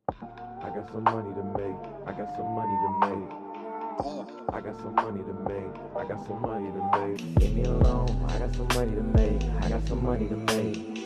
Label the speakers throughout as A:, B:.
A: I got some money to make. I got some money to make. I got some money to make. I got some money to make. Leave me alone. I got some money to make. I got some money to make.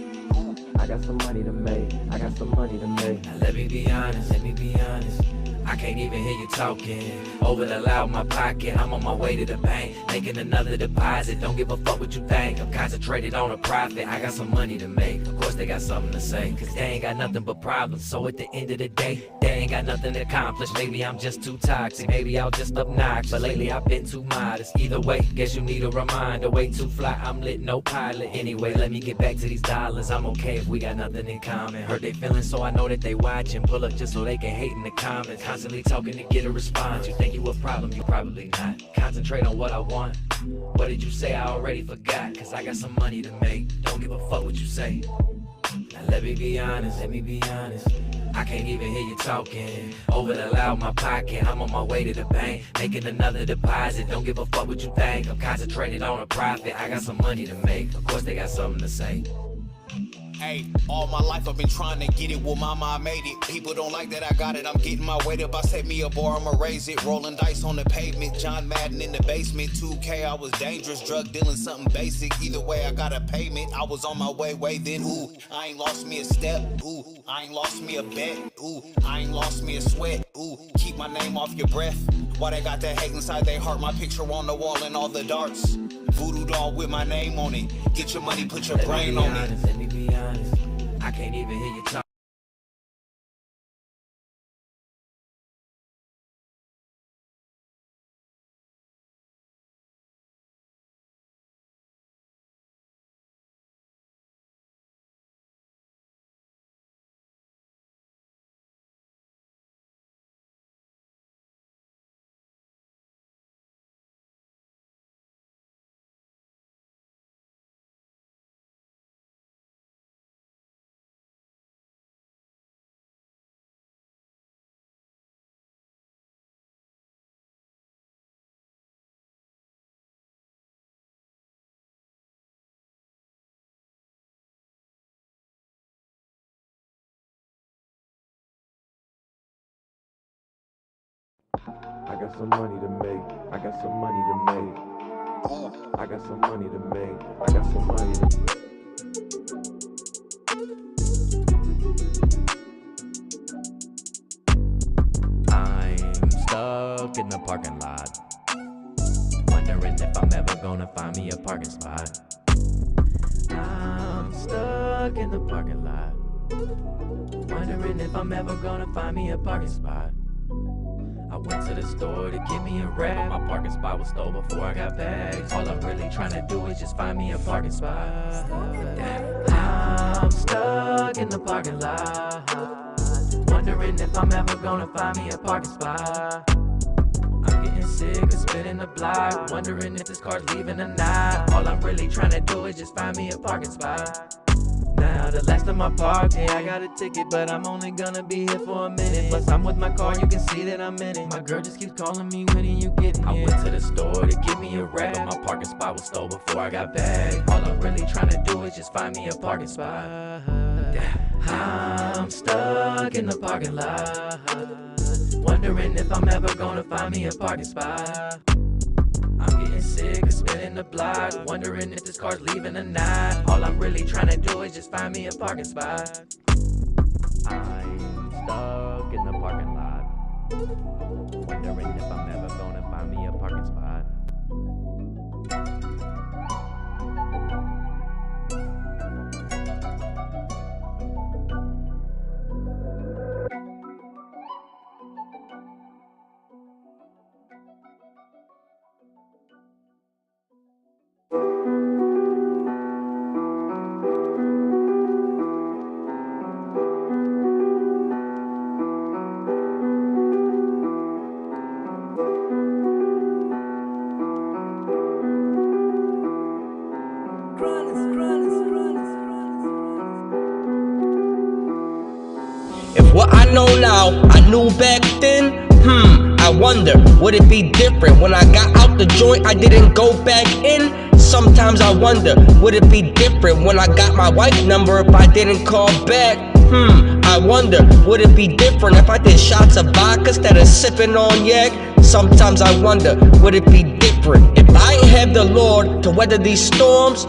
A: I got some money to make. I got some money to make.
B: Now let me be honest, let me be honest. I can't even hear you talking. Over the loud in my pocket, I'm on my way to the bank, making another deposit. Don't give a fuck what you think. I'm concentrated on a profit. I got some money to make. Of course they got something to say, cause they ain't got nothing but problems. So at the end of the day, they ain't got nothing to accomplish. Maybe I'm just too toxic, maybe I'll just obnoxious. But lately I've been too modest. Either way, guess you need a reminder. Way too fly, I'm lit, no pilot. Anyway, let me get back to these dollars. I'm okay if we got nothing in common. Hurt they feelings, so I know that they watching. Pull up just so they can hate in the comments. Constantly talking to get a response. You think you a problem, you probably not. Concentrate on what I want. What did you say? I already forgot. Cause I got some money to make. Don't give a fuck what you say. Now let me be honest, let me be honest. I can't even hear you talking. Over the loud in my pocket, I'm on my way to the bank, making another deposit. Don't give a fuck what you think. I'm concentrated on a profit. I got some money to make. Of course they got something to say.
C: Hey, all my life I've been trying to get it. Well, mama, I made it. People don't like that I got it. I'm getting my weight up. I set me a bar, I'ma raise it. Rolling dice on the pavement. John Madden in the basement. 2K, I was dangerous. Drug dealing, something basic. Either way, I got a payment. I was on my way then. Ooh, I ain't lost me a step. Ooh, I ain't lost me a bet. Ooh, I ain't lost me a sweat. Ooh, keep my name off your breath. Why they got that hate inside their heart? My picture on the wall and all the darts. Voodoo doll with my name on it. Get your money, put your brain on it.
B: Let me be honest. I can't even hear you talk.
A: I got some money to make. I got some money to make. I got some money to make. I got some money to make.
B: I'm stuck in the parking lot, wondering if I'm ever gonna find me a parking spot. I'm stuck in the parking lot, wondering if I'm ever gonna find me a parking spot. I went to the store to get me a wrap. My parking spot was stole before I got back. All I'm really trying to do is just find me a parking spot. I'm stuck in the parking lot, wondering if I'm ever gonna find me a parking spot. I'm getting sick of spinning the block, wondering if this car's leaving or not. All I'm really trying to do is just find me a parking spot. Now the last time I parked, yeah, I got a ticket, but I'm only gonna be here for a minute. Plus I'm with my car, you can see that I'm in it. My girl just keeps calling me, when are you getting here? I went to the store to get me a wrap, but my parking spot was stole before I got back. All I'm really trying to do is just find me a parking spot. I'm stuck in the parking lot, wondering if I'm ever gonna find me a parking spot. I'm getting sick of spinning the block, wondering if this car's leaving or not. All I'm really trying to do is just find me a parking spot. I'm stuck in the parking lot, wondering if I'm ever gonna find me a parking spot.
D: If what I know now, I knew back then, I wonder, would it be different? When I got out the joint, I didn't go back in. Sometimes I wonder, would it be different when I got my wife number if I didn't call back? I wonder, would it be different if I did shots of vodka instead of sipping on yak? Sometimes I wonder, would it be different if I ain't have the Lord to weather these storms?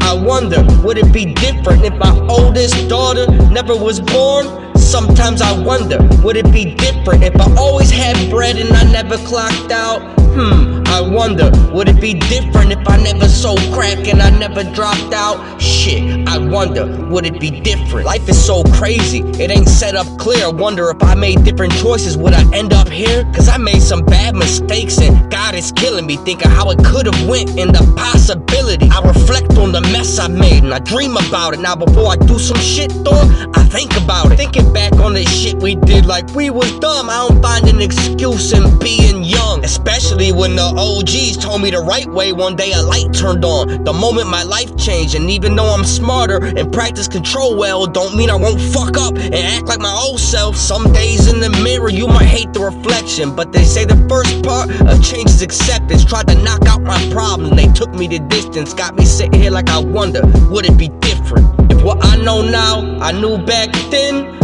D: I wonder, would it be different if my oldest daughter never was born? Sometimes I wonder, would it be different if I always had bread and I never clocked out? I wonder, would it be different if I never sold crack and I never dropped out? Shit, I wonder, would it be different? Life is so crazy, it ain't set up clear. I wonder if I made different choices, would I end up here? Cause I made some bad mistakes and God is killing me, thinking how it could've went and the possibility. I reflect on the mess I made and I dream about it. Now before I do some shit though, I think about it. Thinking back on the shit we did like we was dumb, I don't find an excuse in being young. Especially when the OGs told me the right way, one day a light turned on. The moment my life changed, and even though I'm smarter and practice control well, don't mean I won't fuck up and act like my old self. Some days in the mirror you might hate the reflection, but they say the first part of change is acceptance. Tried to knock out my problem, they took me the distance. Got me sitting here like I wonder, would it be different? If what I know now, I knew back then,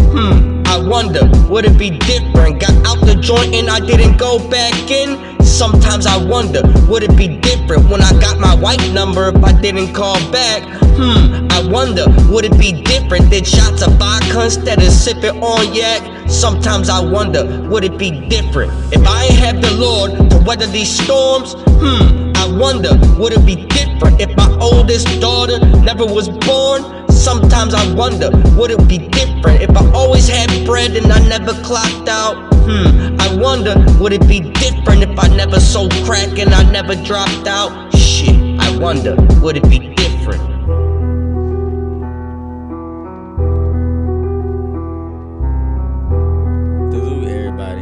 D: I wonder, would it be different? Got out the joint and I didn't go back in. Sometimes I wonder, would it be different when I got my white number if I didn't call back? I wonder, would it be different? Did shots of vodka instead of sipping on yak? Sometimes I wonder, would it be different if I ain't have the Lord to weather these storms? I wonder, would it be different if my oldest daughter never was born? Sometimes I wonder, would it be different if I always had bread and I never clocked out? I wonder, would it be different if I never sold crack and I never dropped out? Shit, I wonder, would it be different?
E: Salute everybody.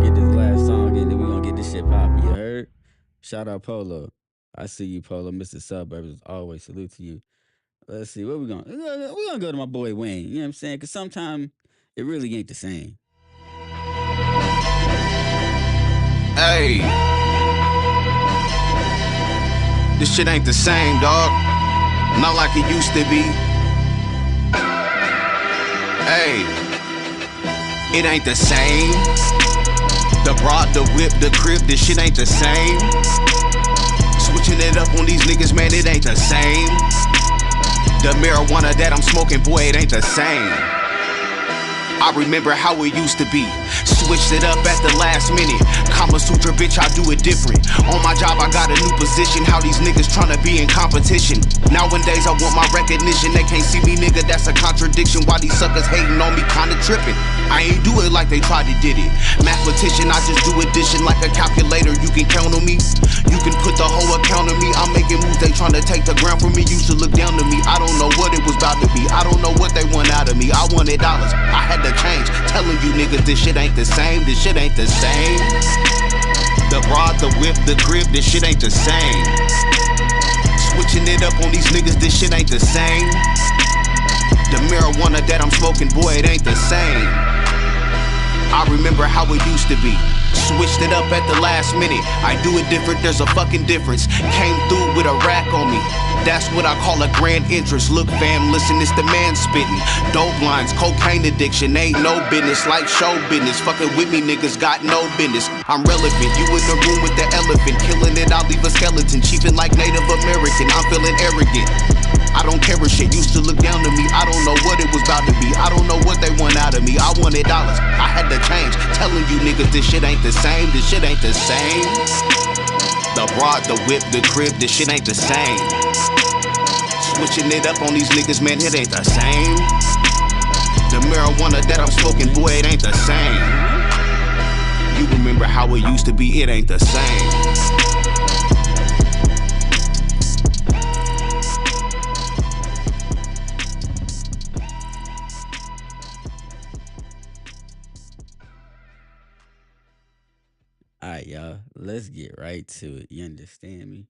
E: Get this last song in, then we gonna get this shit poppin', you heard? Shout out Polo. I see you, Polo. Mr. Suburbs, as always, salute to you. Let's see, what we gonna... We're gonna go to my boy Wayne, you know what I'm saying? Because sometimes it really ain't the same.
C: Hey, this shit ain't the same, dog. Not like it used to be. Hey, it ain't the same. The broad, the whip, the crib, this shit ain't the same. Switching it up on these niggas, man, it ain't the same. The marijuana that I'm smoking, boy, it ain't the same. I remember how it used to be. Switched it up at the last minute. Kama Sutra, bitch, I do it different. On my job, I got a new position. How these niggas tryna be in competition. Nowadays, I want my recognition. They can't see me, nigga, that's a contradiction. Why these suckers hating on me, kinda tripping. I ain't do it like they tried to did it. Mathematician, I just do addition like a calculator. You can count on me. You can put the whole account on me. I'm making moves, they tryna take the ground from me. Used to look down to me. I don't know what it was about to be. I don't know what they want out of me. I wanted dollars. I had to change. Telling you niggas this shit ain't the same. This shit ain't the same. The broad, the whip, the crib, this shit ain't the same. Switching it up on these niggas, this shit ain't the same. The marijuana that I'm smoking, boy, it ain't the same. I remember how it used to be. Switched it up at the last minute. I do it different, there's a fucking difference. Came through with a rack on me. That's what I call a grand entrance. Look fam, listen, it's the man spitting. Dope lines, cocaine addiction, ain't no business. Like show business, fucking with me niggas got no business. I'm relevant, you in the room with the elephant. Killing it, I'll leave a skeleton. Cheaping like Native American, I'm feeling arrogant. I don't care a shit, used to look down to me. I don't know what it was about to be. I don't know what they want out of me. I wanted dollars, I had to change. Telling you niggas this shit ain't the same. This shit ain't the same. The broad, the whip, the crib, this shit ain't the same. Switching it up on these niggas, man, it ain't the same. The marijuana that I'm smoking, boy, it ain't the same. You remember how it used to be, it ain't the same.
E: Alright, y'all, let's get right to it. You understand me?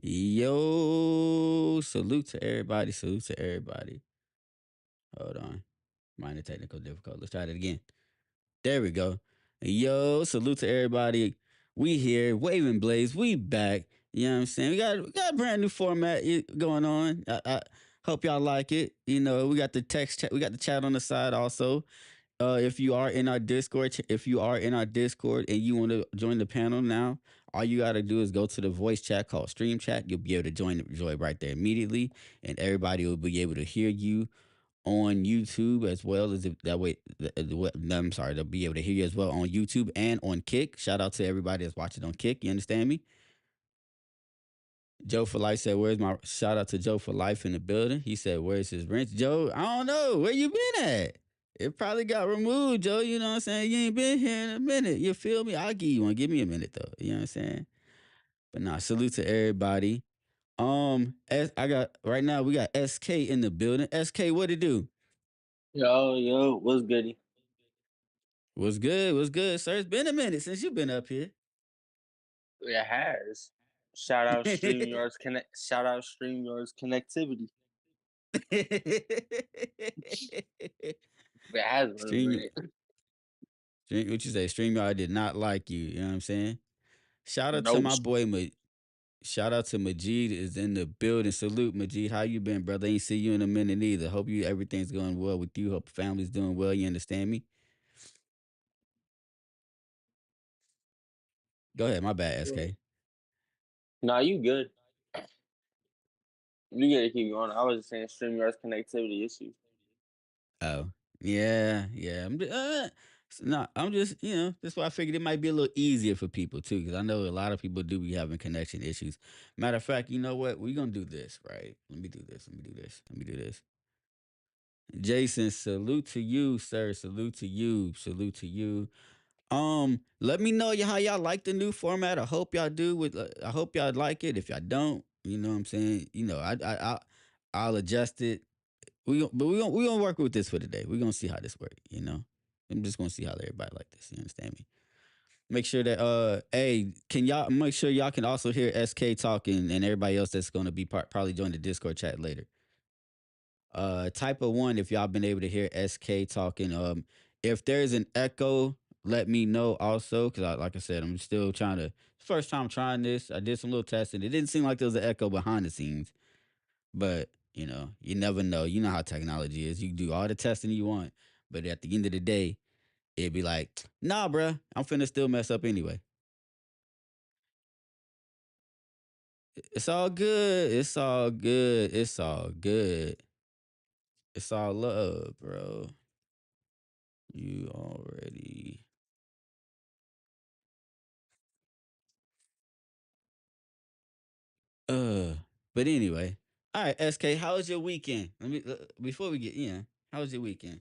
E: Yo, salute to everybody. Salute to everybody. Hold on. Minor technical difficulty. Let's try it again. There we go. Yo, salute to everybody. We here, Waving Blaze. We back. You know what I'm saying? We got a brand new format going on. Hope y'all like it. You know, we got the text chat, we got the chat on the side also. If you are in our Discord, if you are in our Discord and you want to join the panel now, all you got to do is go to the voice chat called Stream Chat. You'll be able to join right there immediately, and everybody will be able to hear you on YouTube as well as if that way. I'm sorry, they'll be able to hear you as well on YouTube and on Kick. Shout out to everybody that's watching on Kick. You understand me? Joe for Life said, "Where's my shout out to Joe for Life in the building?" He said, "Where's his wrench?" Joe, I don't know. Where you been at? It probably got removed, Joe. You know what I'm saying? You ain't been here in a minute. You feel me? I'll give you one. Give me a minute though. You know what I'm saying? But nah, salute to everybody. I got right now we got SK in the building. SK, what it do?
F: Yo, what's goody?
E: What's good? What's good, sir? It's been a minute since you've been up here.
F: It has. Shout out StreamYards Connect. Shout out StreamYards connectivity. It has been a
E: Stream,
F: minute.
E: what you say? StreamYard did not like you. You know what I'm saying? Shout out to
F: No,
E: my boy Shout out to Majid is in the building. Salute, Majid. How you been, brother? Ain't see you in a minute either. Hope you everything's going well with you. Hope family's doing well. You understand me? Go ahead. My bad, SK.
F: nah, you good. You gotta keep going. I was just saying StreamYards connectivity issues.
E: Oh, yeah. I'm just, that's why I figured it might be a little easier for people too, because I know a lot of people do be having connection issues. Matter of fact, you know what? We're gonna do this, right? Let me do this. Jason, salute to you, sir. Salute to you. Salute to you. Let me know how y'all like the new format. I hope y'all do. I hope y'all like it. If y'all don't, you know what I'm saying. I'll adjust it. We gonna work with this for today. We gonna see how this works. I'm just gonna see how everybody like this. You understand me? Make sure that hey, can y'all make sure y'all can also hear SK talking and everybody else that's gonna be probably join the Discord chat later. Type of one if y'all been able to hear SK talking. If there's an echo, let me know also because like I said, I'm still trying to. First time trying this, I did some little testing. It didn't seem like there was an echo behind the scenes, but you never know. You know how technology is. You can do all the testing you want, but at the end of the day, it'd be like, nah, bruh, I'm finna still mess up anyway. It's all good. It's all good. It's all good. It's all love, bro. You already. Uh, but anyway, all right, SK, how was your weekend? Let me before we get in. How was your weekend?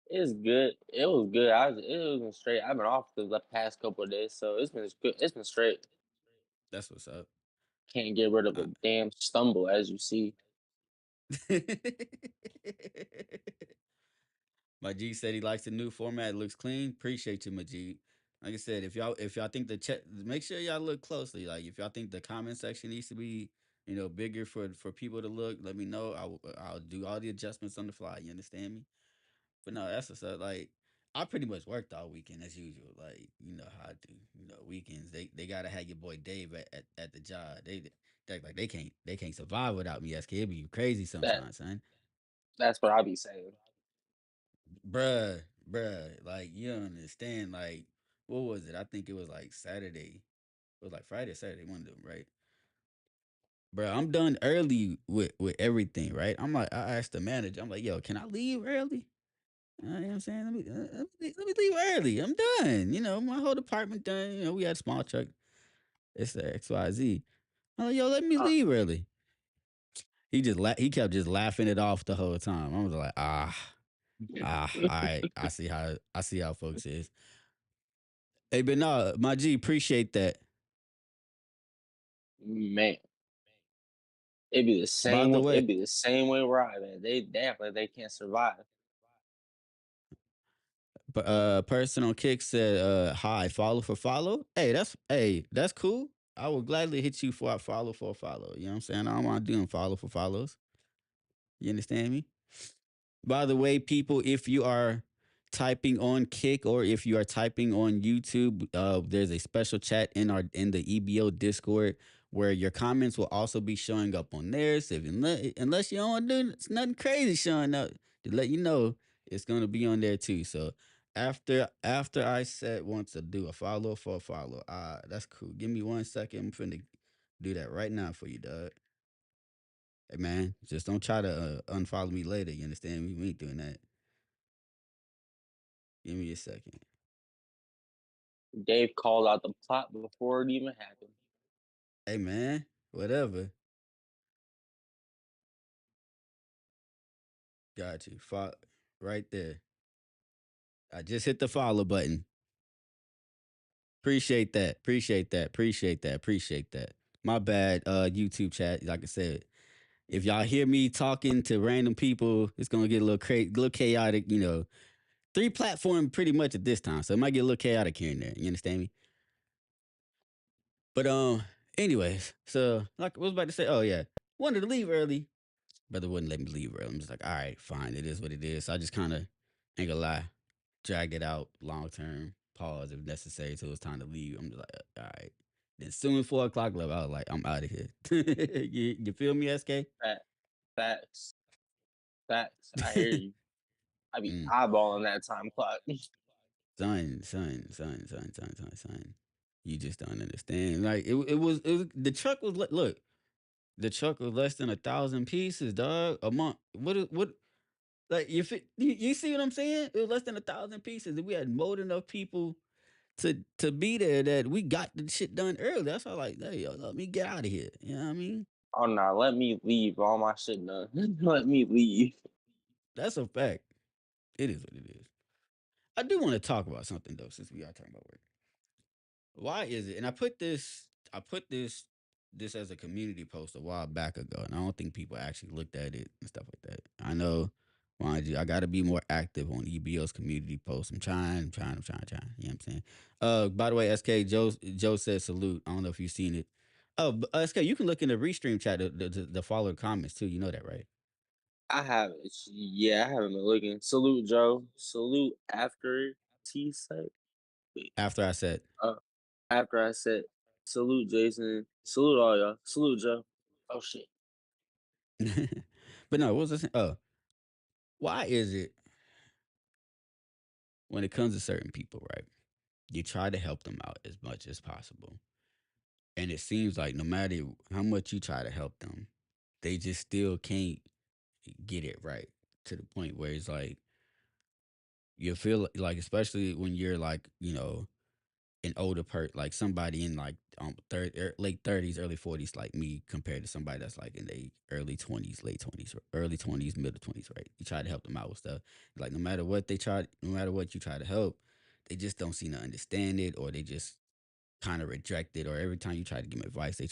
F: It's good. It was good. It was straight. I've been off the past couple of days, so it's been good. It's been straight.
E: That's what's up.
F: Can't get rid of a damn stumble, as you see.
E: Majid said he likes the new format. It looks clean. Appreciate you, Majid. Like I said, if y'all think the chat, make sure y'all look closely. Like if y'all think the comment section needs to be bigger for people to look, let me know. I'll do all the adjustments on the fly. You understand me? But no, that's what's up. Like I pretty much worked all weekend as usual. Like you know how I do. Weekends they gotta have your boy Dave at the job. They like they can't survive without me. SK, it be crazy
F: That
E: sometimes, son.
F: that's what I be saying.
E: Bruh, like you don't understand. Like what was it? I think it was like Saturday. It was like Friday, or Saturday, one of them, right? Bruh, I'm done early with everything, right? I'm like, I asked the manager, I'm like, yo, can I leave early? You know what I'm saying? Let me leave early. I'm done. My whole department done. We had a small truck. It's the XYZ. I'm like, yo, let me
F: Uh,
E: leave early. He kept just laughing it off the whole time. I was like, all right. I see how folks is. Hey, but no, my G, appreciate that.
F: Man, it'd be the
E: By
F: same.
E: the way,
F: It'd be the same way where I'm at. They act like they can't survive.
E: person on Kick said, hi, follow for follow. That's cool. I will gladly hit you for a follow for a follow. You know what I'm saying? I don't mind doing follow for follows. You understand me? By the way, people, if you are typing on Kick or if you are typing on YouTube, there's a special chat in the EBO Discord where your comments will also be showing up on theirs. If unless you don't do nothing crazy showing up, to let you know it's gonna be on there too. So after I said want to do a follow for a follow, that's cool. Give me 1 second. I'm finna do that right now for you, dog. Hey man, just don't try to unfollow me later. You understand me? We ain't doing that. Give me a second.
F: Dave called out the plot before it even happened.
E: Hey man, whatever. Got you. Right there. I just hit the follow button. Appreciate that. Appreciate that. Appreciate that. Appreciate that. My bad, YouTube chat. Like I said, if y'all hear me talking to random people, it's gonna get a little chaotic. Three platform pretty much at this time, so it might get a little chaotic here and there. You understand me? But anyways, so like I was about to say, oh yeah, wanted to leave early, brother wouldn't let me leave early. I'm just like, all right, fine, it is what it is. So I just kind of ain't gonna lie, dragged it out long term, pause if necessary till it's time to leave. I'm just like, all right. Then soon as 4 o'clock left, I was like, I'm out of here. you feel me, SK?
F: Facts. Facts. I hear you. I be
E: Mm.
F: eyeballing that time clock.
E: Son. You just don't understand. Like it was the truck was look, the truck was less than 1,000 pieces, dog. A month. What like you see what I'm saying? It was less than 1,000 pieces, and we had more than enough people to be there that we got the shit done early. That's all like, hey, yo, let me get out of here. You know what I mean?
F: Oh no, let me leave. All my shit done. Let me leave.
E: That's a fact. It is what it is. I do want to talk about something though, since we are talking about work. Why is it? And I put this as a community post a while back ago, and I don't think people actually looked at it and stuff like that. I know, mind you, I got to be more active on EBO's community posts. I'm trying. You know what I'm saying? By the way, SK Joe said salute. I don't know if you've seen it. Oh, SK, you can look in the restream chat the follow comments too. You know that, right?
F: I haven't. Yeah, I haven't been looking. Salute Joe. Salute after T say.
E: After I said,
F: Uh, after I said salute Jason. Salute all y'all. Salute Joe. Oh shit.
E: but no, what was I saying? Oh, why is it when it comes to certain people, right? You try to help them out as much as possible. And it seems like no matter how much you try to help them, they just still can't get it right to the point where it's like you feel like, especially when you're like, an older like somebody in like late 30s, early 40s, like me, compared to somebody that's like in the early 20s, late 20s, early 20s, middle 20s, right? You try to help them out with stuff. Like no matter what you try to help, they just don't seem to understand it, or they just kind of reject it, or every time you try to give them advice, they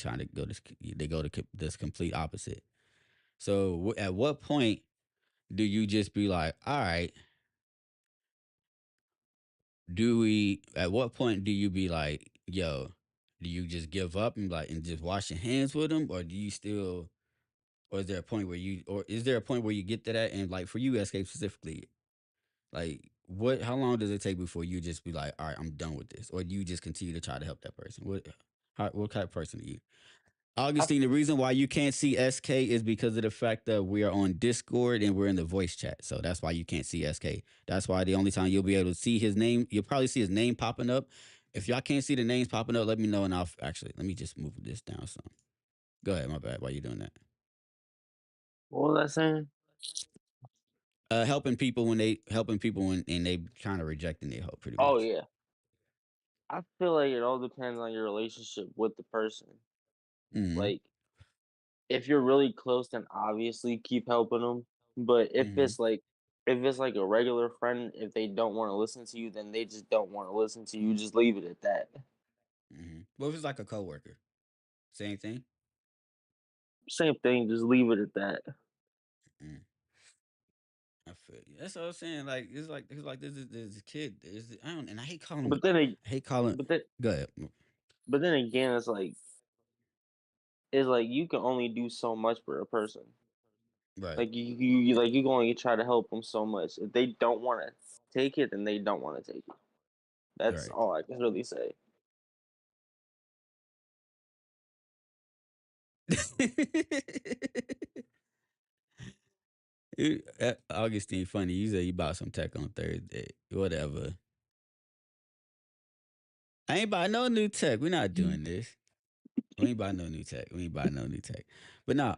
E: go to this complete opposite. So at what point do you just be like, all right, at what point do you be like, yo, do you just give up and like and just wash your hands with them, or do you still, or is there a point where you get to that, and like for you, Escape specifically, like how long does it take before you just be like, all right, I'm done with this, or do you just continue to try to help that person? What type of person are you?
F: I,
E: Augustine, the reason why you can't see SK is because of the fact that we are on Discord and we're in the voice chat. So that's why you can't see SK. That's why the only time you'll be able to see his name, you'll probably see his name popping up. If y'all can't see the names popping up, let me know, and I'll actually let me just move this down some. Go ahead, my bad. Why you doing that?
F: what was I saying?
E: Helping people when and they kind of rejecting their help pretty
F: Oh
E: much.
F: yeah. I feel like it all depends on your relationship with the person.
E: Mm-hmm.
F: Like if you're really close, then obviously keep helping them. But
E: Mm-hmm.
F: if it's like a regular friend, if they don't want to listen to you, then they just don't want to listen to you. Just leave it at that.
E: Mm-hmm. What if it's like a coworker? Same thing.
F: Same thing. Just leave it at that.
E: Mm. I feel you. That's what I was saying. Like it's like this kid. I don't, and I hate calling him.
F: But then, it,
E: I hate calling.
F: but then,
E: Go ahead.
F: but then again, it's like you can only do so much for a person.
E: Right.
F: Like you can only try to help them so much. If they don't want to take it, then they don't want to take it. That's
E: Right.
F: all I can really say.
E: Augustine, funny. You said you bought some tech on Thursday. Whatever. I ain't buy no new tech. We're not doing this. We ain't buy no new tech. We ain't buy no new tech. But nah,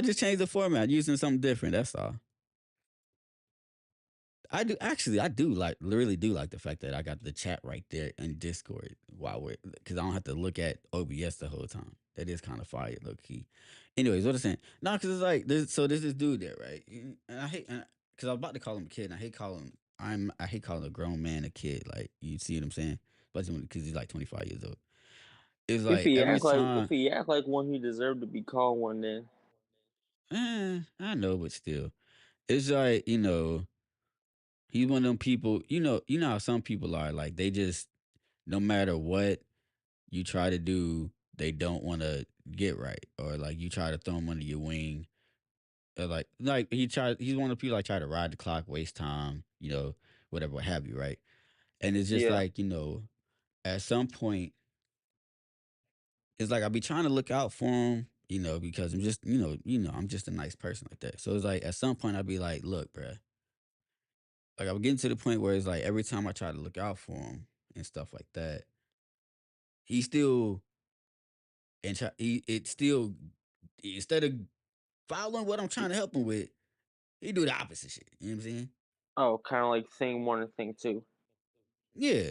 E: just change the format, using something different. That's all. I do actually. I do like, really do like the fact that I got the chat right there in Discord while we're, because I don't have to look at OBS the whole time. That is kind of fire, low key. Anyways, what I'm saying, no, because it's like this. So there's this dude there, right? And I hate, because I was about to call him a kid. And I hate calling. I hate calling a grown man a kid. Like, you see what I'm saying? Especially because he's like 25 years old. It's like every
F: If
E: time.
F: he act like one, he deserved to be called one. Then
E: I know, but still, it's like, he's one of them people. How some people are, like, they just, no matter what you try to do, they don't want to get right, or like you try to throw them under your wing, or like he's one of the people like try to ride the clock, waste time, whatever, what have you, right? And it's just
F: yeah.
E: like, at some point, it's like I be trying to look out for him, because I'm just, I'm just a nice person like that. So it's like at some point I'd be like, look, bruh, like I'm getting to the point where it's like every time I try to look out for him and stuff like that, he still, it still, instead of following what I'm trying to help him with, he do the opposite shit. You know what I'm saying?
F: Oh, kind of like thing one and thing two.
E: Yeah.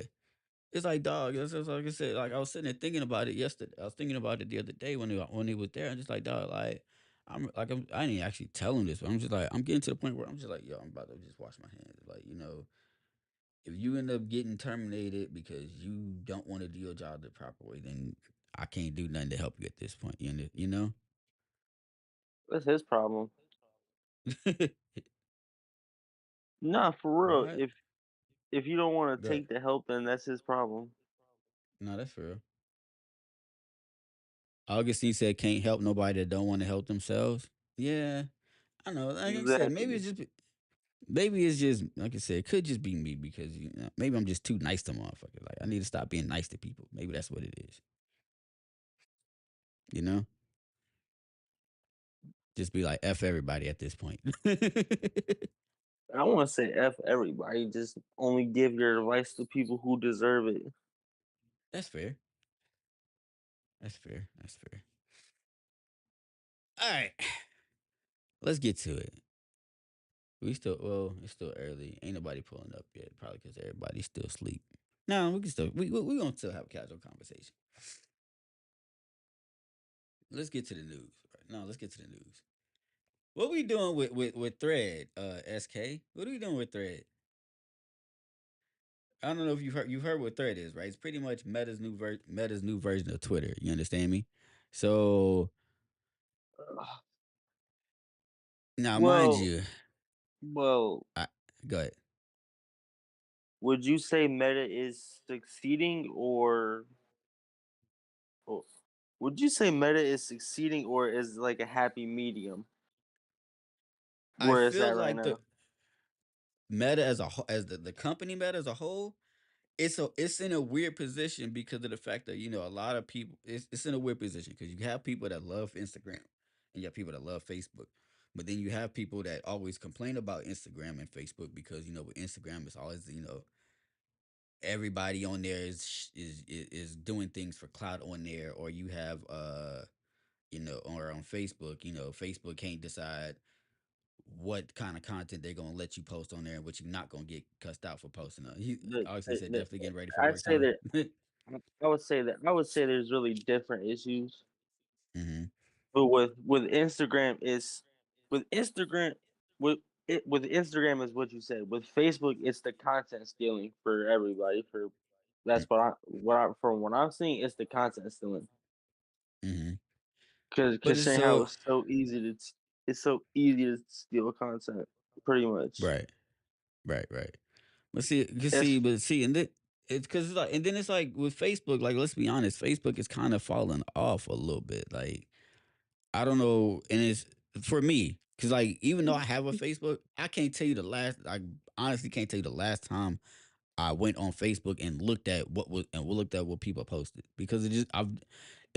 E: It's like, dog. It's just like I said. Like, I was sitting there thinking about it yesterday. I was thinking about it the other day when he was there. I'm just like, dog. Like, I didn't actually tell him this, but I'm just like, I'm getting to the point where I'm just like, yo, I'm about to just wash my hands. Like, if you end up getting terminated because you don't want to do your job the proper way, then I can't do nothing to help you at this point. You know?
F: That's his problem. Nah, for real.
E: Right?
F: If you don't want to
E: Good.
F: take the help, then that's his problem.
E: No, that's fair. Augustine said, "Can't help nobody that don't want to help themselves." Yeah, I know. Like I said,
F: Exactly.
E: maybe it's just like I said, it could just be me because maybe I'm just too nice to motherfuckers. Like, I need to stop being nice to people. Maybe that's what it is. You know, just be like f everybody at this point.
F: I want to say f everybody. Just only give your advice to people who deserve it.
E: That's fair. That's fair. That's fair. All right, let's get to it. It's still early. Ain't nobody pulling up yet. Probably because everybody's still asleep. No, we can still we gonna still have a casual conversation. Let's get to the news. Right. No, let's get to the news. What we doing with Thread, SK? What are we doing with Thread? I don't know if you've heard what Thread is, right? It's pretty much Meta's new version of Twitter. You understand me? So now, mind
F: Well,
E: you,
F: well,
E: I, go ahead.
F: would you say Meta is succeeding or would you say Meta is succeeding or is like a happy medium
E: I
F: where it's
E: feel
F: at right
E: like the
F: now?
E: Meta as as the company Meta as a whole, it's in a weird position because of the fact that a lot of people, it's in a weird position because you have people that love Instagram and you have people that love Facebook, but then you have people that always complain about Instagram and Facebook because with Instagram it's always everybody on there is doing things for clout on there, or you have or on Facebook, Facebook can't decide what kind of content they're gonna let you post on there and what you're not gonna get cussed out for posting. He obviously said definitely getting ready for
F: I'd
E: work
F: say
E: time.
F: that I would say there's really different issues.
E: Hmm.
F: But with Instagram is with Instagram with Instagram is what you said. With Facebook, it's the content stealing for everybody. For that's from what I'm seeing, it's the content stealing.
E: Hmm.
F: Because
E: But it's
F: considering how
E: so
F: it's so easy to steal content, pretty much.
E: right, right. But see, you
F: It's
E: see, but see, and then it's because it's like, and then it's like with Facebook. Like, let's be honest, Facebook is kind of falling off a little bit. Like, I don't know, and it's for me because like even though I have a Facebook, I can't tell you the last. I honestly can't tell you the last time I went on Facebook and looked at what was and looked at what people posted because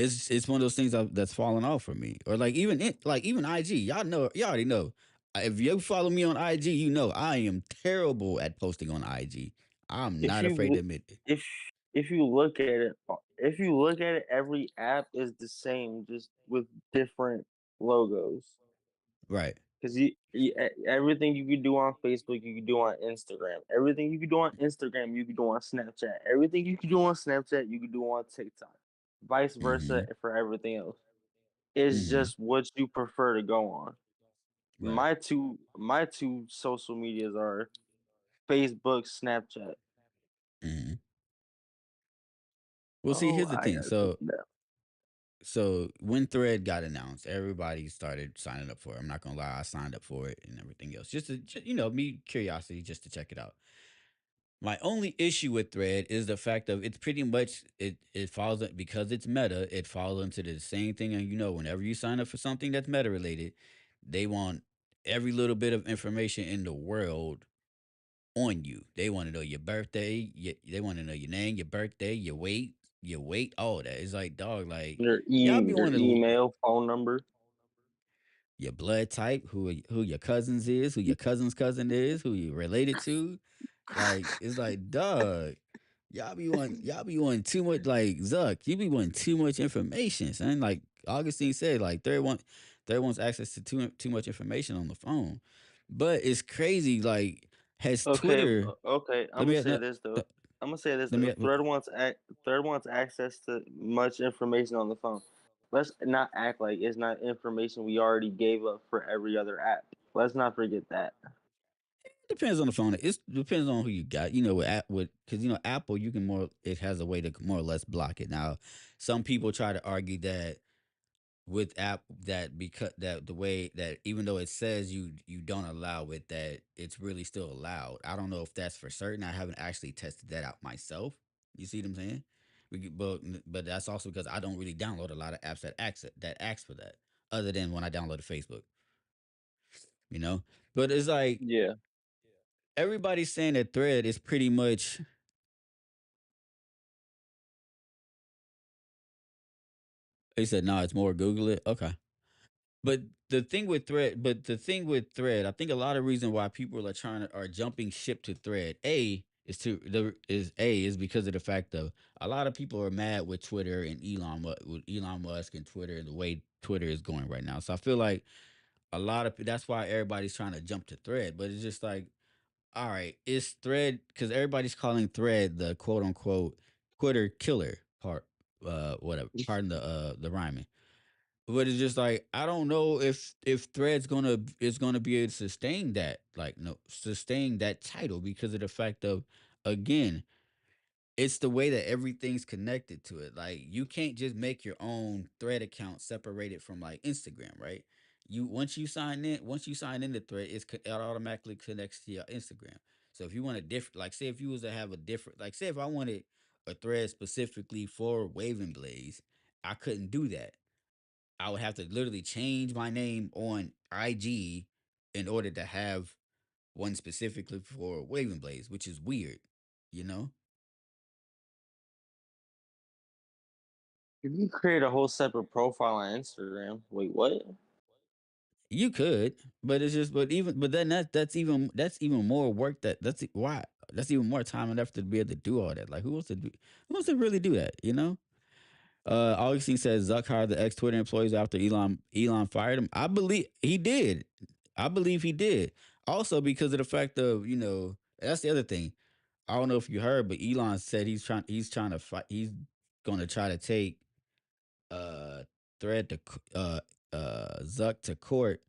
E: it's one of those things that's falling off for me. Or like even IG. Y'all already know. If you follow me on IG, you know I am terrible at posting on IG. I'm
F: If
E: not
F: you
E: afraid to
F: l-
E: admit it.
F: if if you look at it, if you look at it, every app is the same, just with different logos.
E: Right.
F: Because everything you can do on Facebook, you can do on Instagram. Everything you can do on Instagram, you can do on Snapchat. Everything you can do on Snapchat, you can do on TikTok. Vice versa
E: Mm-hmm.
F: for everything else. It's
E: Mm-hmm.
F: just what you prefer to go on.
E: Right.
F: My two social medias are Facebook, Snapchat.
E: Mm-hmm. Well, see,
F: Oh,
E: here's the
F: I
E: thing.
F: gotta take
E: So
F: that.
E: so when Thread got announced, everybody started signing up for it. I'm not gonna lie, I signed up for it and everything else. Me curiosity, just to check it out. My only issue with Thread is the fact of it's pretty much it falls because it's meta. It falls into the same thing, and whenever you sign up for something that's meta related, they want every little bit of information in the world on you. They want to know your birthday. They want to know your name, your birthday, your weight, all that. It's like, dog, like y'all be
F: Your
E: wanting to
F: email, phone number.
E: your blood type, who your cousins is, who your cousin's cousin is, who you related to. Like it's like, dog, y'all be wanting too much. Like Zuck, you be wanting too much information, son. Like Augustine said, like third wants access to too much information on the phone. But it's crazy. Like has
F: Okay,
E: Twitter?
F: okay. I'm
E: Let
F: gonna
E: me
F: say this though. I'm gonna say this
E: let me
F: though. Third wants access to much information on the phone. Let's not act like it's not information we already gave up for every other app. Let's not forget that.
E: depends on the phone. It depends on who you got. With because Apple, you can more. It has a way to more or less block it. Now, some people try to argue that with app that because that the way that even though it says you don't allow it, that it's really still allowed. I don't know if that's for certain. I haven't actually tested that out myself. You see what I'm saying? But that's also because I don't really download a lot of apps that ask for that, other than when I downloaded Facebook. You know, but it's like
F: Yeah.
E: everybody's saying that Thread is pretty much. He said, "No, it's more Google it." Okay. But the thing with Thread, I think a lot of reason why people are jumping ship to Thread. A is because of the fact of a lot of people are mad with Twitter and with Elon Musk and Twitter and the way Twitter is going right now. So I feel like that's why everybody's trying to jump to Thread. But it's just like, all right, it's Thread because everybody's calling Thread the quote unquote Twitter killer part. Whatever. Pardon the rhyming. But it's just like I don't know if Thread's gonna be able to sustain that, like, no, sustain that title because of the fact of, again, it's the way that everything's connected to it. Like you can't just make your own Thread account separated from like Instagram, right? Once you sign into Thread, it automatically connects to your Instagram. So if you want a different, like, say if you was to have a different, like, say if I wanted a Thread specifically for Waving Blaze, I couldn't do that. I would have to literally change my name on IG in order to have one specifically for Waving Blaze, which is weird, you know?
F: You can create a whole separate profile on Instagram. Wait, what?
E: You could, but it's just, but then that's even more work. Why that's even more time and effort to be able to do all that. Like, who wants to really do that? You know? Augustine says Zuck hired the ex Twitter employees after Elon fired him. I believe he did. I believe he did. Also because of the fact of, that's the other thing. I don't know if you heard, but Elon said he's trying to fight. He's going to try to take uh Thread to Zuck to court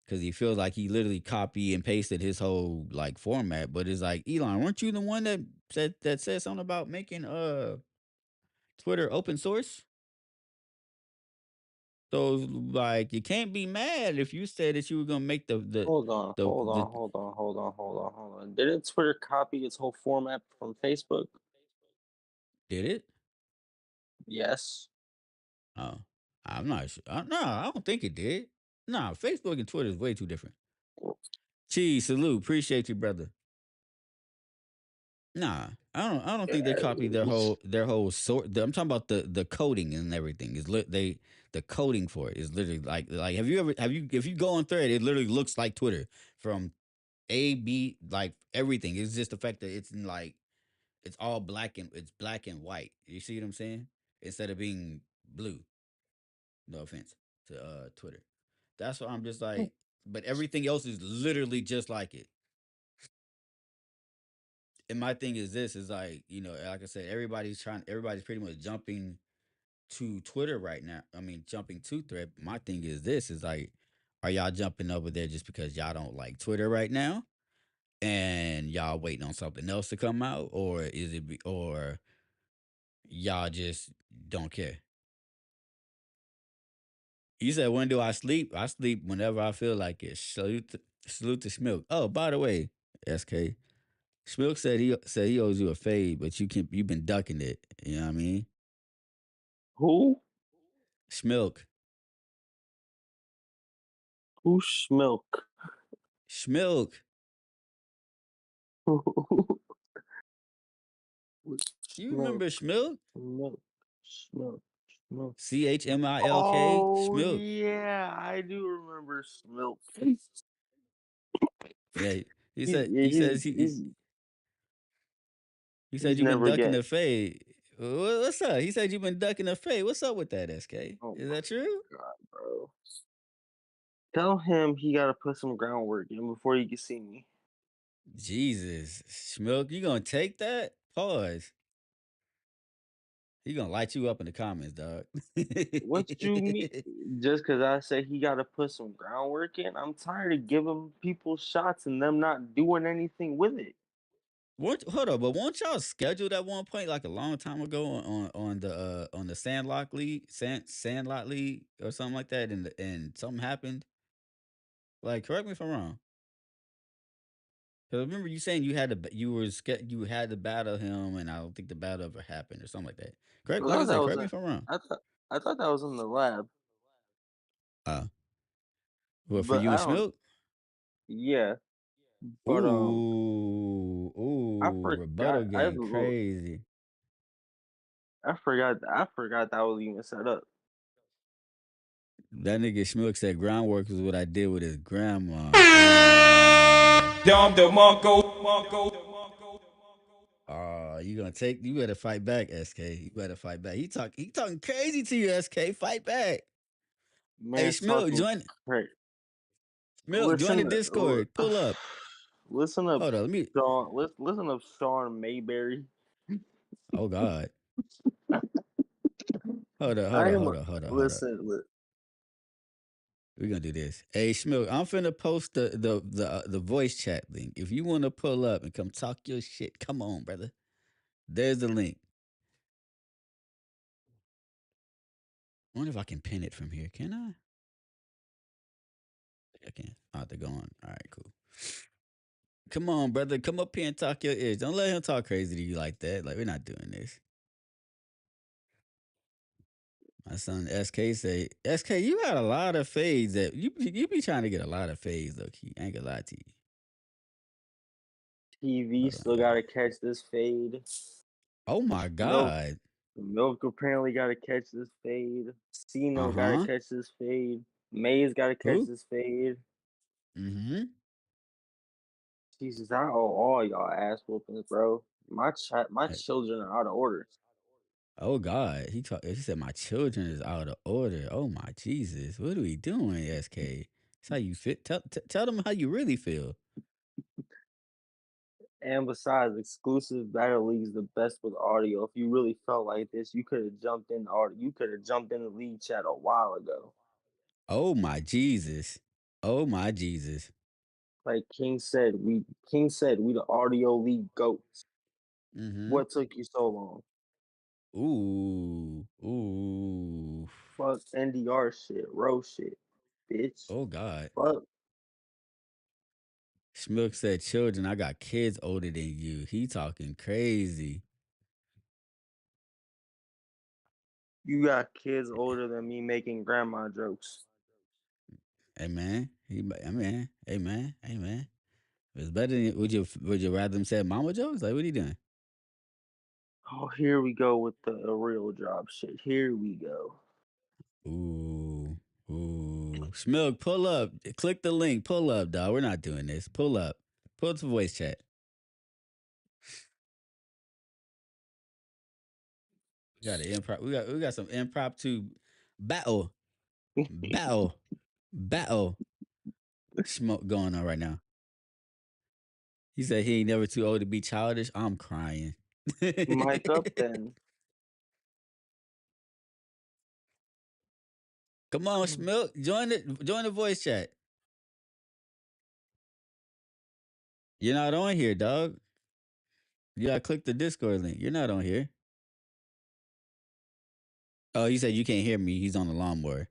E: because he feels like he literally copy and pasted his whole like format. But it's like, Elon, weren't you the one that said something about making Twitter open source? So like you can't be mad if you said that you were gonna make
F: Hold on, hold
E: the
F: on, hold on, hold on, hold on, hold on. Didn't Twitter copy its whole format from Facebook?
E: did it?
F: Yes.
E: Oh, I'm not sure. No, I don't think it did. No, Facebook and Twitter is way too different. Cheese, salute, appreciate you, brother. Nah, I don't think they copied
F: Uh,
E: their whole sort. I'm talking about the coding and everything. The coding for it is literally like have you if you go on thread, it literally looks like Twitter from A B like everything. It's just the fact that it's in like it's all black and white. You see what I'm saying? Instead of being blue. No offense to Twitter. That's why I'm just like, but everything else is literally just like it. And my thing is this is like, like I said, everybody's pretty much jumping to Twitter right now. I mean, jumping to thread. My thing is this is like, are y'all jumping over there just because y'all don't like Twitter right now? And y'all waiting on something else to come out? Or y'all just don't care? You said, when do I sleep? I sleep whenever I feel like it. Salute to Smilk. Oh, by the way, SK. Smilk said he owes you a fade, but you've been ducking it. You know what I mean?
F: who?
E: Schmilk.
F: Who's Milk?
E: Schmilk. You
F: Milk.
E: remember Schmilk?
F: Milk. Milk. Milk.
E: CHMILK?
F: Oh
E: Schmilk.
F: yeah, I do remember Milk.
E: Yeah.
F: He's yeah,
E: He said
F: he's
E: you've been
F: never
E: ducking
F: get.
E: the fade. What's up? He said you've been ducking the fade. What's up with that, SK?
F: Oh
E: Is
F: my
E: that true?
F: god, bro! Tell him he got to put some groundwork in before he can see me.
E: Jesus. Schmilk, you gonna take that? Pause. He gonna light you up in the comments, dog.
F: What you mean? Just because I say he got to put some groundwork in, I'm tired of giving people shots and them not doing anything with it.
E: Hold up, but weren't y'all scheduled at one point, like a long time ago, on the Sandlot League or something like that, and something happened? Like, correct me if I'm wrong. 'Cause I remember you saying you had to battle him, and I don't think the battle ever happened or something like that.
F: I
E: Correct, like I
F: thought that
E: said,
F: was
E: correct me
F: a.
E: if I'm wrong.
F: I thought that was in the lab,
E: Uh, well, for
F: but
E: you
F: I
E: and
F: don't.
E: Schmilk,
F: Yeah, but I
E: rebuttal
F: forgot.
E: game crazy.
F: I forgot that was even set up.
E: That nigga Schmook said groundwork was what I did with his grandma. Ooh. You gonna take? You better fight back, SK. You better fight back. He talking crazy to you, SK. Fight back. Hey,
F: Man's
E: Schmook,
F: talking great.
E: Join the
F: Listen,
E: Discord. Pull up.
F: listen up,
E: Hold on, let me.
F: Sean. Listen up, Sean Mayberry.
E: Oh God. Hold up, hold
F: I
E: up,
F: am.
E: hold up, hold up, hold up.
F: Listen.
E: We're gonna do this. Hey, Schmook, I'm finna post the voice chat link. If you wanna pull up and come talk your shit, come on, brother. There's the link. I wonder if I can pin it from here. Can I? I can. I have to go on. All right, cool. Come on, brother. Come up here and talk your ears. Don't let him talk crazy to you like that. Like, we're not doing this. My son SK say, SK, you got a lot of fades that you be trying to get a lot of fades, though. I ain't gonna lie to you.
F: TV
E: Hold on,
F: still
E: y'all.
F: gotta catch this fade.
E: Oh my
F: Milk.
E: God.
F: Milk apparently gotta catch this fade.
E: Uh
F: Cino gotta
E: huh.
F: catch this fade. Maze gotta catch
E: Who?
F: this fade.
E: Mm-hmm.
F: Jesus, I owe all y'all ass whoopings, bro. My children are out of order.
E: Oh God. He said my children is out of order. Oh my Jesus. What are we doing, SK? That's how you fit. Tell them how you really feel.
F: And besides, exclusive battle leagues the best with audio. If you really felt like this, you could have jumped in the audio. You could have jumped in the league chat a while ago.
E: Oh my Jesus. Oh my Jesus.
F: Like King said we the audio league goats.
E: Mm-hmm.
F: What took you so long?
E: Ooh. Ooh.
F: Fuck NDR shit, row shit, bitch.
E: Oh God.
F: Fuck.
E: Schmook said, children, I got kids older than you. He talking crazy.
F: You got kids older than me making grandma jokes.
E: Hey man. Hey man. It's better than would you rather them say mama jokes? Like what are you doing?
F: Oh, here we go with the real job shit. Here we go.
E: Ooh, ooh. Smilk, pull up. Click the link. Pull up, dog. We're not doing this. Pull up. Pull up to voice chat. We got an improv. We got some impromptu battle, battle, battle smoke going on right now. He said he ain't never too old to be childish. I'm crying.
F: Mic up then.
E: Come on, Smilk. Join the voice chat. You're not on here, dog. You gotta click the Discord link. You're not on here. Oh, he said you can't hear me. He's on the lawnmower.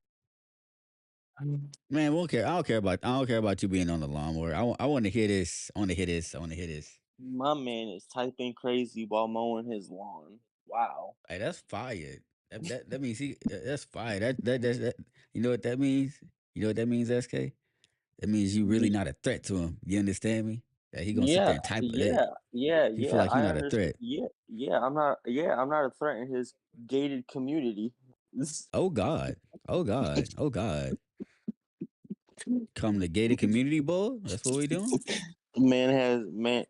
E: Man, we don't care. I don't care about you being on the lawnmower. I want to hear this. I want to hear this. I want to hear this.
F: My man is typing crazy while mowing his lawn. Wow.
E: Hey, that's fire. That means he. That's fire. That. You know what that means? You know what that means, SK? That means you really
F: Ye-
E: not a threat to him. You understand me? That he gonna sit
F: Yeah,
E: there and type.
F: yeah, yeah,
E: He feel
F: yeah.
E: like you're
F: I
E: not a
F: understand.
E: threat.
F: Yeah, yeah. I'm not. Yeah, I'm not a threat in his gated community.
E: Oh God. Oh God. Oh God. Come to gated community bowl. That's what we doing.
F: Man has man.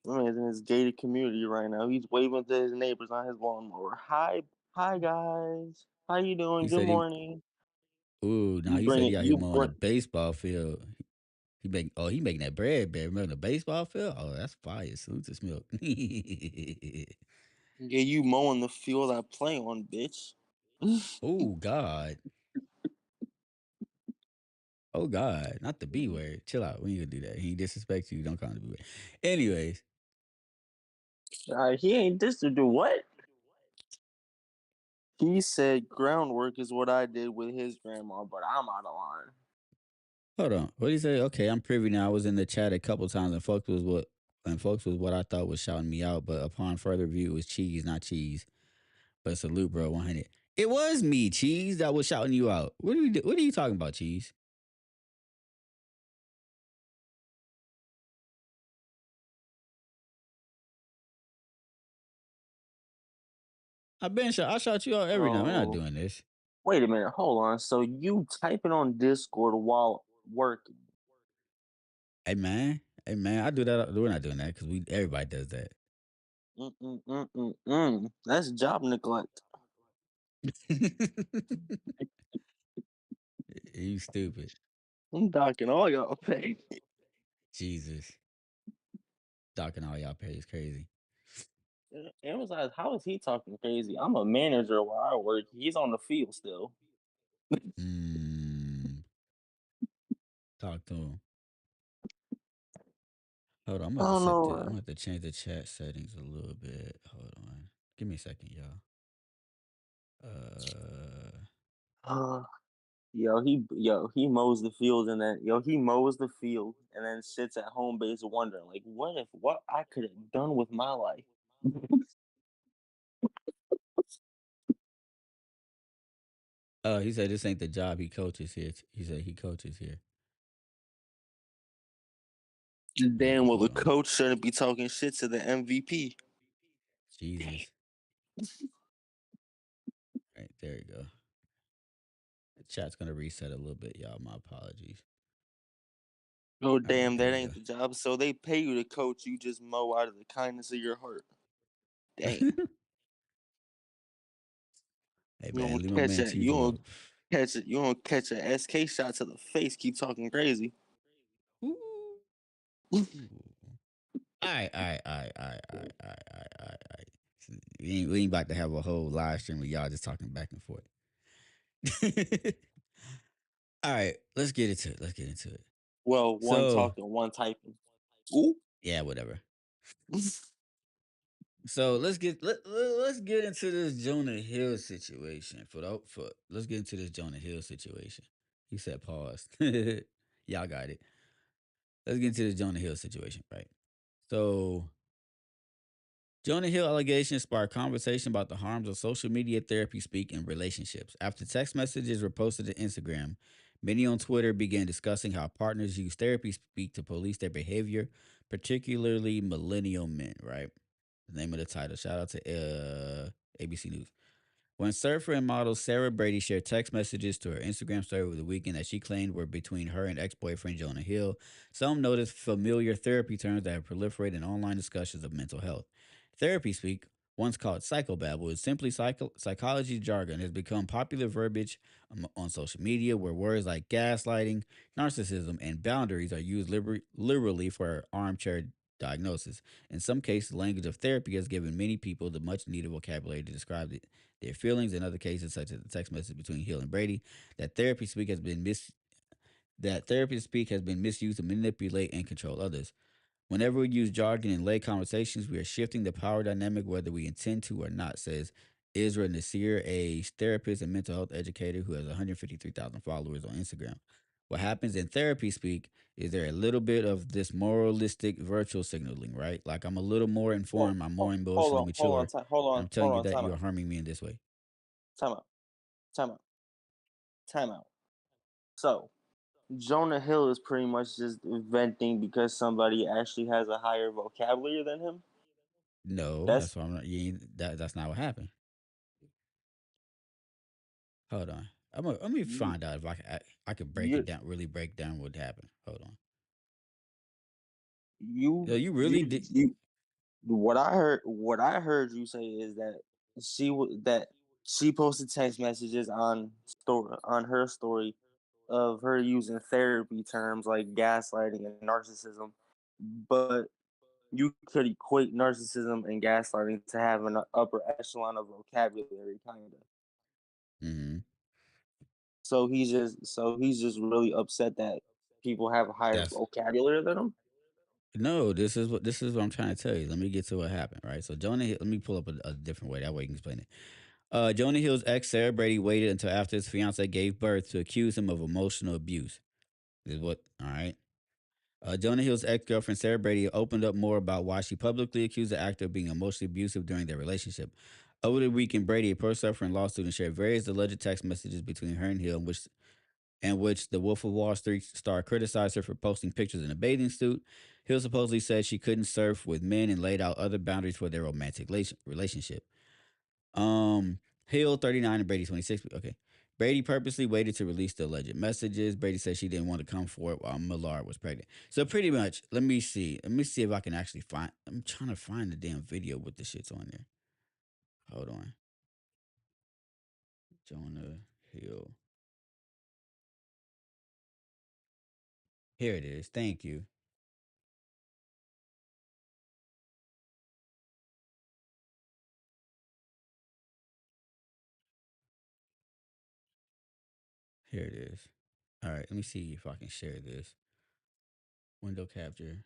F: My man's in his gated community right now. He's waving to his neighbors on his lawnmower. Hi, hi guys. How you doing?
E: He
F: Good
E: said he.
F: morning.
E: Ooh, now
F: You
E: he
F: bring
E: said
F: it.
E: he out here
F: You
E: more on the
F: bring.
E: baseball field. He making that bread, baby. Remember the baseball field? Oh, that's fire. Salute to Smilk.
F: Yeah, you mowing the field I play on, bitch.
E: Oh God. Oh God. Not the B word. Chill out. We ain't gonna do that. He disrespects you. Don't call him the B word. Anyways,
F: He ain't this to do what? He said groundwork is what I did with his grandma, but I'm out of line.
E: hold on. What do you say? Okay, I'm privy now. I was in the chat a couple times and folks was what I thought was shouting me out, but upon further view it was cheese, not cheese. But salute, bro, 100. It was me, cheese, that was shouting you out. What are you talking about, cheese? I shout you out every night. We're not
F: Oh,
E: doing this.
F: wait a minute. Hold on. So you typing on Discord while working?
E: Hey man. Hey man, I do that. We're not doing that because we everybody does that.
F: That's job neglect.
E: You stupid.
F: I'm docking all y'all pay.
E: Jesus. Docking all y'all pay is crazy.
F: And besides, how is he talking crazy? I'm a manager where I work. He's on the field still.
E: Mm, talk to him. Hold on, I'm
F: I
E: about to
F: don't
E: set the. I'm
F: know.
E: about to change the chat settings a little bit. Hold on, give me a second, y'all. Uh,
F: Yo, he mows the field and then he mows the field and then sits at home base wondering like what I could have done with my life.
E: he said this ain't the job he coaches here. He said he coaches here.
F: Damn well the
E: Hold on,
F: coach shouldn't be talking shit to the MVP.
E: Jesus. Right there you go. The chat's gonna reset a little bit, y'all. My apologies.
F: Oh
E: All right,
F: damn,
E: there
F: that
E: you
F: ain't the job. So they pay you to coach, you just mow out of the kindness of your heart. Damn.
E: go. Hey
F: You
E: man,
F: don't
E: leave my
F: catch
E: man
F: that.
E: cheese
F: You
E: alone.
F: don't catch it. You don't catch a SK shot to the face. Keep talking crazy.
E: Ooh. Ooh. All right, all right, all right, all right, all right, all right, all right, all right. All right. We ain't about to have a whole live stream with y'all just talking back and forth. All right, let's get into it. Let's get into it.
F: Well, one
E: So,
F: talking, one typing. Ooh.
E: yeah, whatever. So let's get into this Jonah Hill situation for let's get into this Jonah Hill situation. He said pause. Y'all got it. Let's get into this Jonah Hill situation, right? So Jonah Hill allegations sparked conversation about the harms of social media therapy speak in relationships. After text messages were posted to Instagram, many on Twitter began discussing how partners use therapy speak to police their behavior, particularly millennial men, right? The name of the title. Shout out to ABC News. When surfer and model Sarah Brady shared text messages to her Instagram story over the weekend that she claimed were between her and ex boyfriend Jonah Hill, some noticed familiar therapy terms that have proliferated in online discussions of mental health. Therapy speak, once called psychobabble, is simply psychology jargon, has become popular verbiage on social media where words like gaslighting, narcissism, and boundaries are used liberally for armchair diagnosis. In some cases, the language of therapy has given many people the much needed vocabulary to describe their feelings. In other cases, such as the text message between Hill and Brady, that therapy speak has been that therapy speak has been misused to manipulate and control others. Whenever we use jargon in lay conversations, we are shifting the power dynamic whether we intend to or not, says Isra Nasir, a therapist and mental health educator who has 153,000 followers on Instagram. What happens in therapy speak is there a little bit of this moralistic virtual signaling, right? Like I'm a little more informed, I'm more emotionally mature, and I'm telling you that you are harming me in this way.
F: time out, time out, time out. So Jonah Hill is pretty much just venting because somebody actually has a higher vocabulary than him.
E: No,
F: That's
E: that's why I'm not. That's not what happened. Hold on. Let me
F: you.
E: find out if I could break it
F: You.
E: down, really break down what happened. Hold on.
F: You.
E: No, you
F: You.
E: really did.
F: You. What I heard you say is that that she posted text messages on her story of her using therapy terms like gaslighting and narcissism, but you could equate narcissism and gaslighting to have an upper echelon of vocabulary, kind of.
E: Hmm.
F: So he's just really upset that people have a higher
E: That's
F: vocabulary than him.
E: no. This is what I'm trying to tell you. Let me get to what happened. Right. So Jonah. Let me pull up a different way. That way you can explain it. Jonah Hill's ex Sarah Brady waited until after his fiance gave birth to accuse him of emotional abuse. Is what. All right. Jonah Hill's ex girlfriend Sarah Brady opened up more about why she publicly accused the actor of being emotionally abusive during their relationship. Over the weekend, Brady, a pro suffering law student, shared various alleged text messages between her and Hill, in which the Wolf of Wall Street star criticized her for posting pictures in a bathing suit. Hill supposedly said she couldn't surf with men and laid out other boundaries for their romantic relationship. Um, Hill 39 and Brady 26. Okay. Brady purposely waited to release the alleged messages. Brady said she didn't want to come forward while Millard was pregnant. So pretty much, let me see. Let me see if I can actually find. I'm trying to find the damn video with the shits on there. Hold on. Jonah Hill. Here it is. Thank you. Here it is. All right. Let me see if I can share this. Window capture.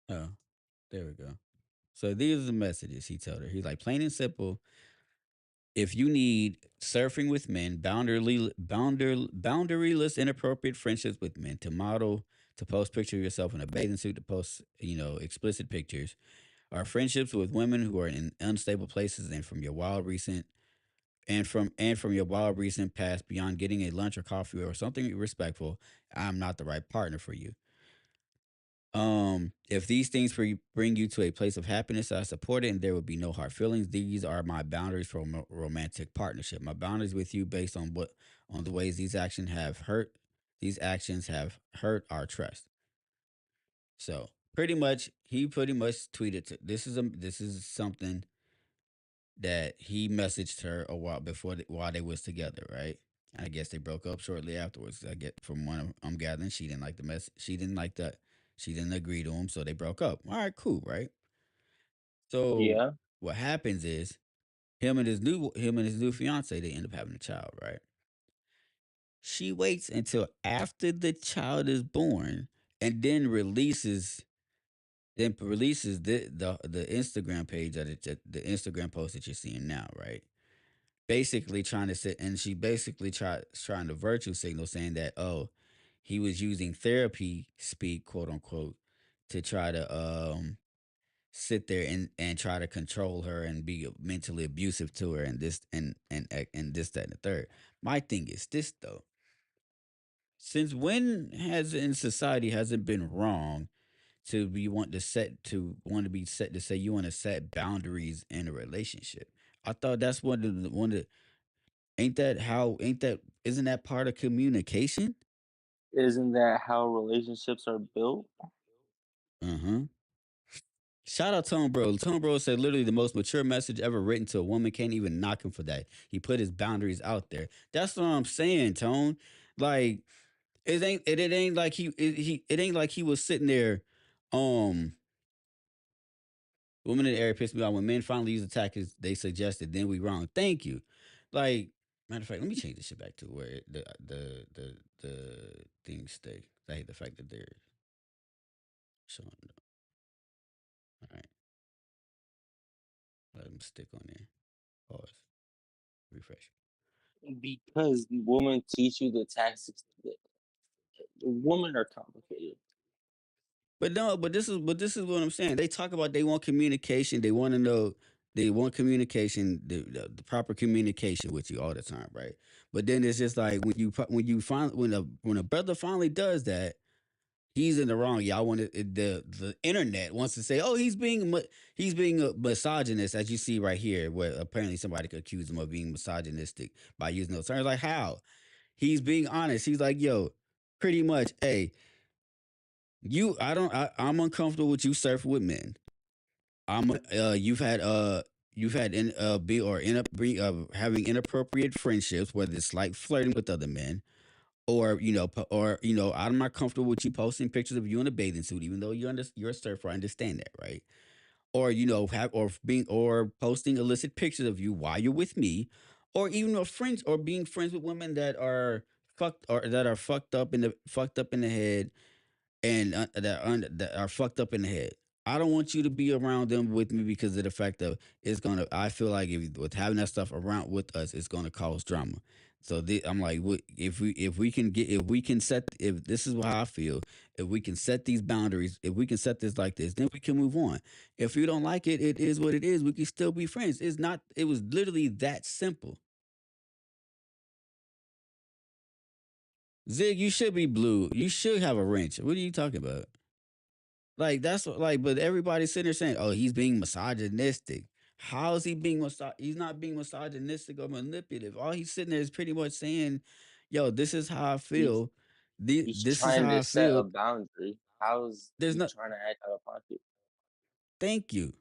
E: Oh, there we go. So these are the messages he told her. He's like, plain and simple, if you need surfing with men, boundaryless, inappropriate friendships with men, to model, to post picture of yourself in a bathing suit, to post, explicit pictures, or friendships with women who are in unstable places and from your wild recent past beyond getting a lunch or coffee or something respectful, I'm not the right partner for you. If these things bring you to a place of happiness, I support it, and there will be no hard feelings. These are my boundaries for a romantic partnership. My boundaries with you, based on the ways these actions have hurt our trust. So he pretty much tweeted. This is something that he messaged her a while before while they was together, right? I guess they broke up shortly afterwards. I get from what I'm gathering, she didn't like the mess. She didn't like that. She didn't agree to him, so they broke up. All right, cool, right? So
F: Yeah.
E: what happens is him and his new fiance, they end up having a child, right? She waits until after the child is born and then releases the Instagram page the Instagram post that you're seeing now, right? Basically trying to sit and she basically trying to virtue signal, saying that, oh, he was using therapy speak, quote unquote, to try to sit there and try to control her and be mentally abusive to her, and this and this, that, and the third. My thing is this though. Since when has in society has it been wrong to be want to be set to say you want to set boundaries in a relationship? I thought that's one of the ain't that isn't that part of communication?
F: Isn't that how relationships are built?
E: Uh-huh. Shout out Tone Bro. Tone Bro said literally the most mature message ever written to a woman. Can't even knock him for that. He put his boundaries out there. That's what I'm saying, Tone. Like it ain't like it ain't like he was sitting there. Um, Women in the area pissed me off when men finally use the tactics they suggested. Then we wrong. Thank you. Like matter of fact, let me change this shit back to where the things stay. I hate the fact that they're showing. All right, let them stick on there. Pause. Refresh.
F: Because women teach you the tactics. Women are complicated.
E: But no, but this is what I'm saying. They talk about they want communication. They want to know they want communication, the proper communication with you all the time, right? But then it's just like when you find when a brother finally does that, he's in the wrong. Y'all want the internet wants to say, oh, he's being a misogynist, as you see right here, where apparently somebody could accuse him of being misogynistic by using those terms. Like how he's being honest. He's like, yo, pretty much, hey, I'm uncomfortable with you surfing with men. You've had in be or end up having inappropriate friendships, whether it's like flirting with other men, or I'm not comfortable with you posting pictures of you in a bathing suit, even though you're a surfer. I understand that, right? Or have or being or posting illicit pictures of you while you're with me, or even friends or being friends with women that are fucked up in the head and that are fucked up in the head. I don't want you to be around them with me because of the fact of it's gonna. I feel like if with having that stuff around with us, it's gonna cause drama. So I'm like, if we can get if we can set if this is how I feel, if we can set these boundaries, if we can set this like this, then we can move on. If you don't like it, it is what it is. We can still be friends. It's not. It was literally that simple. Zig, you should be blue. You should have a wrench. What are you talking about? Like that's but everybody's sitting there saying, "Oh, he's being misogynistic." How is he being He's not being misogynistic or manipulative. All he's sitting there is pretty much saying, "Yo, this is how I
F: He's
E: feel.
F: he's
E: This is
F: trying
E: how
F: to
E: I
F: set a
E: feel."
F: boundary. How's
E: There's
F: he
E: no.
F: trying to act out of pocket?
E: Thank you.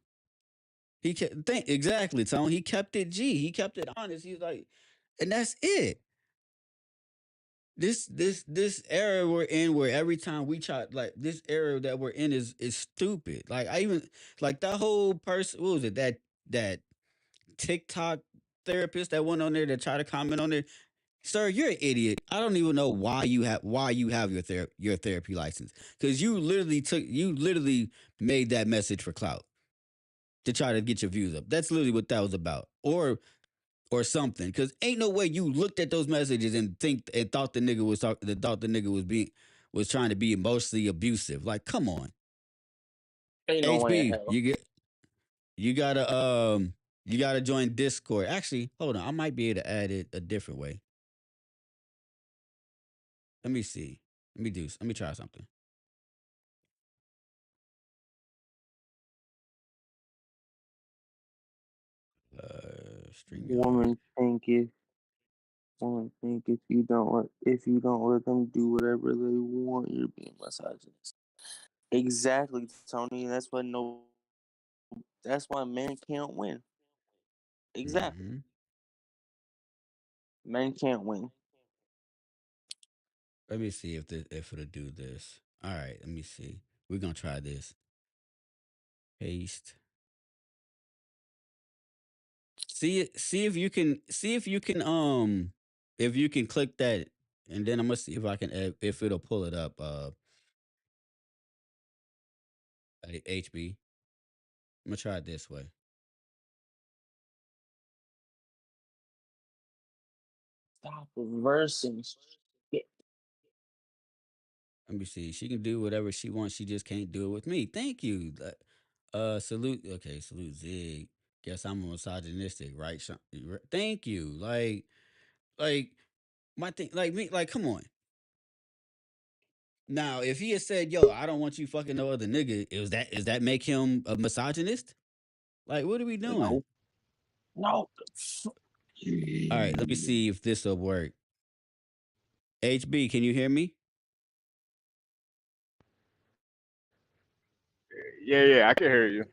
E: He kept exactly, Tone. He kept it G. He kept it honest. He's like, and that's it. This era we're in where every time we try like this era that we're in is stupid. Like I even like that whole person what was it that TikTok therapist that went on there to try to comment on it. Sir, you're an idiot. I don't even know why you have your therapy license because you literally made that message for clout to try to get your views up. That's literally what that was about, or something. Because ain't no way you looked at those messages and thought the nigga was thought the nigga was trying to be emotionally abusive. Like, come on,
F: Ain't no way in
E: HB,
F: hell.
E: you gotta you gotta join Discord. Actually, hold on, I might be able to add it a different way. Let me see. Let me try something. Stream yard.
F: Women think if if you don't let them do whatever they want, you're being misogynist. Exactly, Tony. That's why men can't win. Exactly.
E: Hmm.
F: Men can't win.
E: Let me see if it'll do this. All right, let me see. We're gonna try this. Paste. See if you can if you can click that, and then I'm gonna see if I can if it'll pull it up. HB. I'm gonna try it this way.
F: Stop reversing shit.
E: Let me see. She can do whatever she wants. She just can't do it with me. Thank you. Salute. Okay, salute Zig. Guess I'm a misogynistic, right? Thank you. Like my thing. Like me. Like, come on. Now, if he had said, "Yo, I don't want you fucking no other nigga," is that make him a misogynist? Like, what are we doing?
F: No, no.
E: All right, let me see if this will work. HB, can you hear me?
G: Yeah, yeah, I can hear you.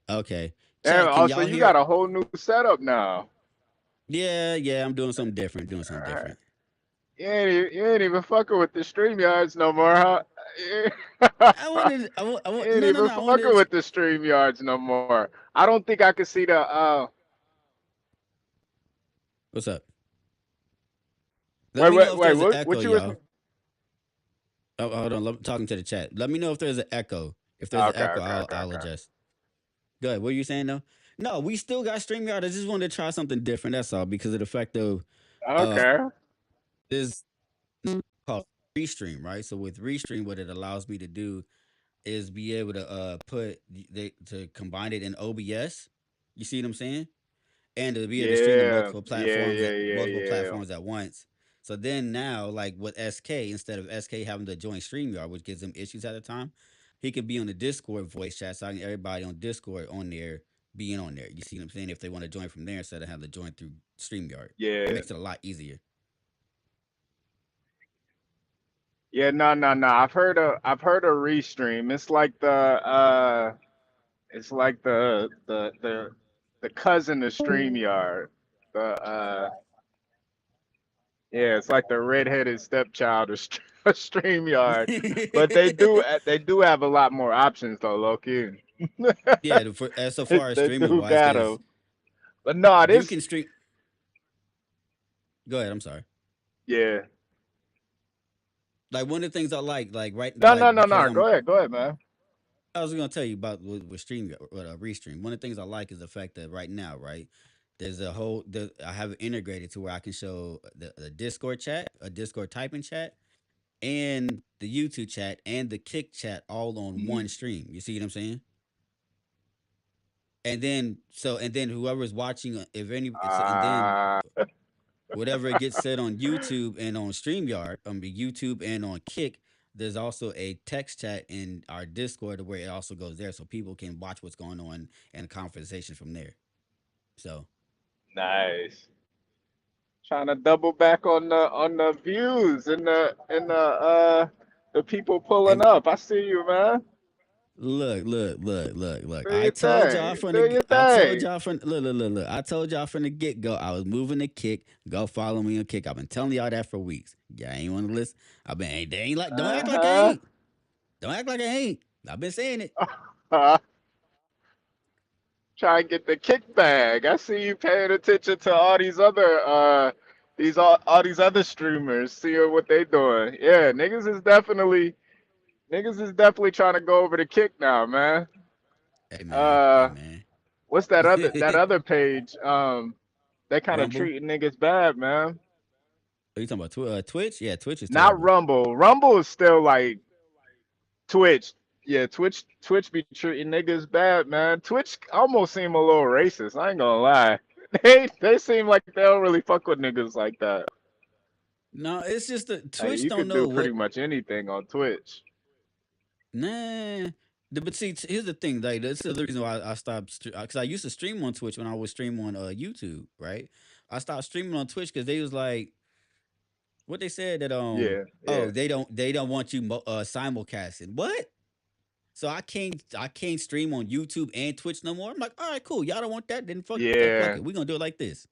E: Okay,
G: Damn,
E: chat. Can
G: also
E: y'all
G: you
E: hear?
G: got a whole new setup now.
E: Yeah, yeah. I'm doing something different. Doing something
G: Uh,
E: different.
G: you ain't even fucking with the stream yards no more, huh?
E: I wanted.
G: You ain't
E: No, no,
G: even
E: no. I
G: fucking
E: wanted.
G: with the stream yards no more. I don't think I could see the
E: What's up? Let
G: wait,
E: me know
G: wait,
E: if
G: wait,
E: there's an echo,
G: what you was
E: y'all. Oh, hold on. I'm talking to the chat. Let me know if there's an echo. If there's an
G: okay,
E: echo,
G: okay, okay,
E: I'll
G: okay.
E: adjust. Go ahead. What are you saying though? No, we still got StreamYard. I just wanted to try something different. That's all because of the fact of uh
G: Okay.
E: this called Restream, right? So with Restream, what it allows me to do is be able to put they to combine it in OBS. You see what I'm saying? And to be able to stream to
G: Yeah, yeah, yeah, yeah,
E: multiple
G: yeah.
E: platforms at once. So then now, like with SK, instead of SK having to join StreamYard, which gives him issues at the time, he can be on the Discord voice chat. So I can everybody on Discord on there being on there. You see what I'm saying? If they want to join from there instead of having to join through StreamYard, it
G: Yeah.
E: makes it a lot easier.
G: Yeah, no, no, no. I've heard of Restream. It's like the cousin of StreamYard. The yeah, it's like the redheaded stepchild of StreamYard. But they do have a lot more options though, Loki.
E: Yeah, for, as so far as
G: They
E: streaming
G: do
E: wise,
G: got
E: because
G: 'em. But no,
E: you
G: this
E: can stream. Go ahead. I'm sorry.
G: yeah.
E: Like one of the things I like
G: No, no,
E: like
G: no,
E: because
G: no.
E: I'm
G: Go ahead, man.
E: I was gonna tell you about with stream with restream. One of the things I like is the fact that right now, right, I have it integrated to where I can show the Discord chat, a Discord typing chat, and the YouTube chat and the Kick chat all on one stream. You see what I'm saying? And then whoever's watching, if any, and then
G: Uh
E: whatever it gets said on YouTube and on StreamYard, the YouTube and on Kick, there's also a text chat in our Discord where it also goes there, so people can watch what's going on and conversation from there. So
G: nice. Trying to double back on the views and the people pulling
E: and
G: up. I see you, man.
E: look.
G: Do your thing. Do your
E: I told
G: thing.
E: y'all from look. I told y'all from the get go. I was moving to Kick. Go follow me on Kick. I've been telling y'all that for weeks. Y'all ain't want to listen. I've been they ain't like don't act like I
G: Uh
E: ain't. Don't act like I ain't. I've been saying it.
G: huh. Try and get the kickback. I see you paying attention to all all these other streamers, seeing what they doing. Yeah, niggas is definitely trying to go over the kick now, man.
E: Hey man, hey
G: Uh,
E: man.
G: what's that other page? They kind of
E: Rumble.
G: treating niggas bad, man.
E: Are you talking about Twitch? Yeah, Twitch is
G: Not
E: terrible.
G: Rumble. Rumble is still like Twitch. Yeah, Twitch be treating niggas bad, man. Twitch almost seem a little racist. I ain't gonna lie. They seem like they don't really fuck with niggas like that.
E: No, it's just the
G: Like
E: Twitch
G: you
E: don't
G: could do
E: know
G: pretty
E: what.
G: much anything on Twitch.
E: Nah. But see, here's the thing. Like, this is the reason why I stopped. Because I used to stream on Twitch when I would stream on YouTube, right? I stopped streaming on Twitch because they was like, what they said that
G: Yeah,
E: oh
G: yeah,
E: they don't want you simulcasting. What? So I can't stream on YouTube and Twitch no more. I'm like, all right, cool. Y'all don't want that, then fuck
G: yeah,
E: it. We gonna do it like this.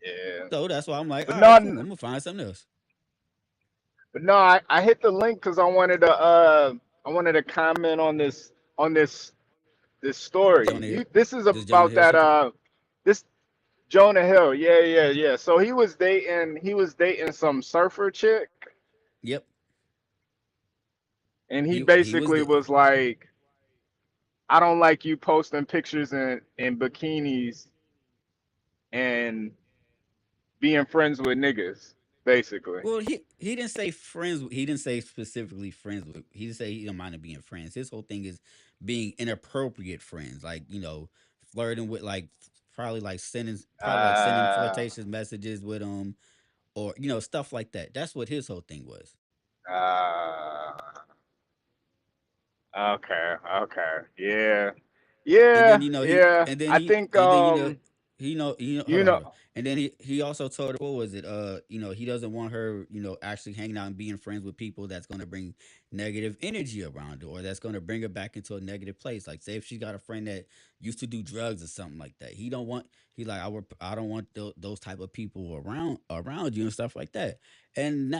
G: yeah.
E: So that's why I'm like,
G: But
E: all right,
G: no,
E: cool. I'm gonna find something else.
G: but no. I hit the link because I wanted to comment on this story.
E: Jonah Hill,
G: This is
E: this Jonah
G: about
E: Hill
G: that
E: shit.
G: this Jonah Hill. Yeah, yeah, yeah. So he was dating some surfer chick,
E: Yep.
G: and he
E: He was
G: basically
E: the
G: was like, I don't like you posting pictures in bikinis and being friends with niggas, basically.
E: well, he didn't say friends. He didn't say specifically friends with. He didn't say he don't mind being friends. His whole thing is being inappropriate friends, like flirting with probably like sending
G: Uh
E: flirtatious messages with him, or stuff like that. That's what his whole thing was.
G: Uh, okay, okay, yeah,
E: And then
G: yeah, yeah. I think you
E: hold
G: know,
E: on. And then he also told her, what was it? He doesn't want her, actually hanging out and being friends with people that's going to bring negative energy around her, or that's going to bring her back into a negative place. Like, say if she got a friend that used to do drugs or something like that, he don't want. He like, I don't want those type of people around you and stuff like that. And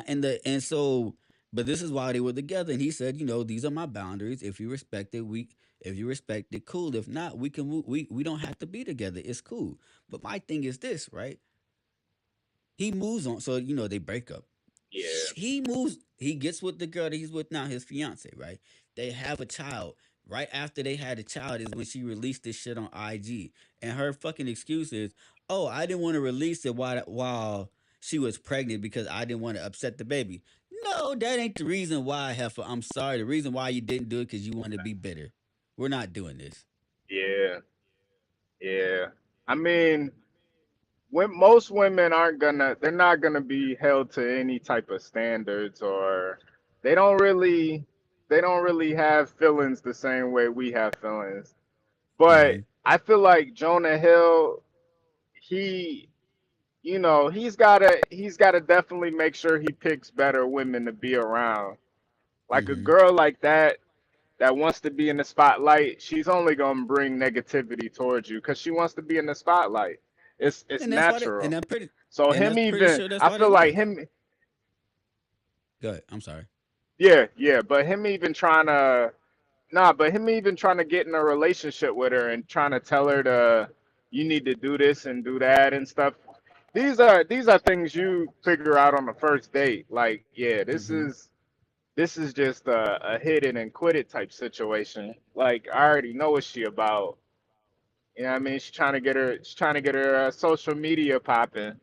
E: so, but this is why they were together. And he said, these are my boundaries. If you respect it, cool. If not, we can move. We don't have to be together. It's cool. But my thing is this, right? He moves on. So they break up.
G: yeah,
E: He moves. He gets with the girl that he's with now, his fiance, right? They have a child. Right after they had a child is when she released this shit on IG, and her fucking excuse is, "Oh, I didn't want to release it while she was pregnant because I didn't want to upset the baby." No, that ain't the reason why, Heifer. I'm sorry. The reason why you didn't do it because you want to be bitter. We're not doing this.
G: yeah, yeah. I mean, when most women they're not gonna be held to any type of standards, or they don't really, they don't really have feelings the same way we have feelings. But
E: Mm-hmm.
G: I feel like Jonah Hill, he, he's gotta definitely make sure he picks better women to be around. Like a
E: Mm-hmm.
G: girl like that wants to be in the spotlight, she's only gonna bring negativity towards you because she wants to be in the spotlight. It's
E: And that's why they
G: natural. So
E: and
G: him
E: that's pretty
G: even,
E: sure that's
G: I
E: why they
G: feel like
E: left.
G: him,
E: Go ahead. I'm sorry.
G: yeah, yeah. But him even trying to, nah, but him even trying to get in a relationship with her and trying to tell her you need to do this and do that and stuff. These are things you figure out on the first date. Like, yeah, this
E: Mm-hmm.
G: is this is just a hit it and quit it type situation. Like, I already know what she about. You know what I mean? She's trying to get her social media popping.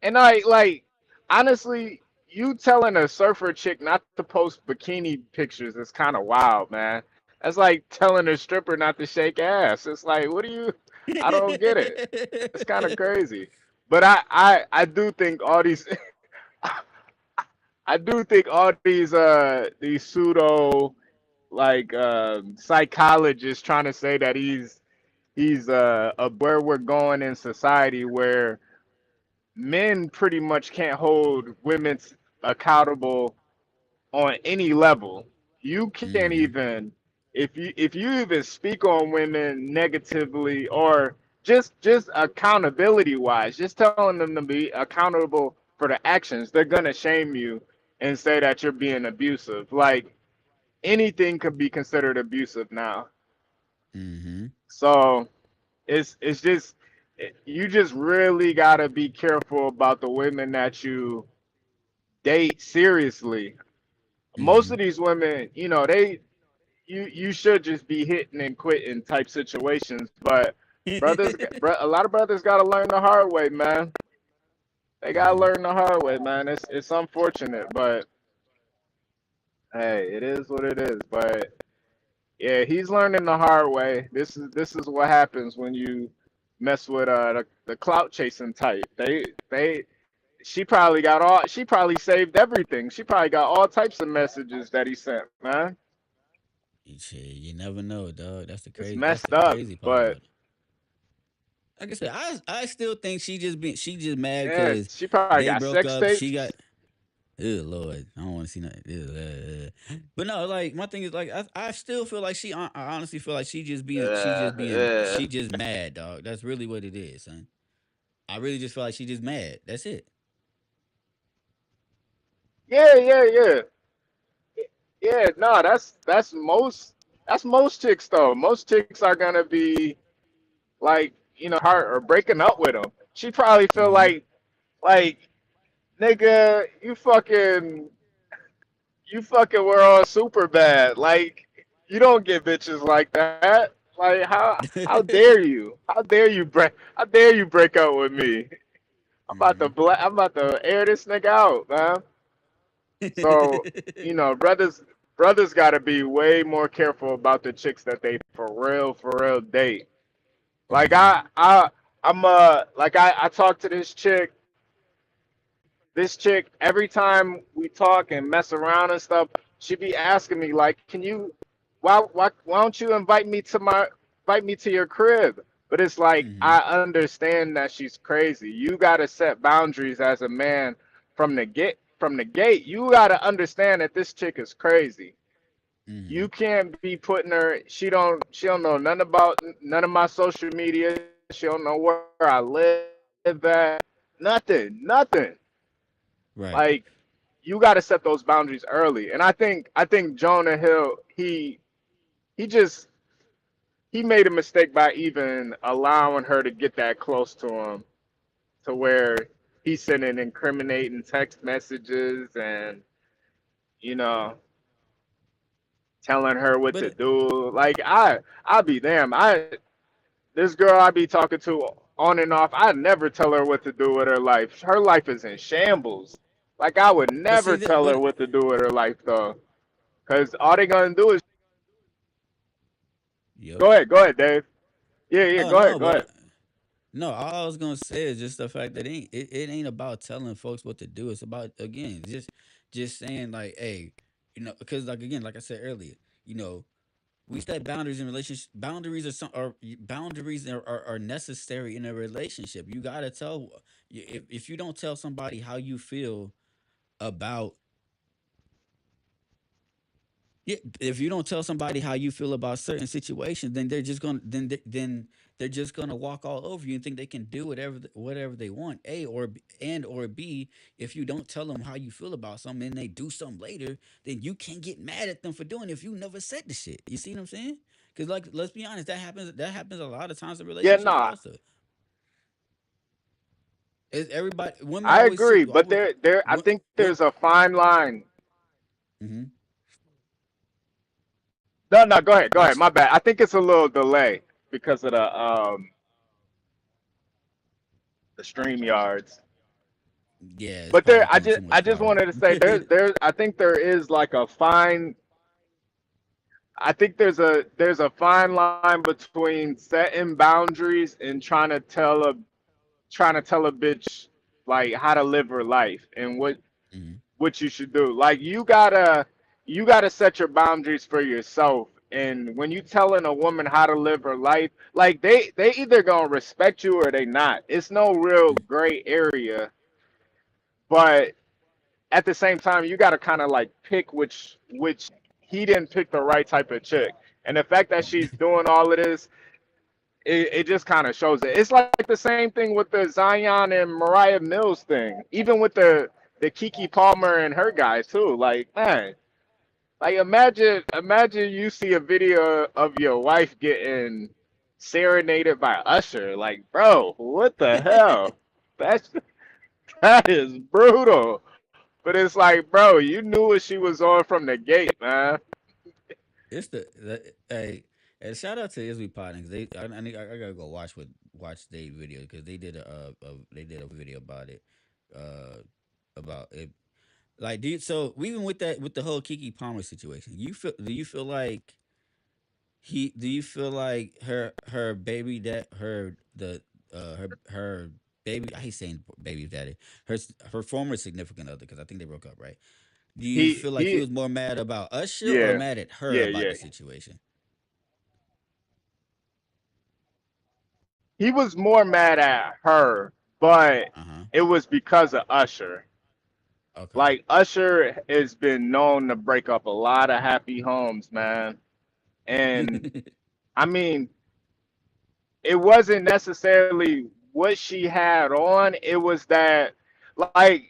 G: And like honestly, you telling a surfer chick not to post bikini pictures is kind of wild, man. That's like telling a stripper not to shake ass. It's like, what do you? I don't get it. It's kind of crazy. But I do think all these I do think all these pseudo like psychologists trying to say that he's where we're going in society where men pretty much can't hold women accountable on any level. You can't
E: Mm-hmm.
G: even, if you even speak on women negatively, or just accountability wise, just telling them to be accountable for the actions, they're gonna shame you and say that you're being abusive. Like, anything could be considered abusive now.
E: Mm-hmm.
G: So it's just, you just really gotta be careful about the women that you date seriously. Most
E: Mm-hmm.
G: of these women, you should just be hitting and quitting type situations. But a lot of brothers gotta learn the hard way, man. They gotta
E: Mm-hmm.
G: learn the hard way, man. It's unfortunate, but hey, it is what it is. But yeah, he's learning the hard way. This is what happens when you mess with the clout chasing type. She probably saved everything. She probably got all types of messages that he sent, man.
E: Shit, you never know, dog.
G: It's
E: That's
G: messed
E: the
G: up,
E: crazy part
G: but
E: about it. Like I said, I still think she just mad
G: yeah,
E: because
G: she probably
E: they
G: got
E: broke
G: sex
E: up. She
G: tapes.
E: got. Oh Lord, I don't want to see nothing. But no, like my thing is like I still feel like I honestly feel like
F: Yeah.
E: she just mad, dog. That's really what it is, son. I really just feel like she just mad. That's it.
G: Yeah, yeah, yeah, yeah. No, that's most chicks though. Most chicks are gonna be like, heart or breaking up with him. She probably feel
E: Mm-hmm.
G: like nigga, you fucking were all super bad. Like, you don't get bitches like that. Like, how dare you? How dare you break up with me?
E: mm-hmm.
G: I'm about to air this nigga out, man. So, brothers gotta be way more careful about the chicks that they for real date. Like,
E: mm-hmm.
G: I talked to this chick this chick, every time we talk and mess around and stuff, she be asking me like, "Can you, why don't you invite me to your crib?" But it's like
E: Mm-hmm.
G: I understand that she's crazy. You gotta set boundaries as a man from the get from the gate. You gotta understand that this chick is crazy.
E: Mm-hmm.
G: You can't be putting her. She don't know nothing about none of my social media. She don't know where I live at. Nothing. Like
E: Right.
G: you got to set those boundaries early. And I think Jonah Hill he just he made a mistake by even allowing her to get that close to him to where he's sending incriminating text messages and you know telling her what
E: But
G: to do. Like I be damn. This girl I be talking to on and off, I never tell her what to do with her life. Her life is in shambles. Like I would
E: but see
G: never
E: that
G: tell her
E: but
G: what to do with her life though, because all they gonna do is
E: yep.
G: go ahead, Dave. Yeah,
E: Oh
G: go ahead,
E: no,
G: go ahead.
E: but no, all I was gonna say is just the fact that it ain't about telling folks what to do. It's about again just saying like, hey, because like again, like I said earlier, you know, we set boundaries in relationships. Boundaries are necessary in a relationship. You gotta tell if you don't tell somebody how you feel about yeah, if you don't tell somebody how you feel about certain situations, then they're just gonna walk all over you and think they can do whatever they want. Or B, if you don't tell them how you feel about something and they do something later, then you can't get mad at them for doing it if you never said the shit. You see what I'm saying? Because like, let's be honest, that happens a lot of times in
G: Yeah,
E: relationships.
G: nah,
E: Also, is everybody women
G: I
E: always see
G: agree, but
E: always
G: there I
E: what
G: think
E: what.
G: there's a fine line.
E: Mm-hmm.
G: No, go ahead, go
E: Like
G: ahead. My bad. I think it's a little delay because of the stream yards.
E: yeah, it's
G: But
E: probably
G: there, I
E: putting
G: just
E: too
G: I
E: much
G: just
E: power.
G: wanted to say there's I think there is like a fine I think there's a fine line between setting boundaries and trying to tell a bitch like how to live her life and
E: Mm-hmm.
G: what you should do. Like you gotta set your boundaries for yourself. And when you telling a woman how to live her life, like they either gonna respect you or they not. It's no real gray area. But at the same time, you gotta kind of like pick which he didn't pick the right type of chick. And the fact that she's doing all of this, it just kind of shows it. It's like the same thing with the Zion and Mariah Mills thing. Even with the Kiki Palmer and her guys too. Like man, like imagine you see a video of your wife getting serenaded by Usher. Like bro, what the hell? That's that is brutal. But it's like, bro, you knew what she was on from the gate, man.
E: It's hey, and shout out to Izzy Potting. I gotta go watch their video because they did a video about it, uh, about it. Like, so even with the whole Kiki Palmer situation, do you feel like do you feel like her baby that her baby, I hate saying baby daddy, her former significant other, because I think they broke up, right? Do you feel like he
G: He
E: was more mad about Usher or
G: yeah
E: mad at her
G: yeah
E: about
G: yeah.
E: the situation?
G: He was more mad at her, but
E: Uh huh.
G: it was because of Usher.
E: Okay.
G: Like Usher has been known to break up a lot of happy homes, man. And I mean, it wasn't necessarily what she had on. It was that like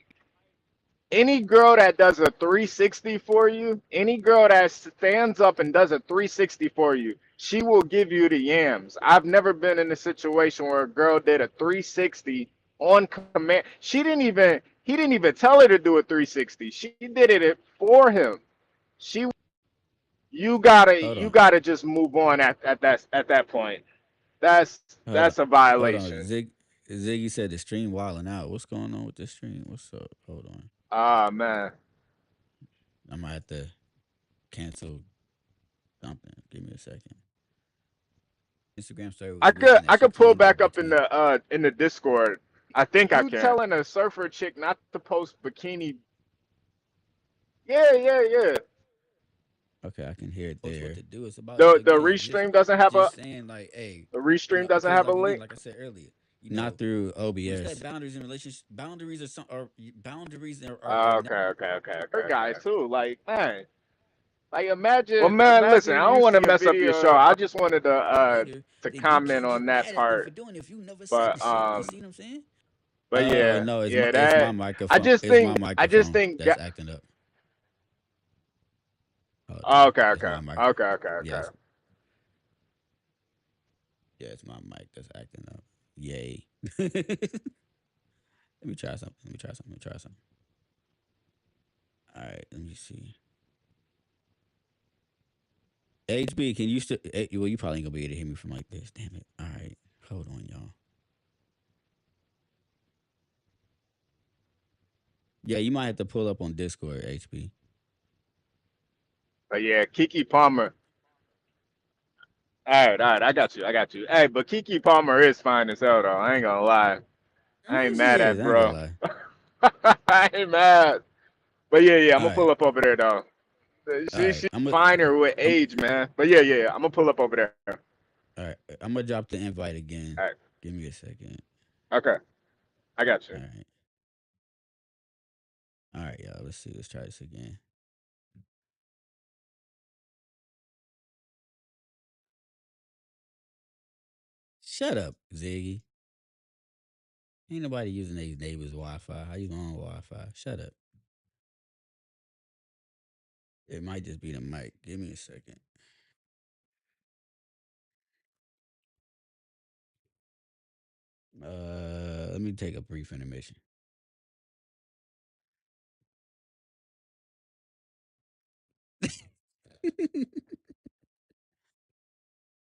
G: any girl that does a 360 for you, any girl that stands up and does a 360 for you, she will give you the yams. I've never been in a situation where a girl did a 360 on command. He didn't even tell her to do a 360. She did it for him. She you gotta
E: Hold
G: you
E: on.
G: gotta just move on at that point. That's
E: Hold
G: a
E: on. Hold on.
G: violation.
E: Ziggy said the stream wilding out. What's going on with the stream? What's up? Hold on.
G: Ah man.
E: I might have to cancel something. Give me a second. Instagram story was
G: I could
E: glitching at
G: I could pull
E: 6 a.m.
G: back up
E: between.
G: in the Discord. I think I
E: You
G: can.
E: telling a surfer chick not to post bikini? Yeah, yeah, yeah.
B: Okay, I can hear it there. What to do? It's about
E: The
B: again,
E: restream doesn't have a
B: just saying like, hey,
E: the restream doesn't
B: because
E: have a
B: like again,
E: link.
B: like I said earlier, not through OBS. Who said boundaries in relationships? Boundaries are some or boundaries are
E: Okay, okay, okay,
G: Her
E: okay,
G: guy
E: okay.
G: too. Like man,
E: Like
G: well
E: imagine,
G: man, listen. I
E: imagine
G: don't
E: you
G: want to
E: see a
G: mess up your show.
E: video.
G: I just wanted
B: later,
G: to
B: then you
G: comment
B: can't
G: on
B: get
G: that
B: mad at them for
G: part.
B: doing it if you never said the
G: But
B: shit. You see what I'm saying?
G: yeah,
B: No,
G: yeah.
B: it's my
G: That
B: microphone. It's my
E: I just
B: microphone
E: think,
B: that's acting up. Hold on,
E: okay,
B: it's
E: okay,
B: my mic.
E: okay, okay, okay.
B: Yes, yeah, it's my mic that's acting up. Yay. Let me try something. Let me try something. Let me try something. All right, let me see. HB, can you still? Well, you probably ain't gonna be able to hear me from like this. Damn it. All right, hold on, y'all. Yeah, you might have to pull up on Discord, HB.
E: But yeah, Kiki Palmer. All right, I got you, I got you. Hey, but Kiki Palmer is fine as hell though. I ain't gonna lie. I ain't
B: She
E: mad
B: is.
E: at
B: I ain't gonna
E: bro.
B: lie.
E: I ain't mad. But yeah, yeah, I'm
B: All
E: gonna pull
B: right,
E: up over there though.
B: all right.
E: She's finer with age, man. But yeah, yeah, I'm gonna pull up over there.
B: All right. I'm gonna drop the invite again.
E: All right,
B: Give me a second.
E: okay, I got you.
B: All right. All right, y'all. Let's see. Let's try this again. Shut up, Ziggy. Ain't nobody using their neighbor's Wi-Fi. How you on Wi-Fi? Shut up. It might just be the mic. Give me a second. Let me take a brief intermission.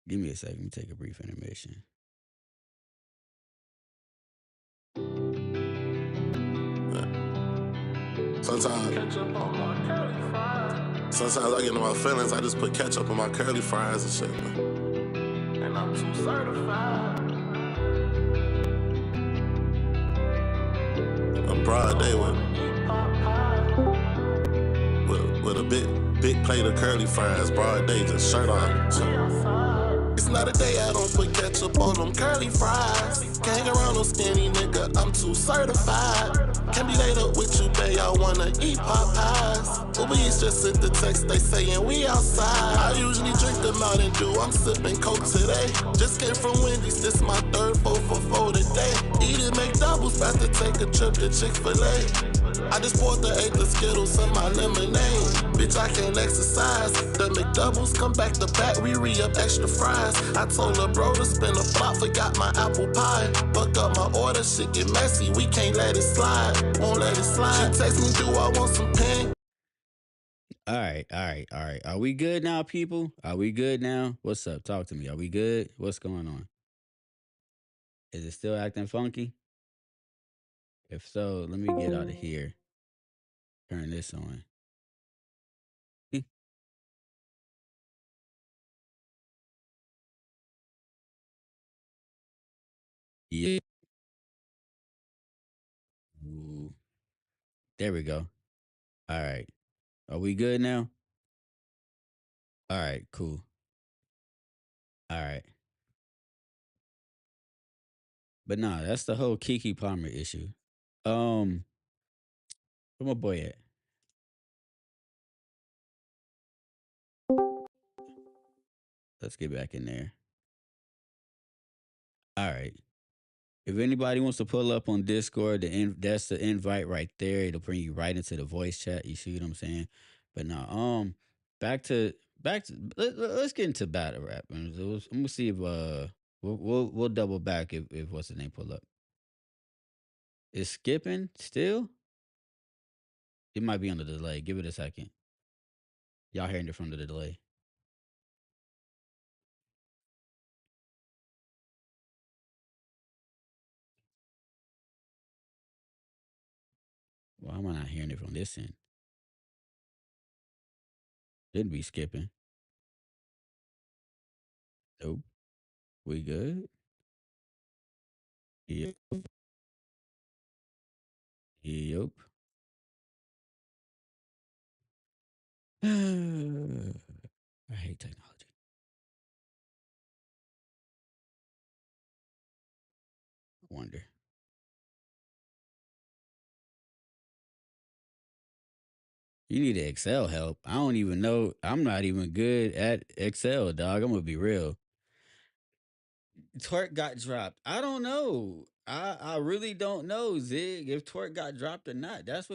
B: Give me a second. Let me take a brief intermission.
H: Sometimes, sometimes I get in my feelings. I just put ketchup on my curly fries and shit. And I'm too certified. A broad day with a big plate of curly fries. Broad day, just shirt on. It's not a day I don't put ketchup on them curly fries. Can't hang around no skinny nigga, I'm too certified. Can't be laid up with you, babe, I wanna eat Popeyes. Uber Eats just sent the text, they saying we outside. I usually drink the Mountain Dew, I'm sipping Coke today. Just came from Wendy's, this my third 4 for 4 today. Eating McDoubles, about to take a trip to Chick-fil-A. I just poured the 8 of Skittles in my lemonade. Bitch, I can't exercise. The McDoubles come back to back, we re-up extra fries. I told her bro to spin a flop, forgot my apple pie. Fuck up my order, shit get messy, we can't let it slide. Won't let it slide. She text me, do I want some pen?
B: All right, all right, all right. Are we good now, people? Are we good now? What's up? Talk to me. Are we good? What's going on? Is it still acting funky? If so, let me get out of here. Turn this on. Yeah. Ooh. There we go. All right. Are we good now? All right, cool. All right. But nah, that's the whole Kiki Palmer issue. Um, where my boy at? Let's get back in there. All right. If anybody wants to pull up on Discord, that's the invite right there. It'll bring you right into the voice chat. You see what I'm saying? But now, back to let's get into battle rap. I'm gonna see if we'll double back if what's the name pull up. Is skipping still? It might be on the delay. Give it a second. Y'all hearing it from the delay. Why am I not hearing it from this end? Didn't be skipping. Nope. We good? Yeah.
E: Yep. I hate technology. I wonder. You need to Excel help. I don't even know. I'm not even good at Excel, dog. I'm gonna be real. Twerk got dropped. I don't know. I really don't know, Zig, if Twerk got dropped or not. That's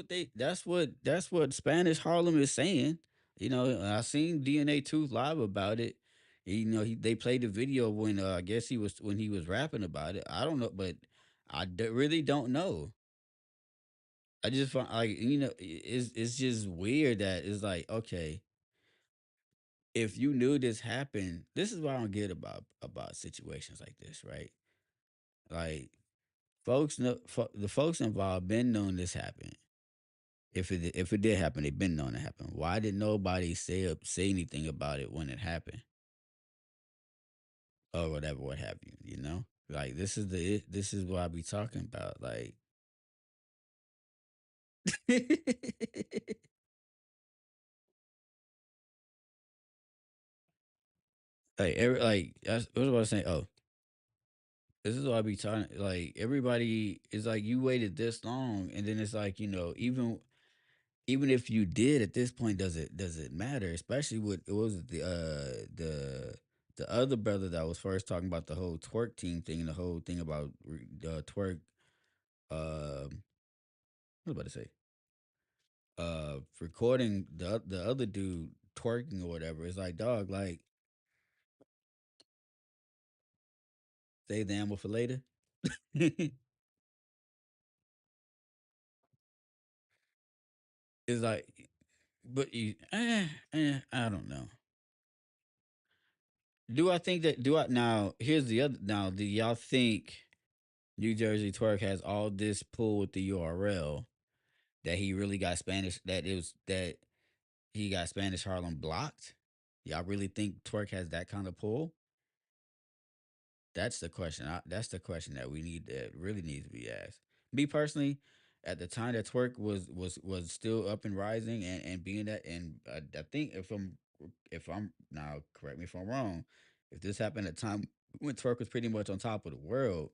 E: what Spanish Harlem is saying. I seen DNA Tooth live about it. They played the video when I guess he was rapping about it. I don't know, but really don't know. I just find like it's just weird that it's like, okay, if you knew this happened, this is what I don't get about situations like this, right? Like folks know the folks involved been known this happened. If it did happen, they've been known it happen. Why did nobody say anything about it when it happened or whatever, what have you? Like this is what I be talking about. Like, what was I saying? Oh, this is what I be talking. Like everybody is like, you waited this long, and then it's like, even if you did at this point, does it matter? Especially with it was the other brother that was first talking about the whole twerk team thing and the whole thing about twerk. What was I about to say? Recording the other dude twerking or whatever. It's like, dog, like save the ammo for later. It's like, but I don't know. Do I think that? Do I now? Here's the other. Now, do y'all think New Jersey Twerk has all this pull with the URL that he really got Spanish? That he got Spanish Harlem blocked? Y'all really think Twerk has that kind of pull? That's the question. That's the question that we need that really needs to be asked. Me personally, at the time that Twerk was still up and rising and being that, and I think if I'm now correct me if I'm wrong, if this happened at a time when Twerk was pretty much on top of the world,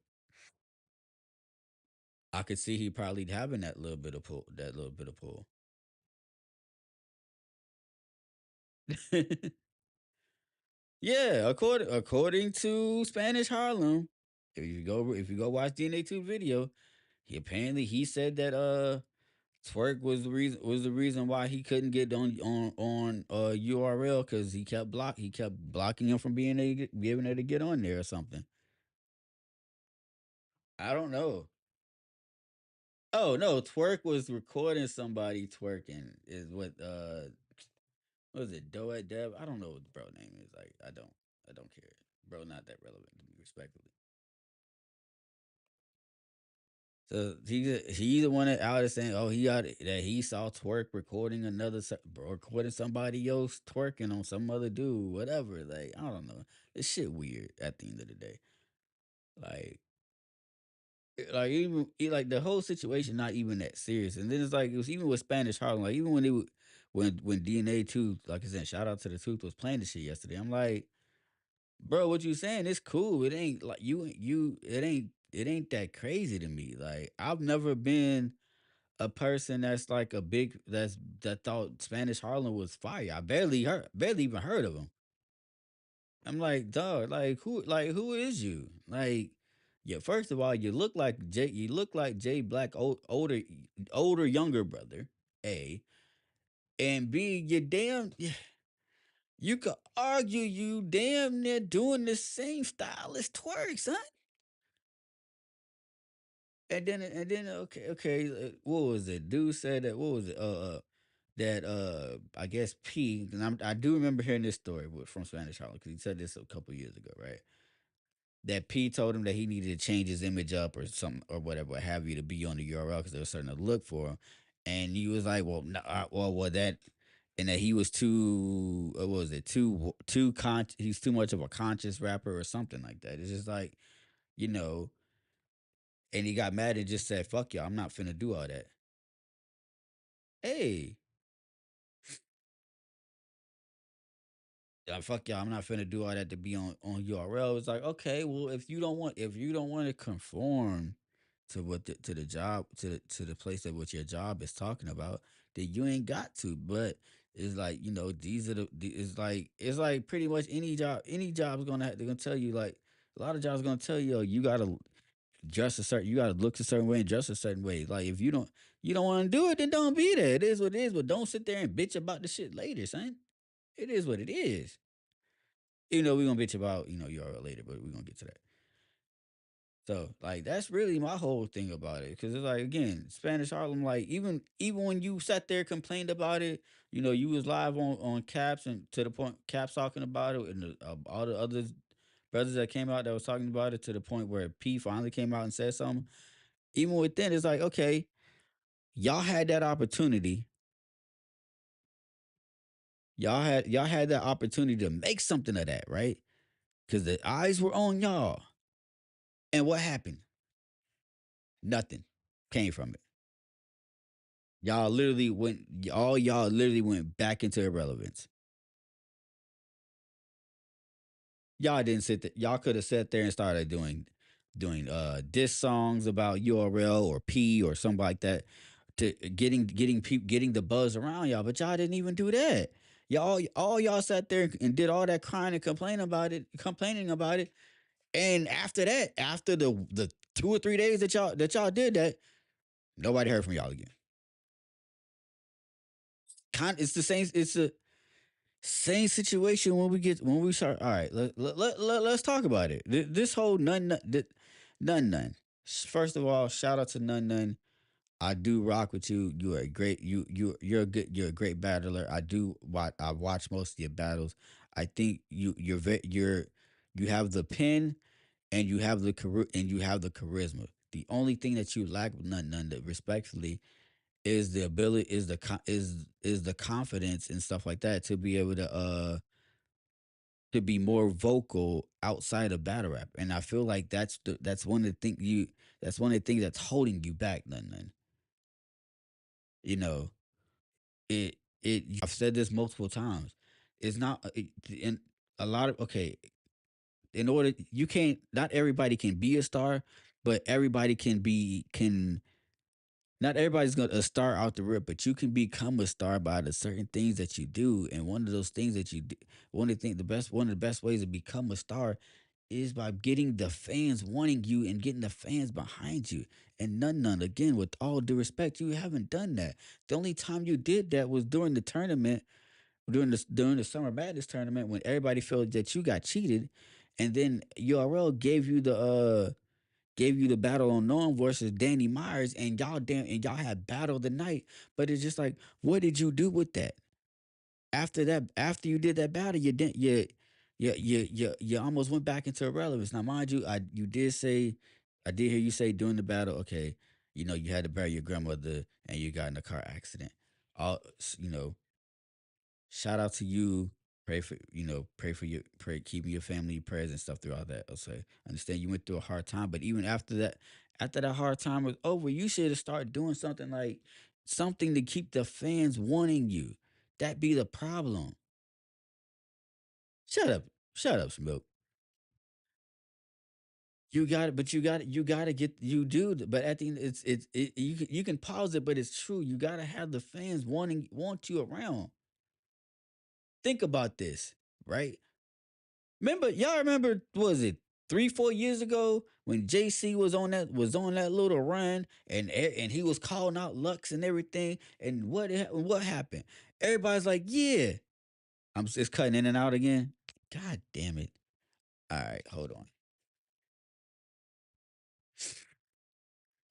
E: I could see he probably having that little bit of pull. That little bit of pull. Yeah, according to Spanish Harlem, if you go watch DNA Two video, he said that Twerk was the reason why he couldn't get on URL because he kept blocking him from being able to get on there or something. I don't know. Oh no, Twerk was recording somebody twerking is what was it, Doet Dev? I don't know what the bro name is. Like I don't care. Bro not that relevant to me respectfully. So he the one that out is saying, oh, that he saw Twerk recording recording somebody else twerking on some other dude, whatever. Like I don't know, this shit weird. At the end of the day, like like the whole situation not even that serious. And then it's like it was even with Spanish Harlem. Like even when DNA Tooth, like I said, shout out to the Tooth was playing this shit yesterday. I'm like, bro, what you saying? It's cool. It ain't like it ain't that crazy to me. Like I've never been a person that's like that thought Spanish Harlem was fire. I barely even heard of him. I'm like, dog, like who is you? Like, yeah, first of all, you look like Jay Black older younger brother. A and B, you could argue you damn near doing the same style as Twerk, son. And then okay, what was it? Dude said that what was it? That I guess P, and I do remember hearing this story from Spanish Harlem because he said this a couple years ago, right? That P told him that he needed to change his image up or something or whatever, what have you, to be on the URL because they were starting to look for him, and he was like, "Well, no, well, that." And that he was too, what was it? He's too much of a conscious rapper or something like that. It's just like, you know, and he got mad and just said, "Fuck y'all, I'm not finna do all that." hey, fuck y'all, I'm not finna do all that to be on URL. It's like, okay, well, if you don't want to conform to to the job to the place that what your job is talking about, then you ain't got to. But it's like, these are it's like pretty much any job's they're gonna tell you, like, a lot of jobs gonna tell you, you gotta you gotta look a certain way and dress a certain way. Like, if you don't want to do it, then don't be there. It is what it is. But don't sit there and bitch about the shit later, son. It is what it is. We're gonna bitch about, URL later, but we're gonna get to that. So, like, that's really my whole thing about it. Cause it's like, again, Spanish Harlem, like, even when you sat there complained about it, you was live on Caps, and to the point Caps talking about it, and all the other brothers that came out that was talking about it, to the point where P finally came out and said something. Even within, it's like, okay, y'all had that opportunity. Y'all had that opportunity to make something of that, right? Because the eyes were on y'all. And what happened? Nothing came from it. Y'all literally went back into irrelevance. Y'all didn't sit there. Y'all could have sat there and started doing diss songs about URL or P or something like that, to getting the buzz around y'all, but y'all didn't even do that. Y'all sat there and did all that crying and complaining about it. And after that, after the 2 or 3 days that y'all did that, nobody heard from y'all again. It's the same. It's the same situation when we start. All right, let's talk about it. This whole none. First of all, shout out to none. I do rock with you. You are a great you're a great battler. I watch most of your battles. I think you have the pen, and you have the charisma. The only thing that you lack with none that, respectfully, is the ability is the confidence and stuff like that, to be able to be more vocal outside of battle rap. And I feel like that's one of the that's one of the things that's holding you back, none. You know, I've said this multiple times. It's not in a lot of okay. In order, you can't. Not everybody can be a star, but everybody can. Not everybody's gonna a star out the rip, but you can become a star by the certain things that you do. And one of those things that you do, one of the best ways to become a star is by getting the fans wanting you and getting the fans behind you. And none, again, with all due respect, you haven't done that. The only time you did that was during the tournament, during the Summer Madness tournament, when everybody felt that you got cheated, and then URL gave you the battle on Norm versus Danny Myers, and y'all had battle of the night. But it's just like, what did you do with that? After you did that battle, you almost went back into irrelevance. Now, mind you, I did hear you say during the battle, okay, you had to bury your grandmother and you got in a car accident. All you know, Shout out to you. Pray, keeping your family prayers and stuff throughout that. I'll say, I understand you went through a hard time, but even after that hard time was over, you should have started doing something to keep the fans wanting you. That be the problem. Shut up, shut up, Smoke. You got it, but you got to get you do. But at the end, you can pause it, but it's true. You got to have the fans want you around. Think about this, right? Y'all remember, what was it 3 4 years ago when JC was on that little run, and he was calling out Lux and everything, and what happened? Everybody's like, yeah, it's cutting in and out again. God damn it! All right, hold on.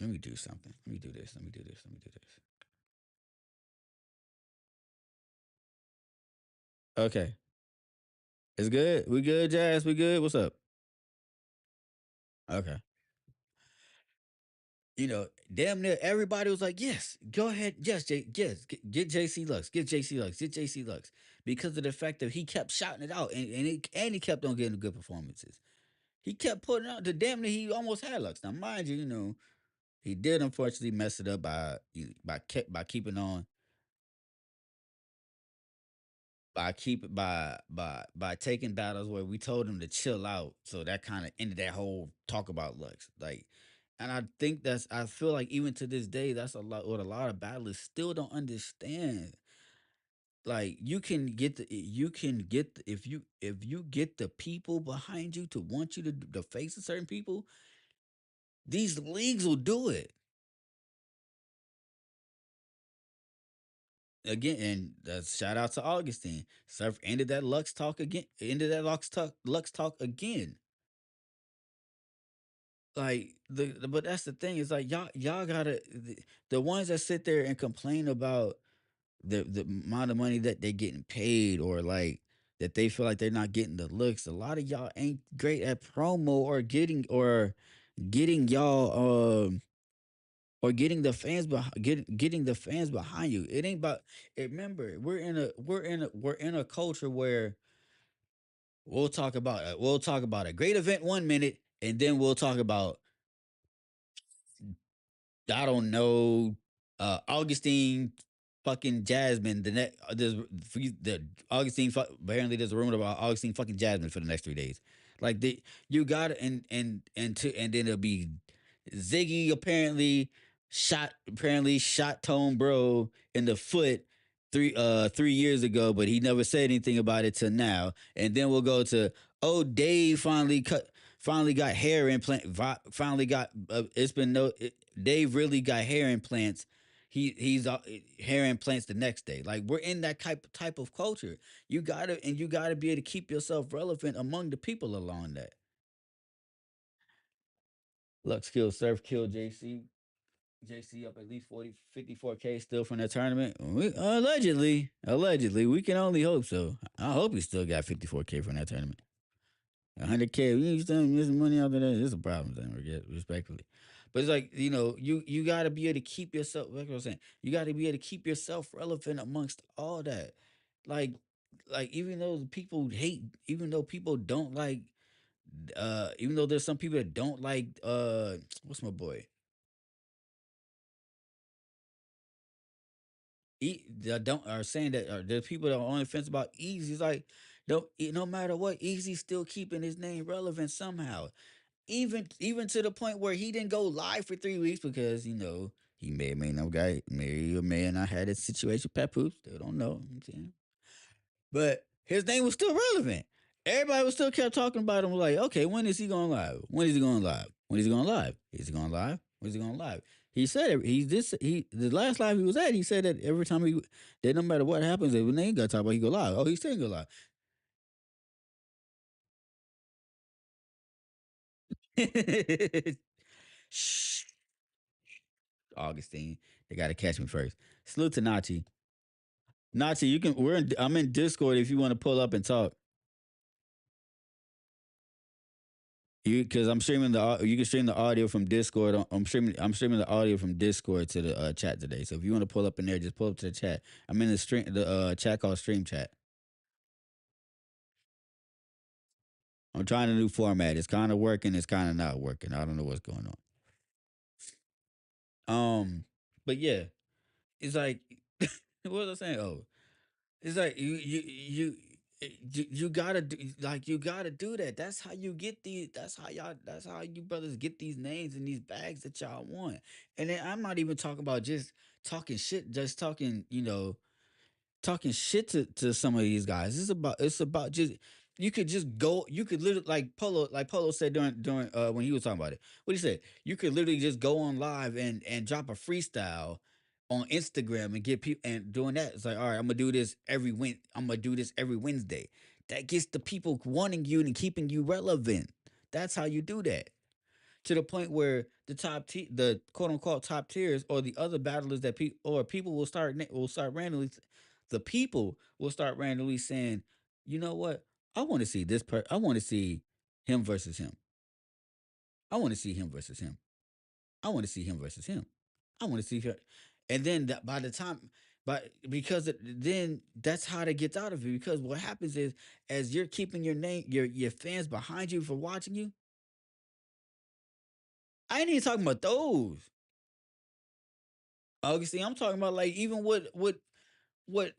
E: Let me do something. Let me do this. Let me do this. Let me do this. Okay, it's good. We good, Jazz. We good. What's up? Okay. Damn near everybody was like, yes, go ahead. Yes, yes, get JC Lux, get JC Lux, get JC Lux. Because of the fact that he kept shouting it out, and he kept on getting good performances. He kept putting out the damn near he almost had Lux. Now, mind you, he did unfortunately mess it up by keeping on. I keep it by taking battles where we told him to chill out. So that kind of ended that whole talk about Lux. Like, and I think I feel like even to this day, that's a lot what a lot of battlers still don't understand. Like you can get if you get the people behind you to want you to face a certain people, these leagues will do it. Again, and shout out to Augustine. Surf ended that Lux talk again. Ended that Lux talk again. Like but that's the thing. Is like y'all gotta the ones that sit there and complain about the amount of money that they're getting paid, or like that they feel like they're not getting the looks. A lot of y'all ain't great at promo getting y'all or getting the fans behind you. It ain't about remember, we're in a culture where we'll talk about a great event 1 minute, and then we'll talk about I don't know, Augustine fucking Jasmine. The next the Augustine apparently there's a rumor about Augustine fucking Jasmine for the next 3 days. Like you got to and then it'll be Ziggy apparently shot Tone Bro in the foot 3 years ago, but he never said anything about it till now. And then we'll go to Dave finally got hair implant. Finally got it's been no. Dave really got hair implants. He's hair implants the next day. Like we're in that type of culture. You gotta be able to keep yourself relevant among the people along that. Lux kill Surf kill JC. JC up at least 54K still from that tournament. Allegedly, we can only hope so. I hope he still got 54K from that tournament. 100K, you still missing money out of that. It's a problem, then, respectfully. But it's like, you got to be able to keep yourself, like I was saying, you got to be able to keep yourself relevant amongst all that. Like, even though people hate, even though people don't like, even though there's some people that don't like, what's my boy? That don't are saying that there's people that are on the fence about Easy. It's like, no matter what, Easy still keeping his name relevant somehow. Even to the point where he didn't go live for 3 weeks because he may not guy may or may not had a situation with Papoose. Still don't know. You know what I'm saying, but his name was still relevant. Everybody was still kept talking about him. Like, okay, when is he going live? When is he going live? When is he going live? Is he going live? When is he going live? He said the last live he was at. He said that every time that no matter what happens, when they ain't got to talk about, he go live. Oh, he still go live. Shh, Augustine, they got to catch me first. Salute to Nachi. Nachi, you can. I'm in Discord if you want to pull up and talk. You because I'm streaming you can stream the audio from Discord. I'm streaming the audio from Discord to the chat today. So if you want to pull up in there, just pull up to the chat. I'm in the chat called Stream Chat. I'm trying a new format. It's kind of working. It's kind of not working. I don't know what's going on. But yeah, it's like what was I saying? Oh, it's like you gotta do you gotta do that. That's how you get these. That's how you brothers get these names and these bags that y'all want. And then I'm not even talking about just talking shit. Just talking shit to some of these guys. It's about just you could just go. You could literally Polo said during when he was talking about it. What he said, you could literally just go on live and drop a freestyle on Instagram and get people and doing that. It's like, all right, I'm gonna do this every Wednesday. That gets the people wanting you and keeping you relevant. That's how you do that. To the point where the quote unquote top tiers or the other battlers that people will start randomly, the people will start randomly saying, you know what, I want to see I want to see him versus him. I want to see him versus him. I want to see him versus him. I want to see her. And then by the time, but because then that's how it gets out of you. Because what happens is, as you're keeping your name, your fans behind you for watching you. I ain't even talking about those. Augustine, I'm talking about like even what what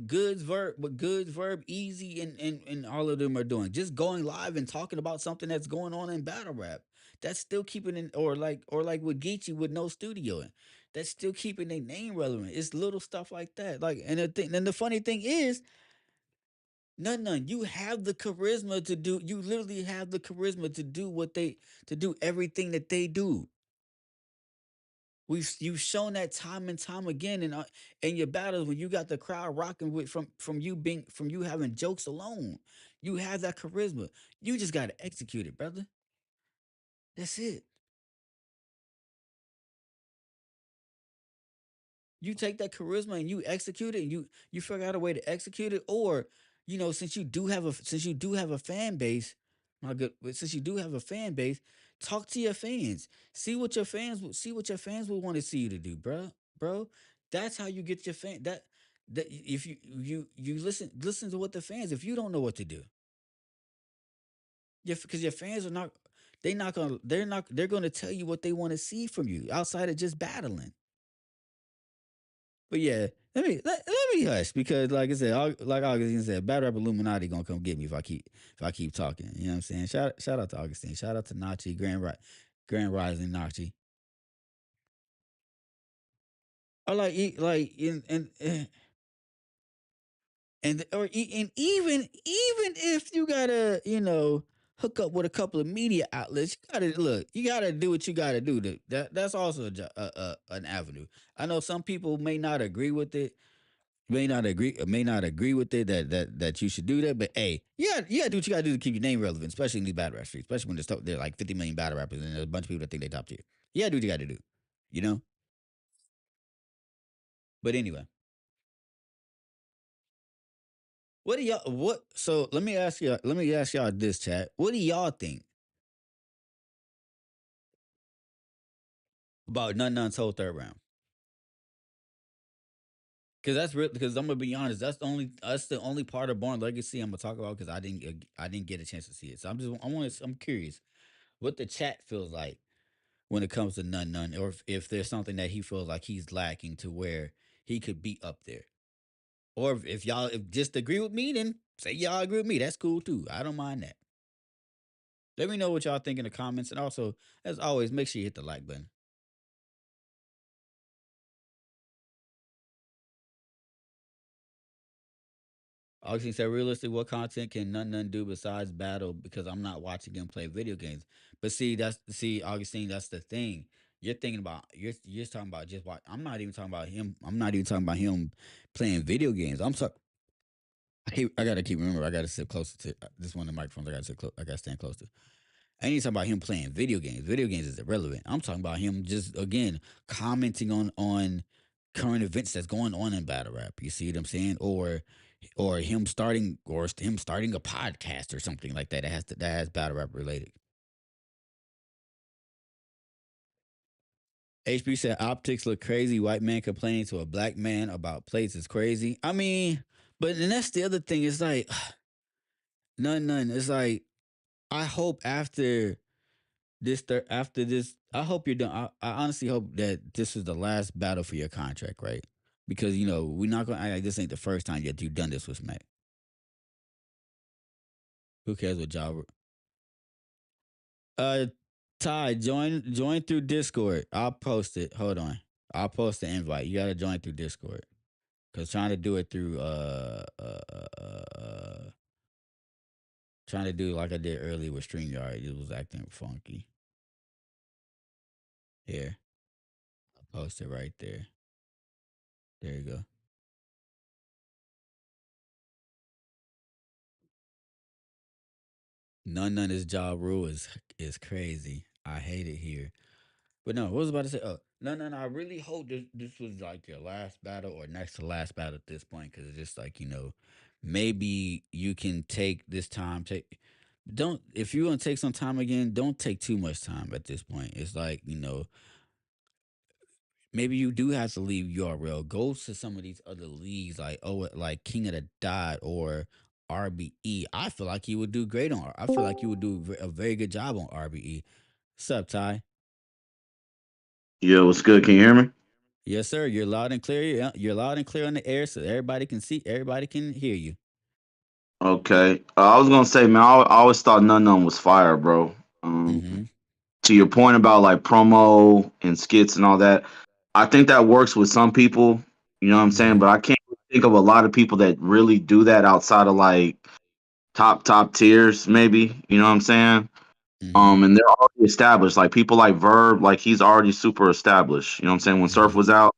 E: goods verb easy and all of them are doing, just going live and talking about something that's going on in battle rap. That's still keeping it, or like with Geechee with no studio in, that's still keeping their name relevant. It's little stuff like that, like, and the funny thing is, none, you have the charisma to do, you literally have the charisma to do to do everything that they do. You've shown that time and time again in your battles when you got the crowd rocking with, from you having jokes alone. You have that charisma. You just gotta execute it, brother. That's it. You take that charisma and you execute it, and you figure out a way to execute it, or since you do have a fan base, my good, since you do have a fan base, talk to your fans. See what your fans will want to see you to do, bro. That's how you get your fan. That if you listen to what the fans. If you don't know what to do, because your fans are not. They're gonna tell you what they want to see from you outside of just battling. But yeah, let me hush, because like I said, like Augustine said, bad rap Illuminati gonna come get me if I keep talking. You know what I'm saying? Shout out to Augustine. Shout out to Nachi Grand Rising Nachi. I like like and even if you gotta, hook up with a couple of media outlets, you gotta do what you gotta do. That's also an avenue. I know some people may not agree with it, that you should do that. But hey, yeah, you gotta do what you gotta do to keep your name relevant, especially in these battle rap streets, especially when there are like 50 million battle rappers and there's a bunch of people that think they top tier. You gotta do what you gotta do, you know. But anyway, what do y'all what? So let me ask y'all this, chat. What do y'all think about None whole third round? Because that's real. Because I'm gonna be honest, that's the only part of Born Legacy I'm gonna talk about, because I didn't get a chance to see it. So I'm curious what the chat feels like when it comes to None, or if there's something that he feels like he's lacking to where he could be up there. Or if y'all if just agree with me, then say y'all agree with me. That's cool too. I don't mind that. Let me know what y'all think in the comments, and also, as always, make sure you hit the like button. Augustine said, realistically, what content can None do besides battle? Because I'm not watching him play video games. But see, Augustine, that's the thing. You're just talking about just watch. I'm not even talking about him. I'm not even talking about him playing video games. I gotta keep remember. I gotta sit closer to this one of the microphones. I gotta sit close. I gotta stand closer. I ain't talking about him playing video games. Video games is irrelevant. I'm talking about him just, again, commenting on current events that's going on in battle rap. You see what I'm saying? Him starting a podcast or something like that that has battle rap related. HP said optics look crazy. White man complaining to a black man about plates is crazy. I mean, but then that's the other thing. It's like none. It's like, I hope after this, I hope you're done. I honestly hope that this is the last battle for your contract, right? Because we're not gonna act like this ain't the first time yet you've done this with Smack. Who cares what job? Uh, Ty, join through Discord. I'll post it. Hold on, I'll post the invite. You gotta join through Discord, because trying to do like I did earlier with StreamYard, it was acting funky. Here, I'll post it right there. There you go. None his job rule is crazy. I hate it here. But no, what was I about to say? Oh, no. I really hope this was like your last battle or next to last battle at this point, because it's just like, maybe you can take this time. Don't If you want to take some time again, don't take too much time at this point. It's like, maybe you do have to leave URL. Go to some of these other leagues, like King of the Dot or RBE. I feel like you would do great on. I feel like you would do a very good job on RBE. What's up, Ty?
I: Yo, what's good? Can you hear me?
E: Yes, sir. You're loud and clear. You're loud and clear on the air, so everybody can see. Everybody can hear you.
I: Okay. I was gonna say, man, I always thought None None was fire, bro.
E: Mm-hmm.
I: To your point about like promo and skits and all that, I think that works with some people. You know what I'm saying?
E: Mm-hmm.
I: But I can't think of a lot of people that really do that outside of like top tiers, maybe. You know what I'm saying?
E: Mm-hmm.
I: And they're already established. Like people like Verb, like he's already super established. You know what I'm saying? When Surf
E: Mm-hmm.
I: was out,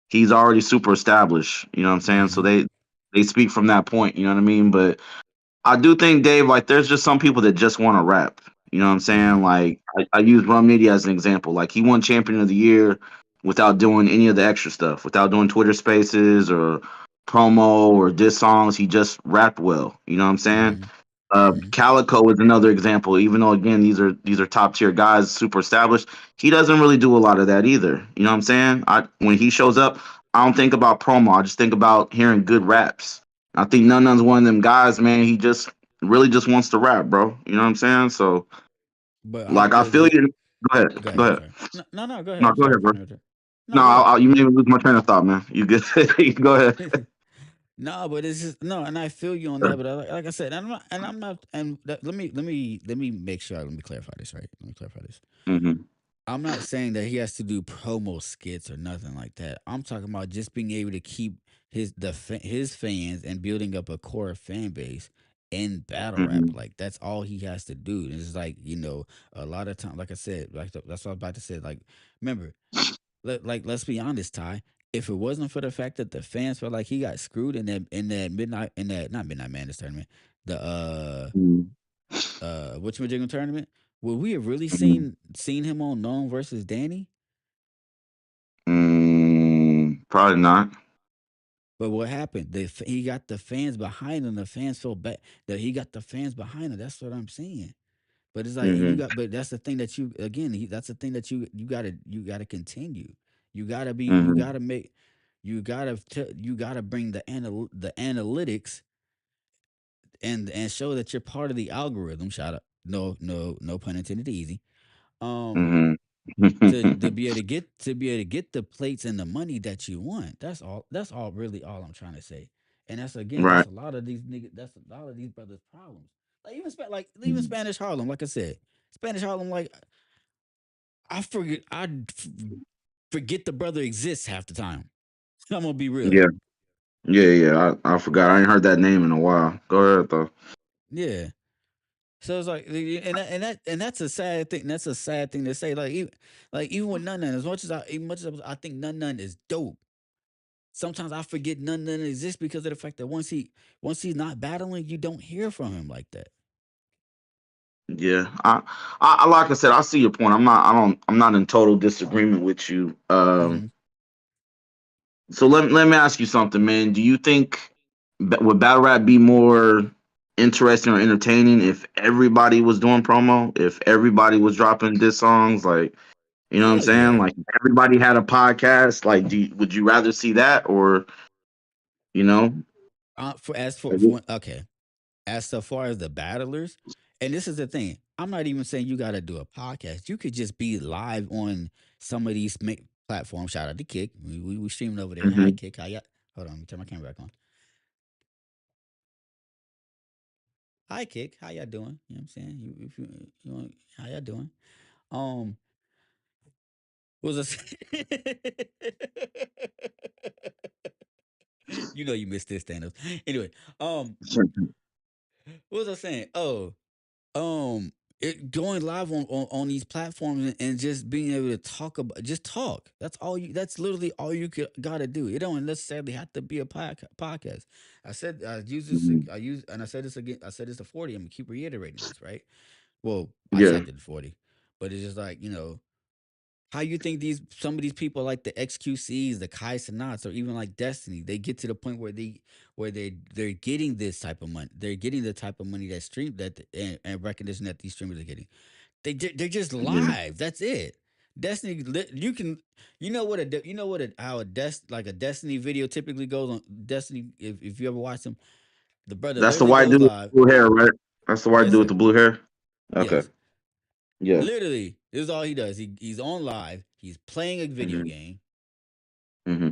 I: he's already super established. You know what I'm saying? So
E: Mm-hmm.
I: they speak from that point. You know what I mean? But I do think, Dave, like there's just some people that just want to rap. You know what I'm saying?
E: Mm-hmm.
I: Like I use Rum Nitty as an example. Like he won Champion of the Year without doing any of the extra stuff, without doing Twitter Spaces or promo or diss songs. He just rapped well. You know what I'm saying?
E: Mm-hmm. Mm-hmm.
I: Calico is another example. Even though again these are top tier guys, super established, he doesn't really do a lot of that either. You know what I'm saying? I when he shows up, I don't think about promo. I just think about hearing good raps. I think None None's one of them guys, man. He just really just wants to rap, bro. You know what I'm saying? So
E: But
I: like I feel you. Go ahead.
E: go
I: Go
E: ahead. I'm
I: ahead.
E: sorry. No, no, no. Go ahead.
I: No,
E: I'm
I: go
E: sorry
I: ahead,
E: for
I: bro.
E: interrupting. No,
I: No,
E: go ahead.
I: you made me lose my train of thought, man. You good? You go ahead.
E: No, but it's just no, and I feel you on that. But like I said, I'm not, let me make sure. Let me clarify this, right? Let me clarify this.
I: Hmm.
E: I'm not saying that he has to do promo skits or nothing like that. I'm talking about just being able to keep his fans and building up a core fan base in battle rap.
I: Hmm.
E: Like that's all he has to do. And it's like a lot of time, like I said, that's what I was about to say. Like, remember, let's be honest, Ty. If it wasn't for the fact that the fans felt like he got screwed in that midnight in that not midnight madness tournament, the what's tournament, would we have really
I: Hmm.
E: seen him on Known versus Danny?
I: Probably not.
E: But what happened? He got the fans behind him. The fans felt bad that he got the fans behind him. That's what I'm saying. But it's like
I: Hmm.
E: but that's the thing that you again. That's the thing that you gotta continue. You
I: Hmm.
E: gotta make you gotta bring the analytics and show that you're part of the algorithm. Shout out, no pun intended. Easy. Um,
I: Hmm.
E: to be able to get the plates and the money that you want. That's all really all I'm trying to say. And that's again,
I: Right.
E: that's a lot of these niggas. That's a lot of these brothers' problems. Even
I: Mhm.
E: Spanish Harlem. Like I said, Spanish Harlem. Like forget the brother exists half the time. I'm gonna be real.
I: Yeah. Yeah. I forgot. I ain't heard that name in a while. Go ahead though.
E: Yeah. So it's like, and that's a sad thing. That's a sad thing to say. Even with None None, as much as I think None None is dope. Sometimes I forget None exists because of the fact that once he's not battling, you don't hear from him like that.
I: Yeah. Like I said, I see your point. I'm not in total disagreement with you.
E: Mm-hmm.
I: So let me ask you something, man. Do you think would battle rap be more interesting or entertaining if everybody was doing promo? If everybody was dropping diss songs, like you know what I'm
E: Hell
I: saying?
E: yeah.
I: Like if everybody had a podcast. Like, would you rather see that or you know?
E: For as
I: Like,
E: for okay, as so far as the battlers, and this is the thing. I'm not even saying you got to do a podcast. You could just be live on some of these platforms. Shout out to Kick. We streaming over there. Hi
I: mhm.
E: Kick. How ya? Hold on. Let me turn my camera back on. Hi Kick. How y'all doing? You know what I'm saying? If you want, how y'all doing? Um, what was I you missed this, Thanos. Anyway, what was I saying? Oh, going live on these platforms and just being able to talk. That's literally all you gotta do. It don't necessarily have to be a podcast.
I: Mhm.
E: I said this again. I said this to 40. I'm gonna keep reiterating this, right? Well, I
I: Yeah.
E: said it to 40, but it's just like, how you think some of these people like the XQCs, the Kai Sanats, or even like Destiny, they get to the point where they're getting this type of money. They're getting the type of money that and recognition that these streamers are getting. They're just
I: Yeah.
E: live. That's it. Destiny, you can, how a Destiny video typically goes on Destiny. If you ever watch them, the brother
I: That's the
E: literally
I: white
E: goes
I: dude with
E: live.
I: the blue hair, right? That's the white
E: Yes,
I: dude with
E: sir.
I: the blue hair. Okay.
E: Yes,
I: Yeah.
E: literally, this is all he does. He's on live. He's playing a video
I: Hmm.
E: game
I: Hmm.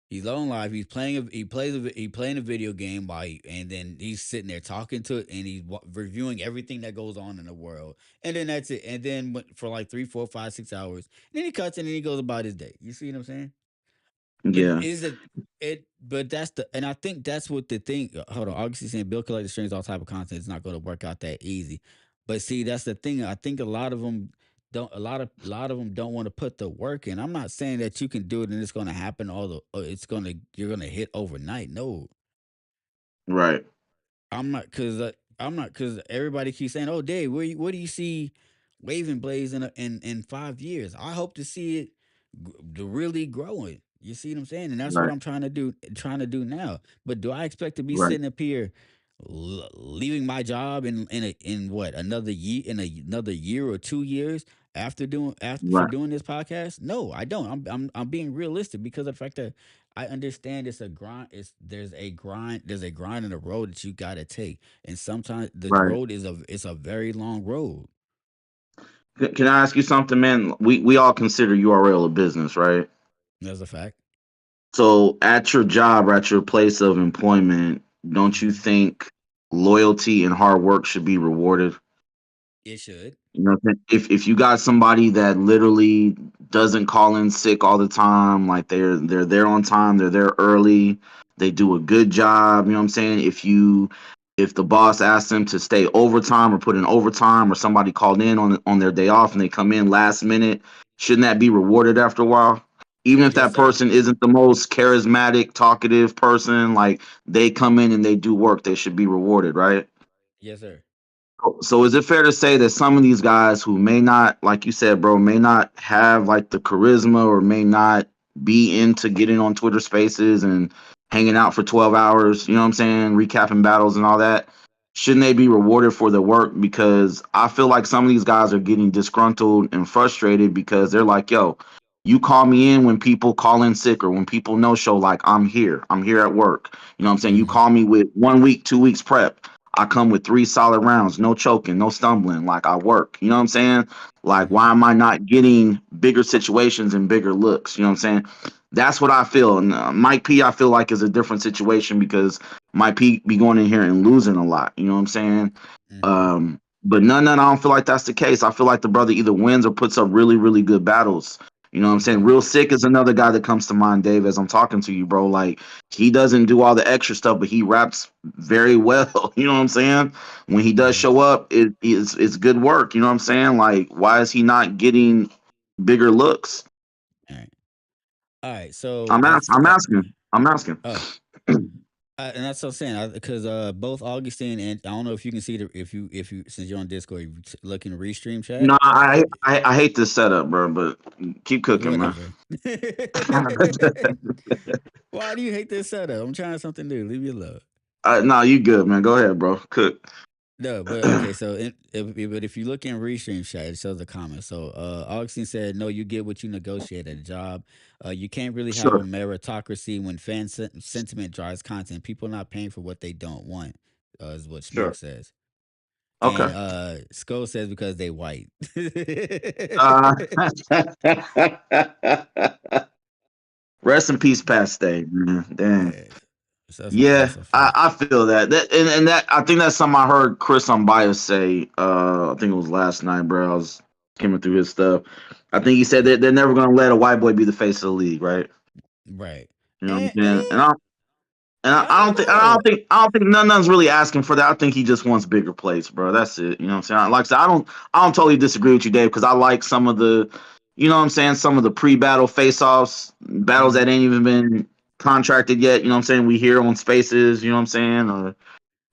E: He's on live. He's playing. He playing a video game and then he's sitting there talking to it, and he's reviewing everything that goes on in the world. And then that's it. And then for like 3, 4, 5, 6 hours, and then he cuts and then he goes about his day. You see what I'm saying? But
I: Yeah.
E: is it it? But that's the, and I think that's what the thing. Hold on, August is saying Bill collector strings all type of content is not going to work out that easy. But see, that's the thing. I think a lot of them don't. A lot of them don't want to put the work in. I'm not saying that you can do it and it's going to happen. All the it's going to you're going to hit overnight. No,
I: Right.
E: I'm not because everybody keeps saying, "Oh, Dave, where do you see Waving Blaze in 5 years?" I hope to see it really growing. You see what I'm saying? And that's what
I: Right.
E: I'm trying to do now. But do I expect to be
I: Right.
E: sitting up here leaving my job in what another year or 2 years after for
I: Right.
E: doing this podcast? No, I don't. I'm being realistic because of the fact that I understand it's a grind. There's a grind in the road that you got to take, and sometimes the
I: Right.
E: road is a very long road.
I: Can I ask you something, man? We all consider URL a business, right?
E: That's a fact.
I: So at your job or at your place of employment, don't you
E: Hmm.
I: think loyalty and hard work should be rewarded?
E: It should.
I: You know, if you got somebody that literally doesn't call in sick all the time, like they're there on time, they're there early, they do a good job. You know what I'm saying? If the boss asks them to stay overtime or put in overtime, or somebody called in on their day off and they come in last minute, shouldn't that be rewarded after a while? Even if
E: Yes,
I: that
E: sir.
I: person isn't the most charismatic, talkative person, like they come in and they do work, they should be rewarded, right?
E: Yes, sir.
I: So is it fair to say that some of these guys who may not, like you said, bro, may not have like the charisma or may not be into getting on Twitter Spaces and hanging out for 12 hours, you know what I'm saying, recapping battles and all that, shouldn't they be rewarded for their work? Because I feel like some of these guys are getting disgruntled and frustrated because they're like, yo, you call me in when people call in sick or when people no show, like I'm here. I'm here at work. You know what I'm saying? You
E: Hmm.
I: call me with 1 week, 2 weeks prep. I come with 3 solid rounds, no choking, no stumbling. Like I work. You know what I'm saying? Like,
E: Hmm.
I: why am I not getting bigger situations and bigger looks? You know what I'm saying? That's what I feel. And Mike P, I feel like is a different situation because Mike P be going in here and losing a lot. You know what I'm saying?
E: Hmm.
I: But none, I don't feel like that's the case. I feel like the brother either wins or puts up really, really good battles. You know what I'm saying?
E: Hmm.
I: Real Sick is another guy that comes to mind, Dave, as I'm talking to you, bro. Like, he doesn't do all the extra stuff, but he raps very well. You know what I'm saying? When he does
E: Hmm.
I: show up, it's good work. You know what I'm saying? Like, why is he not getting bigger looks?
E: All right. All right. So that's
I: I'm asking. I'm asking.
E: oh, and that's what I'm saying because both Augustine and I don't know if you can see the if you since you're on Discord, you look in the restream chat.
I: No, I hate this setup, bro. But keep cooking, man.
E: Whatever. Why do you hate this setup? I'm trying something new. Leave me alone.
I: No, you good, man. Go ahead, bro. Cook.
E: No, but okay. So, if you look in restream chat, it shows the comment. So, Augustine said, "No, you get what you negotiate at a job. You can't really have a
I: Sure.
E: meritocracy when sentiment drives content. People not paying for what they don't want." Is what Smoke
I: Sure.
E: says. And
I: Okay.
E: Skull says because they white.
I: Uh, rest in peace, Paste, man. Damn.
E: Yeah, so
I: Yeah,
E: that's a fact.
I: I feel that. And that I think that's something I heard Chris Unbiased say. I think it was last night, bro. I was skimming through his stuff. I think he said
E: Yeah,
I: that they're never gonna let a white boy be the face of the league, right?
E: right.
I: You know what I'm
E: And
I: saying?
E: I don't know.
I: I don't think none's really asking for that. I think he just wants bigger plays, bro. That's it. You know what I'm saying? Like I said, I don't totally disagree with you, Dave, because I like some of the, you know what I'm saying, some of the pre-battle face-offs, battles
E: Hmm.
I: that ain't even been contracted yet. You know what I'm saying? We hear on spaces. You know what I'm saying?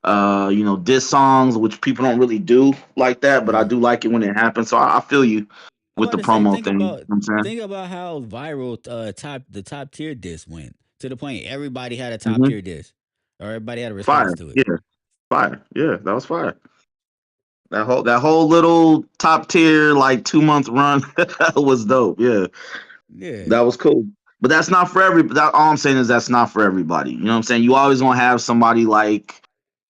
I: Or diss songs, which people don't really do like that, but I
E: Hmm.
I: do like it when it happens. So I feel you
E: I'm
I: with
E: about
I: the
E: to say,
I: promo thing. You know what I'm saying?
E: think about how viral the top tier disc went to the point everybody had a top
I: Hmm.
E: tier disc, or everybody had a response
I: Fire.
E: to it.
I: Yeah. Fire. Yeah. That was fire. That whole little top tier like 2 month run was dope. Yeah,
E: Yeah,
I: that was cool. But that's not for every. That all I'm saying is that's not for everybody. You know what I'm saying? You always gonna have somebody like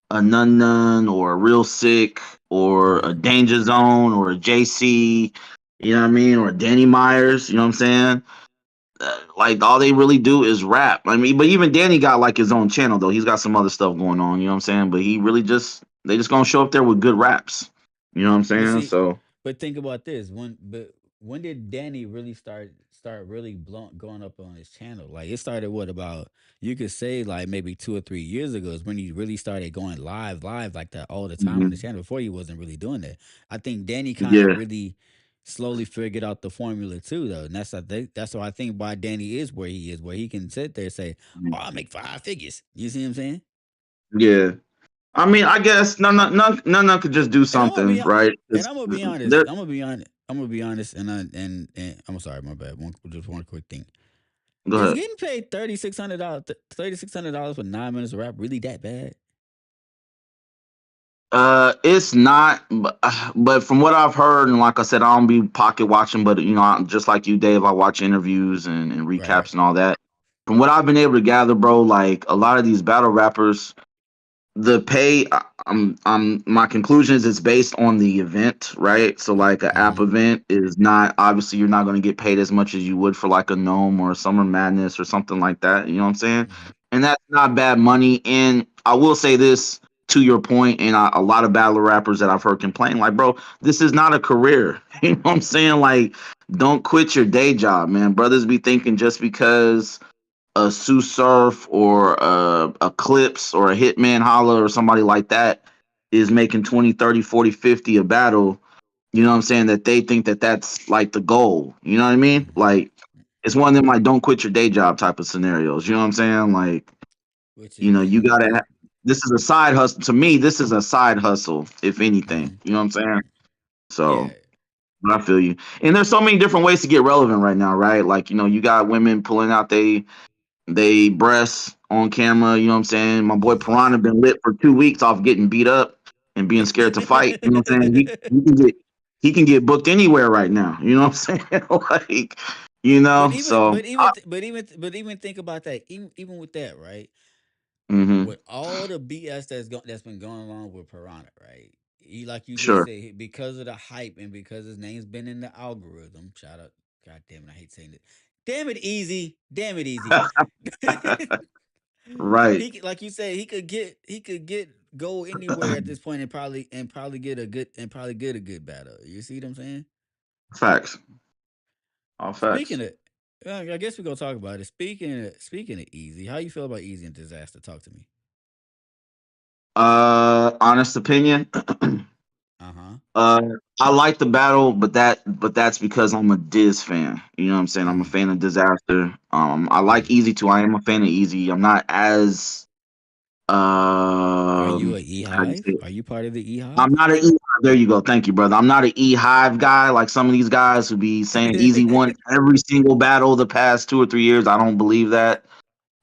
I: a Nun Nun or a Real Sick or a
E: right.
I: Danger Zone or a JC. You know what I mean? Or Danny Myers. You know what I'm saying? Like all they really do is rap. I mean, but even Danny got like his own channel though. He's got some other stuff going on. You know what I'm saying? But he really just they just gonna show up there with good raps. You know what I'm
E: But
I: saying?
E: see,
I: So
E: but think about this. When did Danny really start really going up on his channel? Like it started what about you could say like maybe 2 or 3 years ago is when he really started going live like that all the time on the
I: mhm.
E: channel. Before he wasn't really doing that. I think Danny kind of
I: Yeah,
E: really slowly figured out the formula too though. And that's why I think why Danny is, where he can sit there and say, "Oh, I make 5 figures." You see what I'm saying?
I: yeah. I mean, I guess none could just do
E: And I'm gonna be
I: something, right?
E: and
I: 'Cause
E: I'm gonna be honest.
I: there-
E: I'm gonna be honest. And I'm sorry, my bad. Just one quick thing.
I: Go
E: Is
I: ahead.
E: getting paid $3,600 for 9 minutes of rap really that bad?
I: It's not, but from what I've heard, and like I said, I don't be pocket watching, but just like you, Dave, I watch interviews and
E: Right, right.
I: recaps and all that. From what I've been able to gather, bro, like a lot of these battle rappers, the pay, my conclusion is it's based on the event, right? So like an app
E: Mm-hmm.
I: event is not obviously you're not going to get paid as much as you would for like a Gnome or a Summer Madness or something like that. You know what I'm saying?
E: Mm-hmm.
I: And that's not bad money. And I will say this to your point, and a lot of battle rappers that I've heard complain, like, bro, this is not a career. You know what I'm saying? Like, don't quit your day job, man. Brothers be thinking just because a Sue Surf or a Clips or a Hitman Holla or somebody like that is making 20, 30, 40, 50 a battle, you know what I'm saying, that they think that that's like the goal. You know what I mean?
E: Mm-hmm.
I: Like, it's one of them, like, don't quit your day job type of scenarios. You know what I'm saying? Like,
E: Which is
I: you
E: and
I: gotta, this is a side hustle. To me, this is a side hustle, if anything.
E: mm-hmm.
I: You know what I'm saying? So,
E: Yeah.
I: I feel you. And there's so many different ways to get relevant right now, right? Like, you got women pulling out they breasts on camera. You know what I'm saying? My boy Piranha been lit for 2 weeks off getting beat up and being scared to fight. You know what I'm saying? He can get booked anywhere right now. You know what I'm saying? Like, so
E: But even think about that. Even with that, right?
I: hmm
E: With all the BS that's been going on with Piranha, right? He like you just
I: sure.
E: said because of the hype and because his name's been in the algorithm. Shout out, God damn it, I hate saying it. Damn it, easy. Damn it, easy.
I: Right.
E: Like you said, he could get go anywhere at this point and probably get a good battle. You see what I'm saying?
I: Facts. All
E: Speaking
I: facts.
E: of, I guess we're gonna talk about it. Speaking of easy, how you feel about easy and disaster? Talk to me.
I: Honest opinion.
E: Uh huh.
I: Uh, I like the battle, but that's because I'm a Diz fan. You know what I'm saying? I'm a
E: Mm-hmm.
I: fan of Disaster. I like
E: Mm-hmm.
I: Easy too. I am a fan of Easy. I'm not as
E: Are you a
I: how do you say
E: E-Hive?
I: it?
E: Are you part of the
I: I'm
E: E-Hive?
I: not an E. There you go. Thank you, brother. I'm not an E Hive guy like some of these guys who be saying Easy won every single battle the past 2 or 3 years. I don't believe that.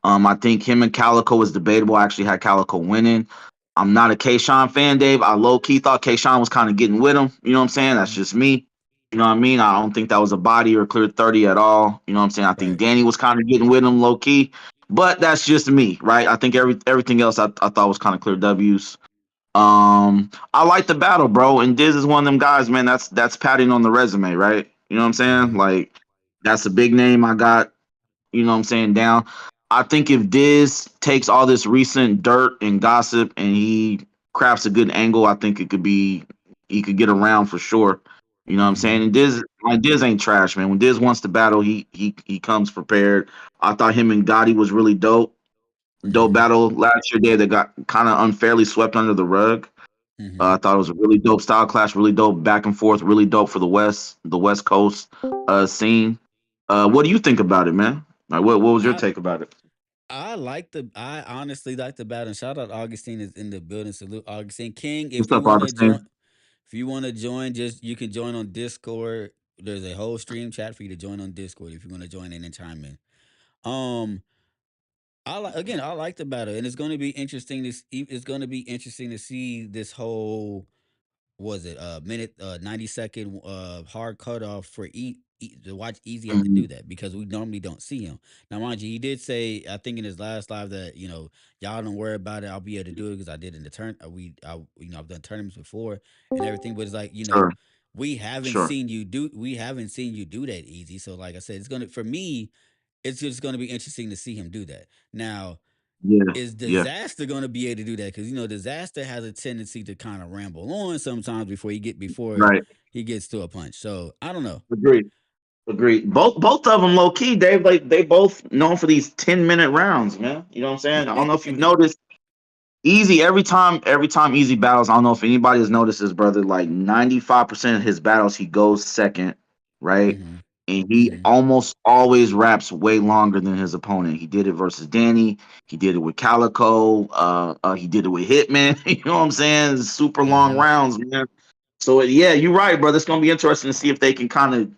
I: I think him and Calico is debatable. I actually had Calico winning. I'm not a Kayshawn fan, Dave. I low key thought Kayshawn was kind of getting with him. You know what I'm saying? That's
E: Mhm.
I: just me. You know what I mean? I don't think that was a body or clear 30 at all. You know what I'm saying? I think
E: Right.
I: Danny was kind of getting with him low key. But that's just me, right? I think everything else I thought was kind of clear W's. I like the battle, bro. And Diz is one of them guys, man. That's padding on the resume, right? You know what I'm saying?
E: Mm-hmm.
I: Like that's a big name I got, you know what I'm saying, down. I think if Diz takes all this recent dirt and gossip and he crafts a good angle, I think he could get around for sure. You know what I'm
E: Mm-hmm.
I: saying? And Diz ain't trash, man. When Diz wants to battle, he comes prepared. I thought him and Gotti was really dope. Dope
E: Mm-hmm.
I: battle last year there that got kind of unfairly swept under the rug.
E: Mm-hmm.
I: I thought it was a really dope style clash, really dope back and forth, really dope for the West Coast scene. What do you think about it, man? Like, what was your
E: I
I: take about it?
E: I honestly like the battle. Shout out Augustine is in the building. Salute Augustine King.
I: What's up, Augustine?
E: If you want to join, just you can join on Discord. There's a whole stream chat for you to join on Discord if you want to join in and chime in. Um, I like the battle, and it's going to be interesting it's going to be interesting to see this whole was it minute 90-second hard cutoff for to watch Easy have to
I: Mhm.
E: do that because we normally don't see him. Now, mind you, he did say I think in his last live that y'all don't worry about it. I'll be able to do it because I did in the turn. I've done tournaments before and everything, but it's like
I: Sure.
E: we haven't
I: Sure.
E: seen you do that easy. So like I said, it's gonna for me, it's just gonna be interesting to see him do that. Now,
I: Yeah.
E: is
I: Yeah.
E: Disaster gonna be able to do that? Because Disaster has a tendency to kind of ramble on sometimes before
I: Right.
E: he gets to a punch. So I don't know.
I: Agreed. Agreed. Both of them low key. They both known for these 10-minute rounds, man. You know what I'm saying? I don't know if you've noticed. Easy every time Easy battles. I don't know if anybody has noticed this, brother. Like 95% of his battles, he goes second, right?
E: hmm
I: And he
E: hmm
I: almost always raps way longer than his opponent. He did it versus Danny. He did it with Calico. He did it with Hitman. You know what I'm saying? Super long
E: hmm
I: rounds, man. So yeah, you're right, brother. It's gonna be interesting to see if they can kind of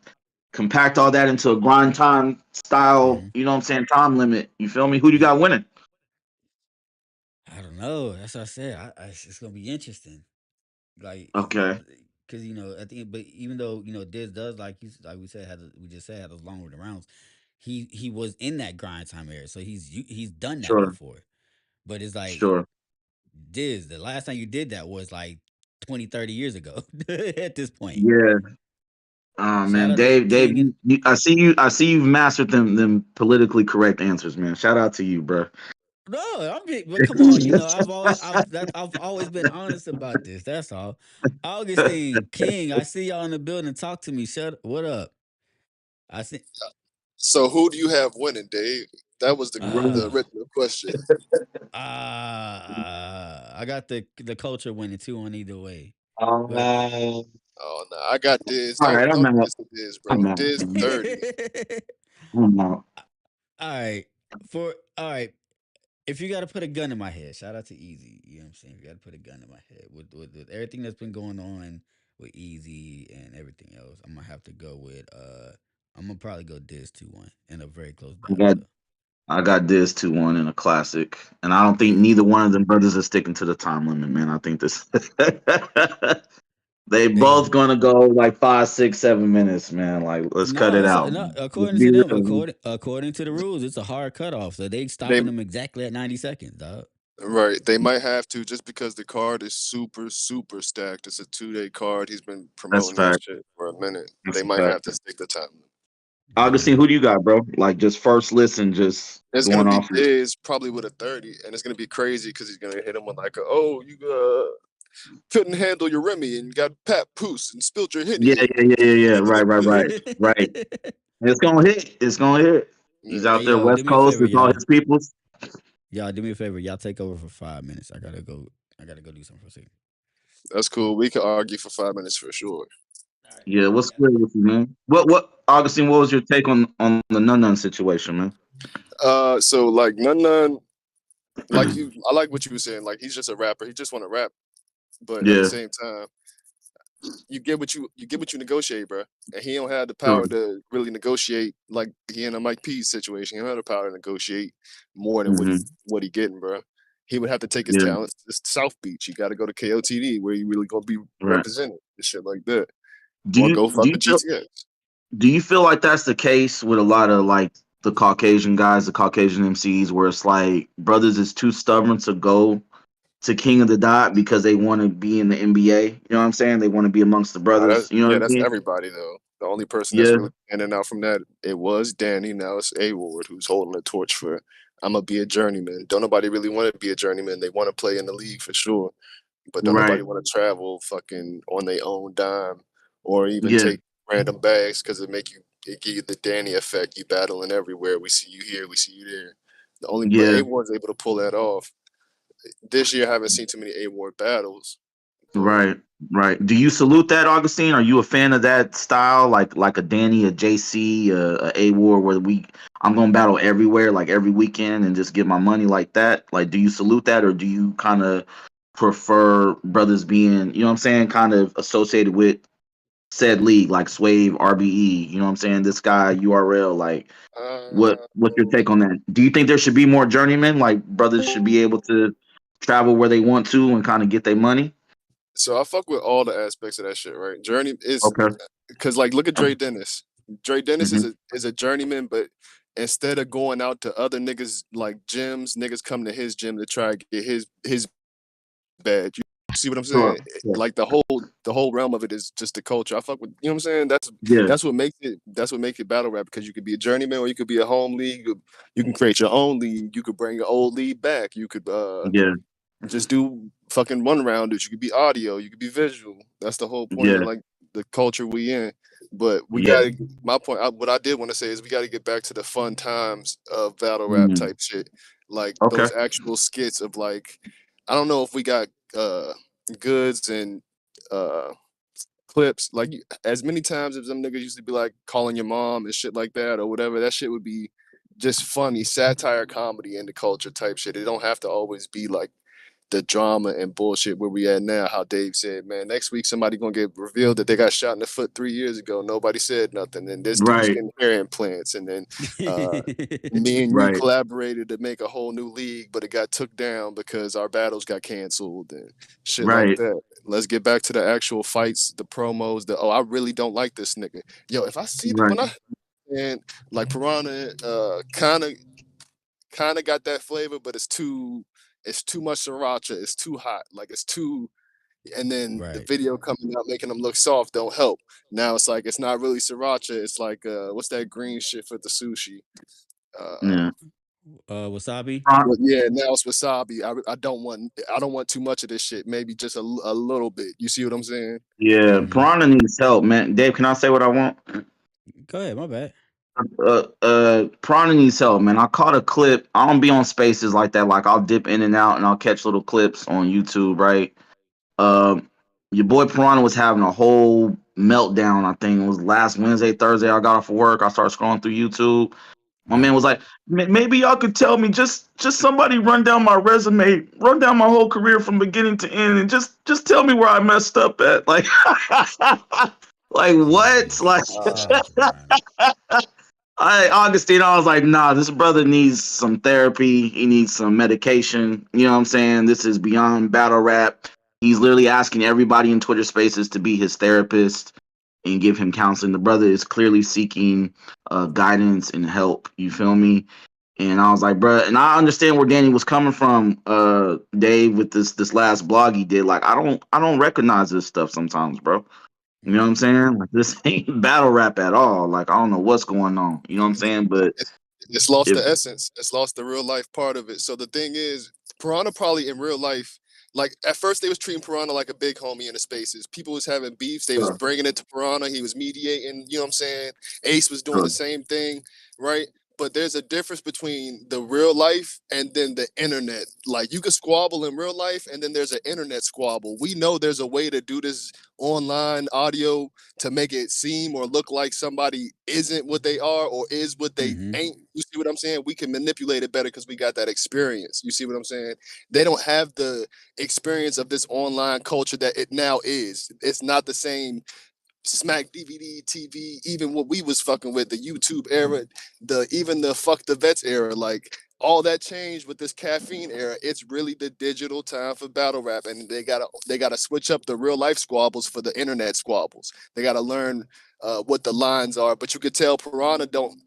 I: compact all that into a grind time style.
E: hmm
I: You know what I'm saying? Time limit. You feel me? Who do you got winning?
E: I don't know. That's what I said. It's gonna be interesting. Like,
I: Okay,
E: because at the end, but even though Diz does like we said we just said had those long rounds, he was in that grind time era, so he's done that
I: sure,
E: before. But it's like
I: sure.
E: Diz, the last time you did that was like 20, 30 years ago at this point.
I: Yeah.
E: Shout
I: Man,
E: out to
I: Dave,
E: King and
I: I see you've mastered them politically correct answers, man. Shout out to you, bro.
E: no, but come on, I've always been honest about this. That's all. Augustine King, I see y'all in the building. Talk to me. What up? I see.
J: So who do you have winning, Dave? That was the
E: Uh,
J: original question.
E: I got the culture winning 2 on either way, but
I: All
J: Oh no, I got Diz.
I: right,
J: Don't do this to Diz, bro.
I: I'm out,
J: Diz
I: man.
J: 30.
I: I'm out.
E: all right, all right. If you got to put a gun in my head, shout out to Easy. You know what I'm saying? If you got to put a gun in my head with everything that's been going on with Easy and everything else, I'm gonna have to go with I'm gonna probably go Diz 2-1 in a very close
I: I
E: battle
I: got
E: though.
I: I got this 2-1 in a classic, and I don't think neither one of them brothers are sticking to the time limit, man. I think this they
E: They
I: both
E: gonna
I: gonna go like 5, 6, 7 minutes, man. Like let's cut
E: no,
I: it out,
E: no.
I: man. Let's
E: According
I: be
E: to them,
I: real.
E: according to the rules, it's a hard cutoff. So they
J: They
E: stopping them exactly at 90 seconds, dog.
J: right. They might have to just because the card is super, super stacked. It's a 2-day card. He's been
I: That's a
J: promoting that
I: fact.
J: shit for a minute.
I: That's
J: They
I: a
J: might
I: fact.
J: have to stick the time.
E: Yeah.
I: Augustine, who do you got, bro? Like just first listen, just
J: It's gonna
I: going
J: be
I: off your
J: Diz probably with a 30, and it's gonna be crazy because he's gonna hit him with like, oh, you couldn't handle your Remy and got Pat Poose and spilled your
I: yeah,
J: Henny.
I: yeah, yeah, yeah, yeah. Right, right, right, right. It's gonna hit. It's gonna hit. He's
J: Yeah,
I: out
E: Hey
I: there
E: yo, do
I: West
E: me a
I: Coast.
E: favor,
I: It's all
E: y'all.
I: his peoples.
E: Y'all do me a favor. Y'all take over for 5 minutes. I gotta go. I gotta go do something for a second.
J: that's cool. We can argue for 5 minutes for sure.
E: All right,
I: Yeah,
E: bet.
I: what's
E: Got it.
I: good with you, man? Augustine? What was your take on the Nun situation, man?
J: So like none, like you, I like what you were saying. Like he's just a rapper. He just want to rap, but at the
I: Yeah,
J: same time, you get what you negotiate, bro. And he don't have the
I: sure.
J: power to really negotiate like he in a Mike P's situation. He don't have the power to negotiate more than
I: Hmm.
J: what he getting, bro. He would have to take his
I: Yeah,
J: talents to South Beach. You got to go to KOTD where you really gonna be
I: right.
J: represented and shit like that,
I: Do
J: or
I: you
J: go
I: do
J: fuck
I: you
J: with
I: feel
J: GTX.
I: do you feel like that's the case with a lot of like the Caucasian guys, the Caucasian MCs, where it's like brothers is too stubborn to go to King of the Dot because they want to be in the NBA. You know what I'm saying? They want to be amongst the brothers. You know what
J: Yeah,
I: I
J: that's
I: mean?
J: everybody though. The only person that's
I: Yeah,
J: really standing out from that it was Danny. Now it's A Ward who's holding the torch for. I'm gonna be a journeyman. Don't nobody really want to be a journeyman. They want to play in the league for sure, but don't
I: right.
J: nobody want to travel fucking on their own dime or even
I: Yeah,
J: take random bags because it give you the Danny effect. You battling everywhere. We see you here. We see you there. But
I: yeah.
J: A Ward's able to pull that off. This year, I haven't seen too many A Ward battles, but
I: Right, right. Do you salute that, Augustine? Are you a fan of that style, like a Danny, a JC, a War, where I'm gonna battle everywhere, like every weekend, and just get my money like that? Like, do you salute that, or do you kind of prefer brothers being, you know what I'm saying, kind of associated with said league, like Swave, RBE? You know what I'm saying? This guy, URL, like,
J: uh,
I: what's your take on that? Do you think there should be more journeymen? Like, brothers should be able to travel where they want to and kind of get their money?
J: so I fuck with all the aspects of that shit, right? Journey is
I: Okay.
J: because like look at Dre Dennis. Dre Dennis
I: Hmm.
J: is a journeyman, but instead of going out to other niggas like gyms, niggas come to his gym to try to get his badge. See what I'm
I: Sure.
J: saying?
I: Sure.
J: Like the whole realm of it is just the culture. I fuck with, you know what I'm saying?
I: Yeah.
J: That's what makes it battle rap, because you could be a journeyman or you could be a home league. You can create your own league. You could bring your old league back. You could
I: Yeah.
J: just do fucking one rounders. You could be audio. You could be visual. That's the whole point of
I: Yeah.
J: like the culture we in. But we
I: Yeah.
J: gotta. My point. What I did want to say is we got to get back to the fun times of battle rap
I: Mm.
J: type shit, like
I: Okay.
J: those actual skits of like. I don't know if we got goods and uh clips like as many times as them niggas used to be like calling your mom and shit like that or whatever. That shit would be just funny satire comedy in the culture type shit. It don't have to always be like the drama and bullshit where we at now. How Dave said, man, next week somebody gonna get revealed that they got shot in the foot 3 years ago. Nobody said nothing. And this dude's
I: Right.
J: getting hair implants. And then me and you
I: Right.
J: collaborated to make a whole new league, but it got took down because our battles got canceled and shit like
I: Right.
J: that. Let's get back to the actual fights, the promos, the I really don't like this nigga. Yo, if I see
I: Right.
J: when I and like Piranha kind of got that flavor, but it's too much sriracha. It's too hot. Like it's too. And then the
E: Right.
J: video coming out making them look soft don't help. Now it's like it's not really sriracha. It's like what's that green shit for the sushi?
I: Yeah.
E: Wasabi.
I: Pron-
J: Well, yeah, now it's wasabi. I don't want too much of this shit. Maybe just a little bit. You see what I'm saying?
I: yeah.
E: Mm-hmm.
I: Piranha needs help, man. Dave, can I say what I want?
E: Go ahead. My bad.
I: Piranha needs help, man. I caught a clip. I don't be on spaces like that. Like I'll dip in and out and I'll catch little clips on YouTube, right? Your boy Piranha was having a whole meltdown. I think it was last Wednesday, Thursday. I got off of work. I started scrolling through YouTube. My man
E: Right.
I: was like, Maybe y'all could tell me, just somebody run down my resume, run down my whole career from beginning to end, and just tell me where I messed up at." Like, like what?
E: Jesus.
I: Like,
E: Shout out to Brian.
I: Augustine, I was like, nah, this brother needs some therapy. He needs some medication. You know what I'm saying? This is beyond battle rap. He's literally asking everybody in Twitter Spaces to be his therapist and give him counseling. The brother is clearly seeking guidance and help. You feel me? And I was like, bro, and I understand where Danny was coming from, Dave, with this last blog he did. Like, I don't recognize this stuff sometimes, bro. You know what I'm
E: Mm-hmm.
I: saying? Like, this ain't battle rap at all. Like, I don't know what's going on. You know what I'm saying? But
J: It's lost
I: if
J: the essence. It's lost the real life part of it. So the thing is, Piranha probably in real life, like at first they was treating Piranha like a big homie in the spaces. People was having beefs. They was
I: sure,
J: bringing it to Piranha. He was mediating. You know what I'm saying? Ace was doing
I: sure,
J: the same thing, right? But there's a difference between the real life and then the internet. Like you could squabble in real life, and then there's an internet squabble. We know there's a way to do this online audio to make it seem or look like somebody isn't what they are or is what they
E: Mm-hmm.
J: ain't. You see what I'm saying? We can manipulate it better because we got that experience. You see what I'm saying? They don't have the experience of this online culture that it now is. It's not the same smack DVD, TV, even what we was fucking with, the YouTube era, even the fuck the vets era, like all that changed with this caffeine era. It's really the digital time for battle rap, and they gotta switch up the real life squabbles for the internet squabbles. They gotta learn what the lines are. But you could tell Piranha don't.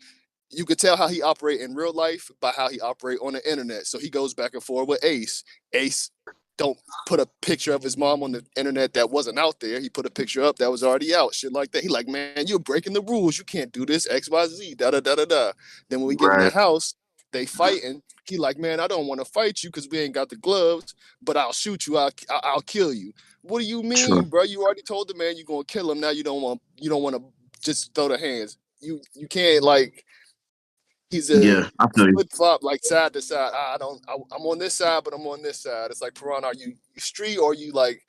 J: You could tell how he operate in real life by how he operate on the internet. So he goes back and forth with Ace. Ace don't put a picture of his mom on the internet that wasn't out there. He put a picture up that was already out. Shit like that. He like, man, you're breaking the rules. You can't do this. X, Y, Z. Da da da da da. Then when we get in the
I: right,
J: house, they fighting. He like, man, I don't want to fight you because we ain't got the gloves, but I'll shoot you. I'll kill you. What do you
I: sure,
J: mean, bro? You already told the man you're gonna kill him. Now you don't want to just throw the hands. You can't like he's a
I: yeah, I feel you.
J: flip flop like side to side. I'm on this side, but I'm on this side. It's like Piranha, are you street or are you like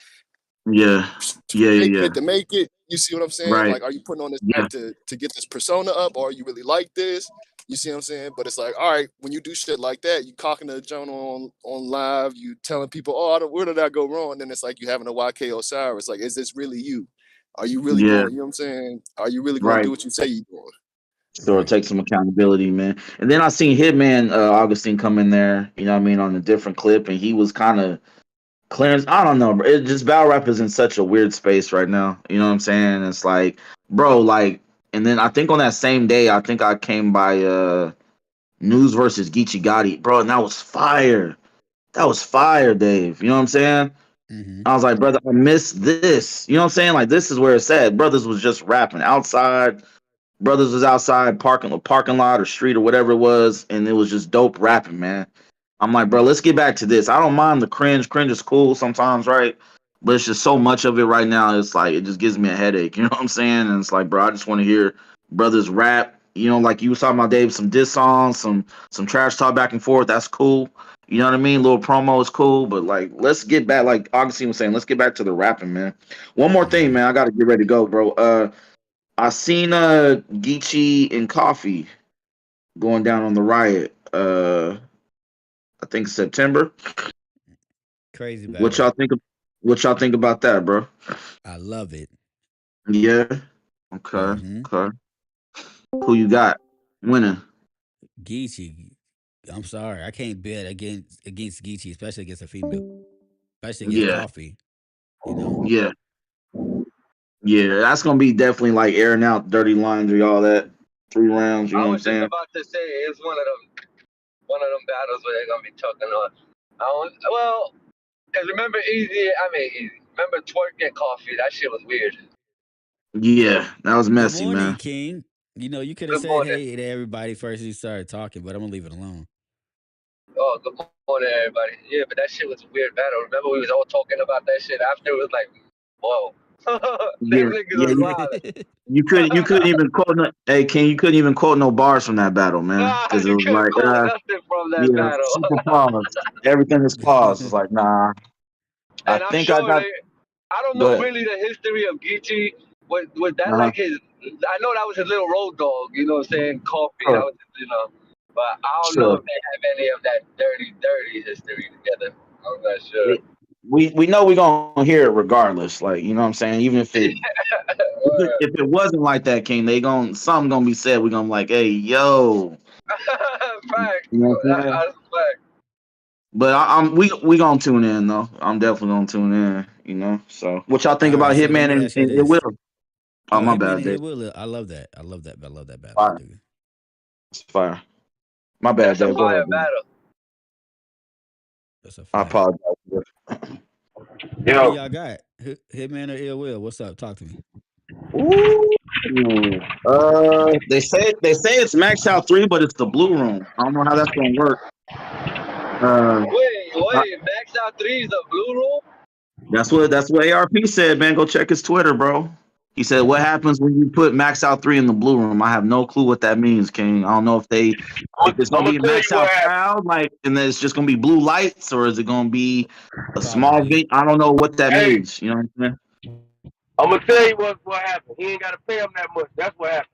I: Yeah, yeah, yeah,
J: faking
I: yeah,
J: it to make it? You see what I'm saying?
I: right,
J: Like, are you putting on this
I: yeah,
J: act to get this persona up, or are you really like this? You see what I'm saying? But it's like, all right, when you do shit like that, you cocking the joint on live, you telling people, oh, where did I go wrong? And then it's like you having a YK Osiris. Like, is this really you? Are you really
I: yeah,
J: going? You know what I'm saying? Are you really going to do
I: right.
J: what you say you're doing?
I: Sure,
E: Right.
I: take some accountability, man. And then I seen Hitman Augustine come in there. You know what I mean, on a different clip, and he was kind of Clarence, I don't know, bro. It just battle rap is in such a weird space right now. You know what I'm saying? It's like, bro, like, and then I think on that same day, I think I came by News versus Geechee Gotti, bro, and that was fire. That was fire, Dave. You know what I'm saying?
E: Mm-hmm.
I: I was like, brother, I miss this. You know what I'm saying? Like this is where it's at. Brothers was just rapping outside. Brothers was outside parking lot or street or whatever it was, and it was just dope rapping, man. I'm like, bro, let's get back to this. I don't mind the cringe. Cringe is cool sometimes, right? But it's just so much of it right now. It's like it just gives me a headache. You know what I'm saying? And it's like, bro, I just want to hear brothers rap. You know, like you was talking about, Dave, some diss songs, some trash talk back and forth. That's cool. You know what I mean? Little promo is cool, but like, let's get back. Like Augustine was saying, let's get back to the rapping, man. One more thing,
E: Mm-hmm.
I: man. I got to get ready to go, bro. I seen Geechee and Coffee going down on the riot. I think September.
E: Crazy
I: What
E: battle.
I: y'all think of what y'all think about that, bro?
E: I love it.
I: Yeah. Okay.
E: Mm-hmm.
I: Okay. Who you got winning?
E: Geechee. I'm sorry, I can't bet against Geechee, especially against a female, especially against
I: Yeah.
E: Coffee. You know.
I: Yeah. Yeah. That's gonna be definitely like airing out dirty laundry, all that. 3 rounds. You know
K: I
I: what I'm
K: was just
I: saying?
K: about to say it's one of them battles where they're gonna be talking on. I don't, well, cause remember Easy. Remember Twerk and Coffee? That shit was weird.
I: Yeah. That was
E: Good
I: messy,
E: morning,
I: man.
E: King. You know, you could have
K: Good
E: said
K: morning.
E: hey to everybody first you started talking, but I'm gonna leave it alone.
K: Oh, good morning, everybody. Yeah, but that shit was a weird battle. Remember we was all talking about that shit after? It was like, whoa,
I: Yeah.
K: them niggas
I: Yeah.
K: was
I: You,
K: wild.
I: you couldn't even quote no, hey King, you couldn't even quote no bars from that battle, man.
K: Nah,
I: Because it
K: you
I: was
K: couldn't
I: like
K: quote nothing from that
I: yeah,
K: battle.
I: super pause. Everything is paused. It's like, nah. I
K: And I'm
I: think I
K: sure
I: got
K: I don't
I: go
K: know
I: ahead.
K: really the history of Geechee. Was that
I: Uh-huh.
K: like his? I know that was his little road dog. You know what I'm saying? Coffee. That
I: Sure.
K: was But I don't know
I: Sure.
K: if they have any of that dirty history together. I'm not sure.
I: We know we're gonna hear it regardless. Like, you know what I'm saying? Even if it wasn't like that, King, they gon' something gonna be said. We're gonna be like, hey, yo.
K: Fact.
I: You know what I'm saying?
K: That's a fact.
I: But we gonna tune in though. I'm definitely gonna tune in, you know. So what y'all think
E: All right,
I: about
E: so let
I: Hitman
E: me
I: and,
E: ask you
I: and It
E: this.
I: Will? Oh
E: Oh,
I: my
E: Hitman
I: bad,
E: and
I: Dave.
E: It Will. I love that. I love that. I love that battle. I
I: Fire.
E: do.
I: It's fire. My bad,
K: That's a
I: Dave. Go
K: fire
I: ahead, man.
K: battle.
E: That's a
I: I
E: fact.
I: apologize.
E: Who
J: Yo,
E: y'all got? Hitman or Ill Will? What's up? Talk to me.
I: Ooh. They say it's Max Out 3, but it's the Blue Room. I don't know how that's gonna work. Uh, I,
K: Max Out 3 is a blue room?
I: that's what ARP said, man. Go check his Twitter, bro. He said, "What happens when you put Max Out 3 in the Blue Room?" I have no clue what that means, King. I don't know if it's
G: I'm
I: gonna
G: gonna
I: be a
G: tell you
I: Max
G: what
I: Out
G: happened.
I: crowd, like, and then it's just gonna be blue lights, or is it gonna be a small
E: Probably.
I: gate? I don't know what that
G: Hey,
I: means. You know what I'm saying?
G: I'm gonna tell you what happened. He ain't gotta pay him that much. That's what happened.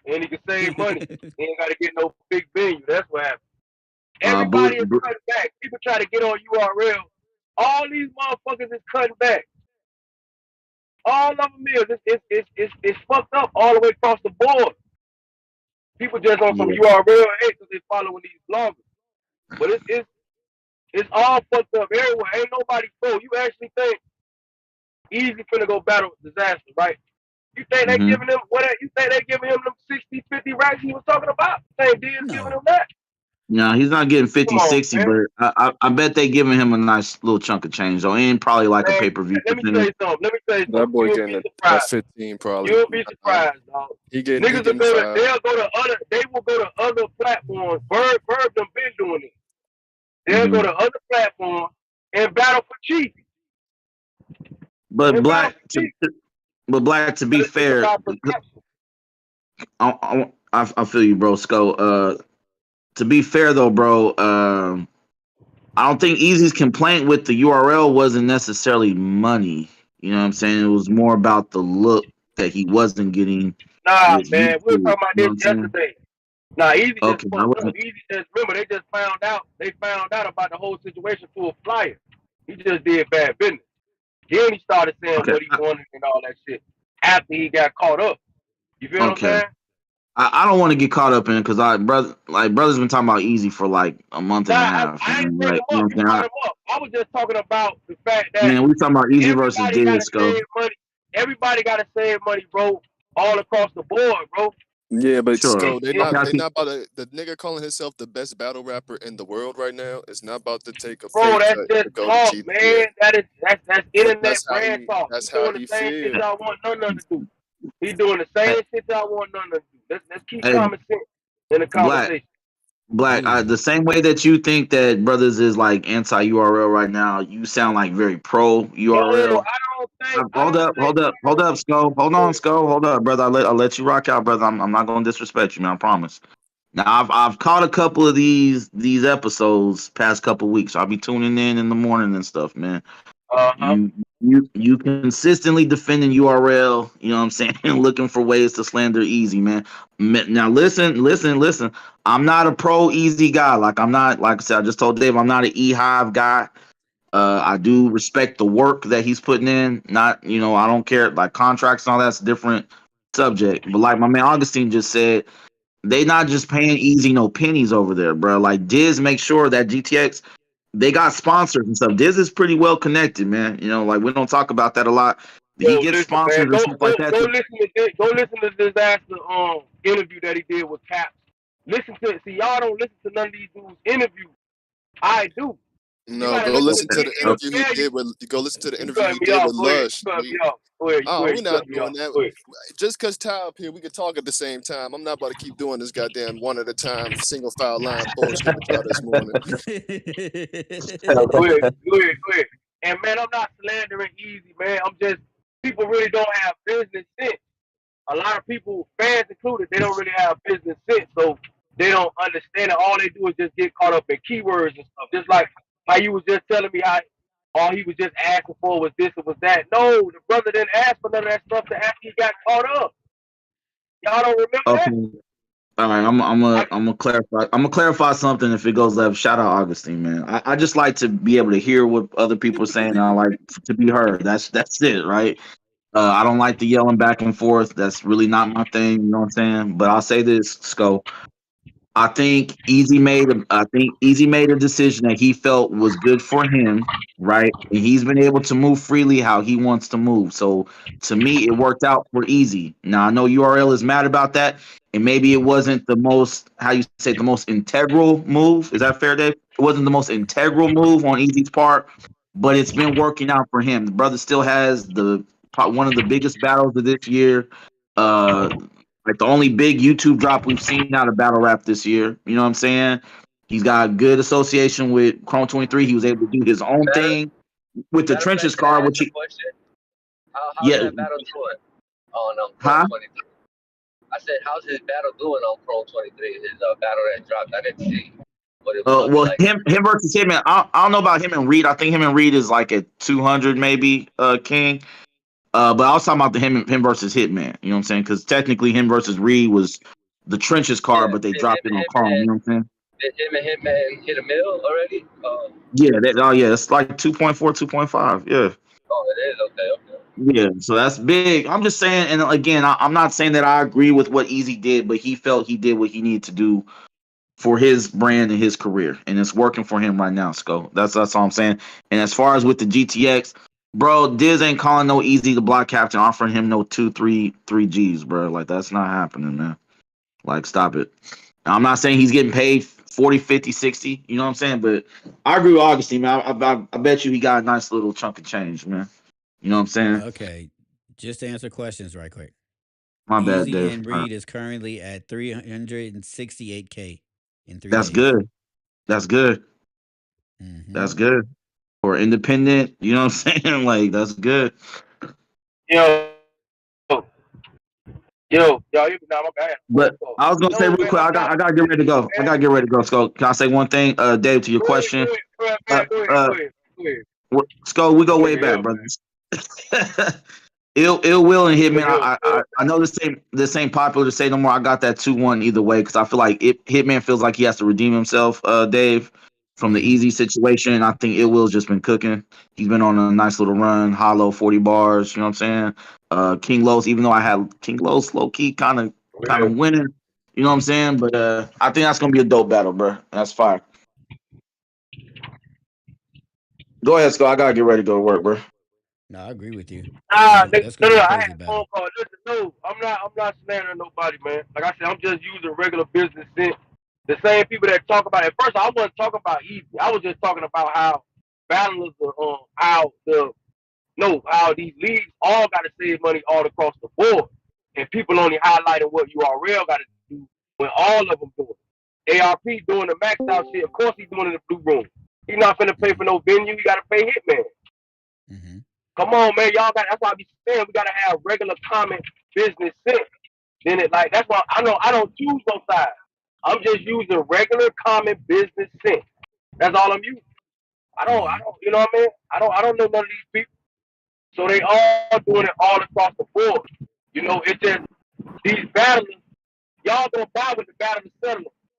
G: And he can save money. He ain't gotta get no big venue. That's what happened.
I: Blue,
G: Everybody is cutting back. People try to get on URL. All these motherfuckers is cutting back. All of them is. It's fucked up all the way across the board. People just on some
I: yeah.
G: URL hate because they following these bloggers. But it's all fucked up everywhere. Ain't nobody pro. You actually think Easy finna go battle Disaster, right? You think they
I: hmm
G: giving him what? You think they giving him them 60, 50 racks he was talking about? You think D's giving him
E: No.
G: that?
I: No, he's not getting
G: Come
I: 50,
G: on,
I: 60,
G: man.
I: but I bet they giving him a nice little chunk of change, though. And probably like a
G: Man,
I: pay per view
G: let me tell
I: percentage.
G: you something. Let me tell you
J: That
G: something.
J: boy
G: You'll
J: getting
G: be
J: a
G: surprised.
J: 15 probably.
G: You'll be surprised, dog.
J: He
G: Niggas will
J: getting
G: go to.
J: 5.
G: They'll go to other. They will go to other platforms. Verb done been doing it. They'll
I: hmm
G: go to other platforms and battle for cheap.
I: But
G: And battle
I: black
G: for
I: to
G: cheap.
I: but black to be
G: It's
I: fair,
G: about perception.
I: I feel you, bro. Sco. To be fair though, bro, I don't think Easy's complaint with the URL wasn't necessarily money. You know what I'm saying? It was more about the look that he wasn't getting
G: Nah,
I: with
G: man.
I: YouTube.
G: We were
I: You
G: talking about
I: know
G: this
I: what I'm saying?
G: yesterday. Nah, Easy just
I: Okay, I
G: fucked up.
I: wasn't.
G: Easy just remember they just found out. They found out about the whole situation through a flyer. He just did bad business. Then he started saying
I: Okay,
G: what he wanted and all that shit after he got caught up. You feel what I'm
I: okay.
G: saying?
I: I don't want to get caught up in it because brother's been talking about Easy for like a month
G: Nah,
I: and a half,
G: I ain't
I: and
G: bring
I: like
G: him
I: you know
G: up.
I: what
G: You
I: I'm
G: brought
I: saying.
G: him up. I was just talking about the fact that
I: Man, we talking about Easy versus
G: everybody gotta
I: Disco.
G: save money. Everybody gotta save money, bro, all across the board, bro.
J: Yeah, but
I: Sure.
J: Sco, they
I: Cassie,
J: not about to, the nigga calling himself the best battle rapper in the world right now is not about to take a
L: Bro,
J: pay
L: that's
J: cut
L: just
J: to go to
L: talk,
J: GTA.
L: man. That's internet brand talk. He
J: That's how
L: doing the
J: he
L: same shit
J: feel.
L: y'all want none of to do. He doing the
I: hey,
L: same shit y'all want none of to do. Let's keep
I: hey,
L: common sense in the
I: Black,
L: conversation.
I: Black.
E: Ooh.
I: The same way that you think that brothers is like anti URL right now, you sound like very pro
L: No,
I: URL.
L: I don't think
I: Hold up, Sco. Hold on, Sco. Hold up, brother. I'll let you rock out, brother. I'm not gonna disrespect you, man. I promise. Now I've caught a couple of these episodes past couple weeks. So I'll be tuning in the morning and stuff, man.
L: uh-huh.
I: You consistently defending URL. You know what I'm saying? Looking for ways to slander Easy, man. Now listen. I'm not a pro Easy guy. Like I'm not. Like I said, I just told Dave, I'm not an E Hive guy. I do respect the work that he's putting in. Not, I don't care like contracts and all that's a different subject. But like my man Augustine just said, they not just paying Easy no pennies over there, bro. Like Diz make sure that GTX they got sponsors and stuff. Diz is pretty well connected, man. Like we don't talk about that a lot. He
L: Yo,
I: gets
L: listen, man.
I: sponsors and stuff like that.
L: Go listen to disaster interview that he did with Caps. Listen to it. See, y'all don't listen to none of these dudes' interviews. I do. You
J: No,
L: gotta
J: go
L: listen to
J: listen to the
L: GTS.
J: interview he
L: Yeah,
J: did with go listen to the
L: you
J: interview
L: cut
J: he
L: me
J: did
L: off.
J: with
L: Go ahead.
J: Lush.
L: You cut me off. Go ahead.
J: Oh, we're
L: You cut
J: not
L: me off.
J: doing that.
L: Go ahead.
J: Just cause Ty up here, we could talk at the same time. I'm not about to keep doing this goddamn one at a time, single file line bullshit with y'all this morning.
L: Go ahead. Go ahead. And man, I'm not slandering Easy, man. I'm just people really don't have business sense. A lot of people, fans included, they don't really have business sense, so they don't understand it. All they do is just get caught up in keywords and stuff. Just like how you was just telling me how all he was just asking for was this or was that. No, the brother didn't ask for none of that stuff after he got caught up. Y'all don't remember that?
I: Okay. All right,
L: Like,
I: I'm gonna clarify. I'm gonna clarify something if it goes left. Shout out Augustine, man. I just like to be able to hear what other people are saying. And I like to be heard. That's it, right? I don't like the yelling back and forth. That's really not my thing. You know what I'm saying? But I'll say this, Sco. I think Easy made a decision that he felt was good for him, right? And he's been able to move freely how he wants to move. So to me, it worked out for Easy. Now I know URL is mad about that, and maybe it wasn't the most how you say the most integral move. Is that fair, Dave? It wasn't the most integral move on Easy's part, but it's been working out for him. The brother still has one of the biggest battles of this year. Uh, like the only big YouTube drop we've seen out of battle rap this year. You know what I'm saying? He's got good association with Chrome 23. He was able to do his own
K: Matter,
I: thing with the
K: matter of fact,
I: trenches
K: can I
I: card,
K: ask
I: which
K: a
I: he
K: question? How's
I: yeah,
K: that battle doing on Chrome
I: huh?
K: 23? I said, how's his battle doing on Chrome 23? His battle that dropped. I didn't see what it was looking
I: Well,
K: like.
I: him versus Hitman. I don't know about him and Reed. I think him and Reed is like at 200 maybe. King. But I was talking about the him versus Hitman. You know what I'm saying? Because technically, him versus Reed was the trenches card,
K: Yeah,
I: but they
K: did
I: dropped it on Chrome. You know what I'm saying?
K: him and Hitman hit a mill already?
I: Yeah. Oh yeah. It's like 2.4, 2.5. Yeah.
K: Oh, it is? Okay, okay.
I: Yeah, so that's big. I'm just saying, and again, I'm not saying that I agree with what Easy did, but he felt he did what he needed to do for his brand and his career, and it's working for him right now. Sco, that's all I'm saying. And as far as with the GTX, bro, Diz ain't calling no Easy the block captain, offering him no 3 Gs, bro. Like that's not happening, man. Like stop it. I'm not saying he's getting paid 40, 50, 60. You know what I'm saying? But I agree with Augustine, man. I bet you he got a nice little chunk of change, man. You know what I'm saying?
E: Okay. Just to answer questions right quick.
I: My bad,
E: Easy
I: Dave.
E: and Reed is currently at 368K in 3
I: That's
E: days.
I: good. That's good.
E: Mm-hmm.
I: That's good. For independent, you know what I'm saying? Like that's good.
L: yo, y'all hear me now? My bad. Phone
I: But
L: call.
I: I was gonna say
L: No,
I: real
L: man,
I: quick,
L: I'm not
I: I gotta get ready to
L: easy,
I: go. I
L: man.
I: gotta get ready to go. So can I say one thing, Dave, to your
L: Go ahead,
I: question?
L: go ahead,
I: Uh
L: man. Go ahead,
I: uh
L: go ahead, go ahead.
I: Sco, we go
L: Go
I: way
L: ahead,
I: back,
L: hell,
I: brothers. Ill Will and
L: man.
I: Hitman.
L: Hell.
I: I know this ain't popular to say no more. I got that 2-1 either way because I feel like Hitman feels like he has to redeem himself, Dave, from the
E: Mm-hmm.
I: easy situation. I think Ill Will's just been cooking. He's been on a nice little run, hollow 40 bars, you know what I'm saying? King Los, even though I had King Los low key kind of winning, you know what I'm saying? But I think that's gonna be a dope battle, bro. That's fire. Go ahead, Scott. I gotta get ready to go to work, bro.
E: No, I agree with you.
L: Nah,
E: That's
L: no,
E: gonna be a
L: I
E: crazy
L: had a phone
E: battle.
L: call. Listen, no, I'm not slandering nobody, man. Like I said, I'm just using regular business sense. The same people that talk about at first, I wasn't talking about easy. I was just talking about how battlers are, how these leagues all got to save money all across the board, and people only highlighting what URL got to do when all of them do it. ARP doing the max out shit. Of course, he's doing it in the blue room. He's not finna pay for
E: Mm-hmm.
L: no venue. He got to pay Hitman.
E: Mm-hmm.
L: Come on, man. Y'all got. That's why I be saying we gotta have regular common business sense. Then it like that's why I know I don't choose both sides. I'm just using regular common business sense. That's all I'm using.
E: Mm-hmm.
L: You know what I mean? I don't know none of these people. So they all doing it all across the board. You know, it's just these battlers, y'all gonna buy what the battlers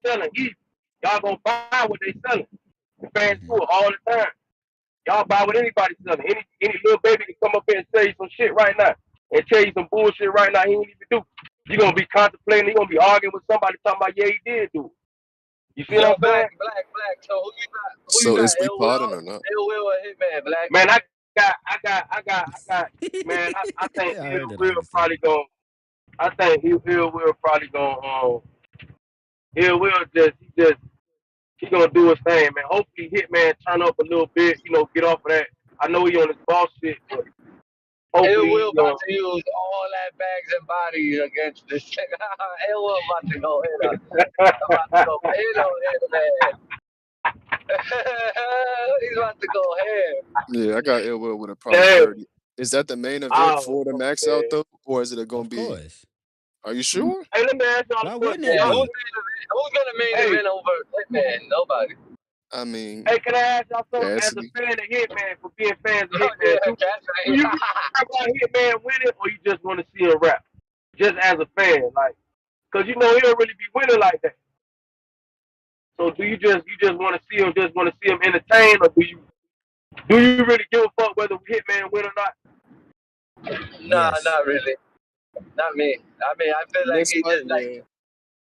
L: selling easy. Y'all gonna buy what they selling. The fans do
E: Mm-hmm.
L: it all the time. Y'all buy what anybody's selling. Any little baby can come up here and tell you some shit right now. And tell you some bullshit right now he ain't even do. You're gonna be contemplating, you're gonna be arguing with somebody talking about yeah he did do it. You see what
K: Yo,
L: I'm saying?
K: black. So who you
J: So
K: got?
J: is we
K: Ill
J: potting
K: Will,
J: or not?
K: Ill Will or Hitman, black?
L: Man, I got man, I think
E: I
L: Ill
E: heard it
L: will
E: already.
L: probably going I think Ill will probably going Ill will he gonna do his thing, man. Hopefully Hitman turn up a little bit, get off of that. I know he on his boss shit, but
K: Ill
L: hopefully
K: Will
L: he
K: about
L: going
K: to use all that bags and bodies against this thing. Ill Will about to go in. About to go in on Hitman. He's about to go ahead.
J: Yeah, I got ill will with a probably
L: damn.
J: 30. Is that the main event
L: Oh,
J: for the max out
L: man.
J: though, or is it gonna
E: Of
J: be?
E: course.
J: Are you sure?
L: Hey, let me ask y'all
E: Why
L: a
E: wouldn't
L: question.
E: it
K: Yeah,
L: Y'all,
E: be?
K: who's gonna main
L: hey,
K: event over Hitman? Nobody.
J: I mean,
L: hey, can I ask y'all something as a
J: Cassidy.
L: fan of Hitman for being fans of
K: Oh
L: Hitman?
K: yeah,
L: Do you really care about Hitman winning, or you just want to see him rap? Just as a fan, like, cause you know he don't really be winning like that. So do you just want to see him entertain, or do you really give a fuck whether Hitman win or not?
K: nah,
E: Yes.
K: not really. Not me. I mean, I feel like
J: Next
K: he
J: fight,
K: just like
J: yeah.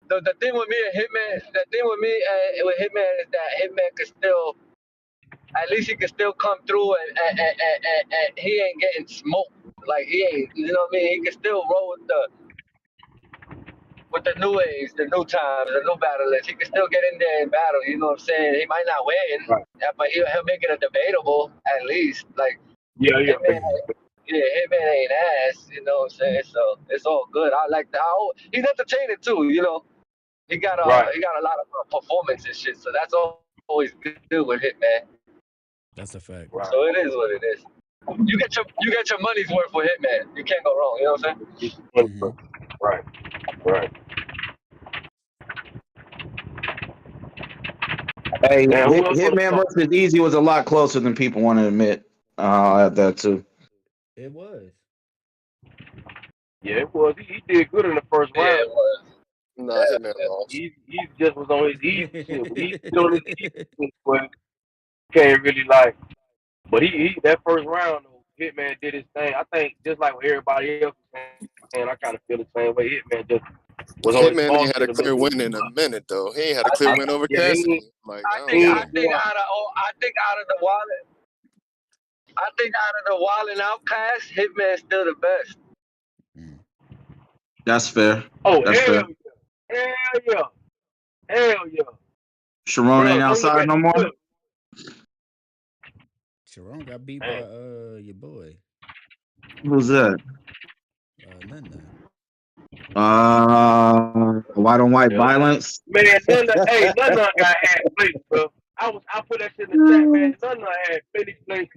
K: the thing with me and Hitman. The thing with me with Hitman is that Hitman could still, at least he can still come through and he ain't getting smoked. Like he ain't, you know what I mean? He can still roll with the new age, the new times, the new battlers. He can still get in there and battle. You know what I'm saying? He might not win,
L: Right.
K: but he'll make it a debatable at least. Like
L: Yeah, yeah.
K: Hitman,
E: Mm-hmm.
K: yeah, Hitman ain't ass. You know what I'm saying? So it's all good. I like that. He's entertaining too. You know,
L: Right.
K: he got a lot of performance and shit. So that's always good with Hitman.
E: That's a fact.
K: So
L: Right.
K: it is what it is. You get your money's worth with Hitman. You can't go wrong. You know what I'm saying?
E: Mm-hmm.
L: Right. Right.
I: Hey,
L: Now who else want to
I: Hitman
L: talk?
I: versus Easy was a lot closer than people want to admit. I'll add that too.
E: It was.
L: Yeah, it was. He did good in the first
K: Yeah,
L: round.
K: it was.
J: Nah,
K: Yeah,
J: Hitman
K: yeah.
J: lost.
L: He just was on his easy shit. When he was on his easy shit, but can't really like. But he that first round though, Hitman did his thing. I think just like what everybody else was saying, I kind of feel the same way. Hitman just was on his boss
J: Hitman
L: shit
J: ain't
L: a
J: had a
L: little
J: clear
L: bit.
J: win in a minute though. He ain't had a
K: I
J: clear
K: think
J: win over
L: Yeah, he
J: Cassidy. Like I don't
L: he
J: know.
K: I
L: ain't
K: think
L: doing.
K: out of the Wild and Outcast, Hitman's still the best.
E: Mm.
I: That's fair.
L: Oh
I: That's fair.
L: hell yeah, hell yeah,
I: Sharon
L: bro.
I: ain't
L: Don't look
I: outside
L: at
I: no
L: the
I: more.
L: clip,
E: Sharon got beat by
L: man.
E: your boy.
I: Who's that?
E: None.
I: White on white
L: Yeah.
I: violence.
L: Man, none got had plates, bro. I put that shit in the chat, man. None had plenty plates.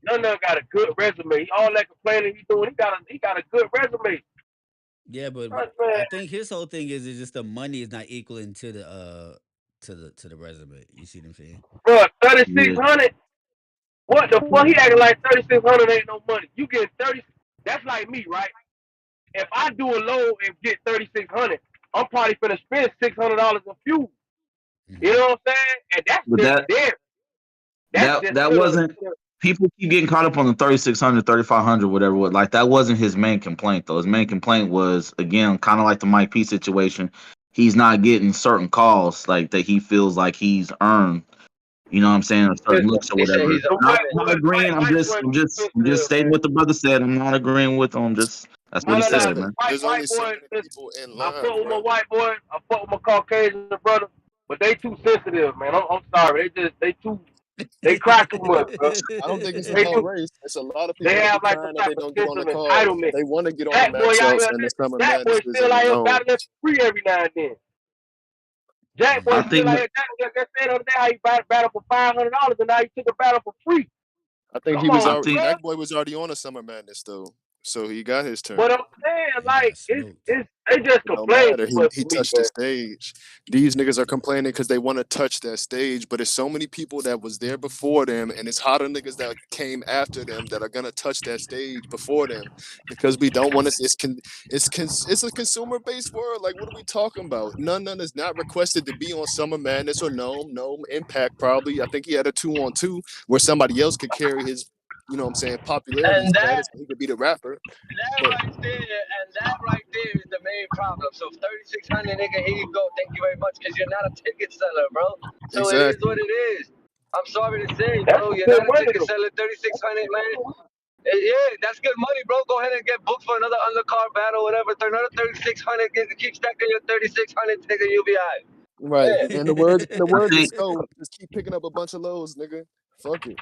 L: None got a good resume. All that complaining he doing, he got a good resume.
E: Yeah, but
L: Man,
E: I think his whole thing is just the money is not equaling to the resume. You see what I'm saying?
L: bro, 3600.
I: Yeah.
L: What the fuck? He acting like 3600 ain't no money. You get 30. That's like me, right? If I do a load and get 3600, I'm probably finna spend $600 in fuel. You
E: Mm-hmm.
L: know what I'm saying? And that's
I: But
L: just
I: that
L: there. That's
I: that
L: just
I: that
L: to
I: wasn't people keep getting caught up on the 3600, 3500, whatever. Like that wasn't his main complaint though. His main complaint was again kind of like the Mike P situation. He's not getting certain calls like that he feels like he's earned You know what I'm saying? Or certain looks or
K: He said
I: whatever.
K: he's a
I: Not,
K: woman.
I: not agreeing. I'm
L: White
I: just,
L: boys
I: I'm
L: too
I: just, I'm just
L: sensitive,
I: stating
L: man.
I: what the brother said. I'm not agreeing with him. Just that's what he
L: No.
I: said,
J: Listen,
L: Cause
I: man.
L: white
J: there's only so
L: boys,
J: many
L: listen,
J: people in
L: I
J: line,
L: fuck with my
J: bro.
L: white boys. I fuck with my Caucasian brother, but they too sensitive, man. I'm sorry. They cry too much, bro.
J: I don't think it's
L: They
J: about
L: do.
J: race. It's a lot of
L: They
J: people that be
L: have like some
J: crying that
L: type
J: they
L: of
J: don't get
L: sense
J: on the
L: of
J: card.
L: entitlement.
J: They want to get on the
L: That boy
J: match
L: out
J: outs
L: here,
J: and the summer
L: that boy
J: madness
L: still
J: visitors.
L: out here
J: No,
L: battling for free every now and then. Jack
I: I
L: boy
E: Mm.
I: think,
L: still out here. Jack said the other day how he battled for $500 and now he took a battle for free.
J: I think he
L: Come
J: was
I: I
L: on,
J: already.
I: think,
L: bro.
J: Jack Boy was already on a summer madness though, so he got his
L: But
J: turn.
L: I'm saying
E: He
L: like
E: got smoked.
L: it's they just
J: It don't
L: complain
J: matter.
L: too
J: He
L: much
J: he
L: for me,
J: touched the
L: man.
J: stage. These niggas are complaining because they want to touch that stage, but it's so many people that was there before them, and it's hotter niggas that came after them that are gonna touch that stage before them because we don't want to. It's a consumer based world. Like, what are we talking about? None is not requested to be on Summer Madness or no Impact. Probably, I think he had a 2-on-2 where somebody else could carry his. You know what I'm saying? Popularity
K: And
J: status. He could be the rapper, but
K: that right there is the main problem. So 3,600 nigga, here you go. Thank you very much, because you're not a ticket seller, bro. So it is
J: exactly.
K: what it is. I'm sorry to say,
L: That's
K: bro,
L: some
K: you're
L: good
K: not a
L: money
K: ticket
L: though.
K: seller. 3,600, man. Yeah, that's good money, bro. Go ahead and get booked for another undercard battle, whatever. Another 3,600. Keep stacking your 3,600, nigga. You'll be alright.
J: Right.
K: Yeah.
J: In the
I: I
J: words of
I: think,
J: Scope, just keep picking up a bunch of lows, nigga. Fuck it.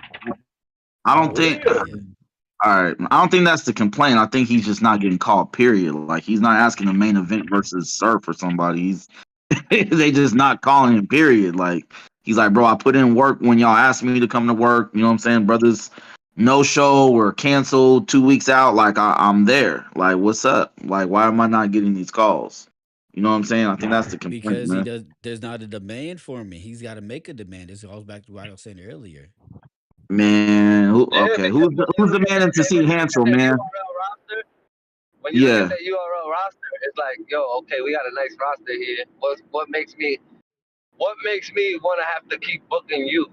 I: I don't
L: For
I: think.
L: real.
E: Yeah.
I: All right, I don't think that's the complaint. I think he's just not getting called. Period. Like he's not asking the main event versus Surf or somebody. He's they just not calling him. Period. Like he's like, bro, I put in work when y'all asked me to come to work. You know what I'm saying, brothers? No show or canceled 2 weeks out. Like I'm there. Like what's up? Like why am I not getting these calls? You know what I'm saying? I think that's the complaint,
E: Because he
I: man.
E: does. There's not a demand for me. He's got to make a demand. This goes back to what I was saying earlier.
I: Man,
K: Yeah,
I: okay,
K: because when you
I: who's
K: look
I: the
K: at
I: man in to see Hansel,
K: that
I: man?
K: URL roster, when you look at
I: Yeah,
K: the URL roster, it's like, yo, okay, we got a nice roster here. What makes me want to have to keep booking you?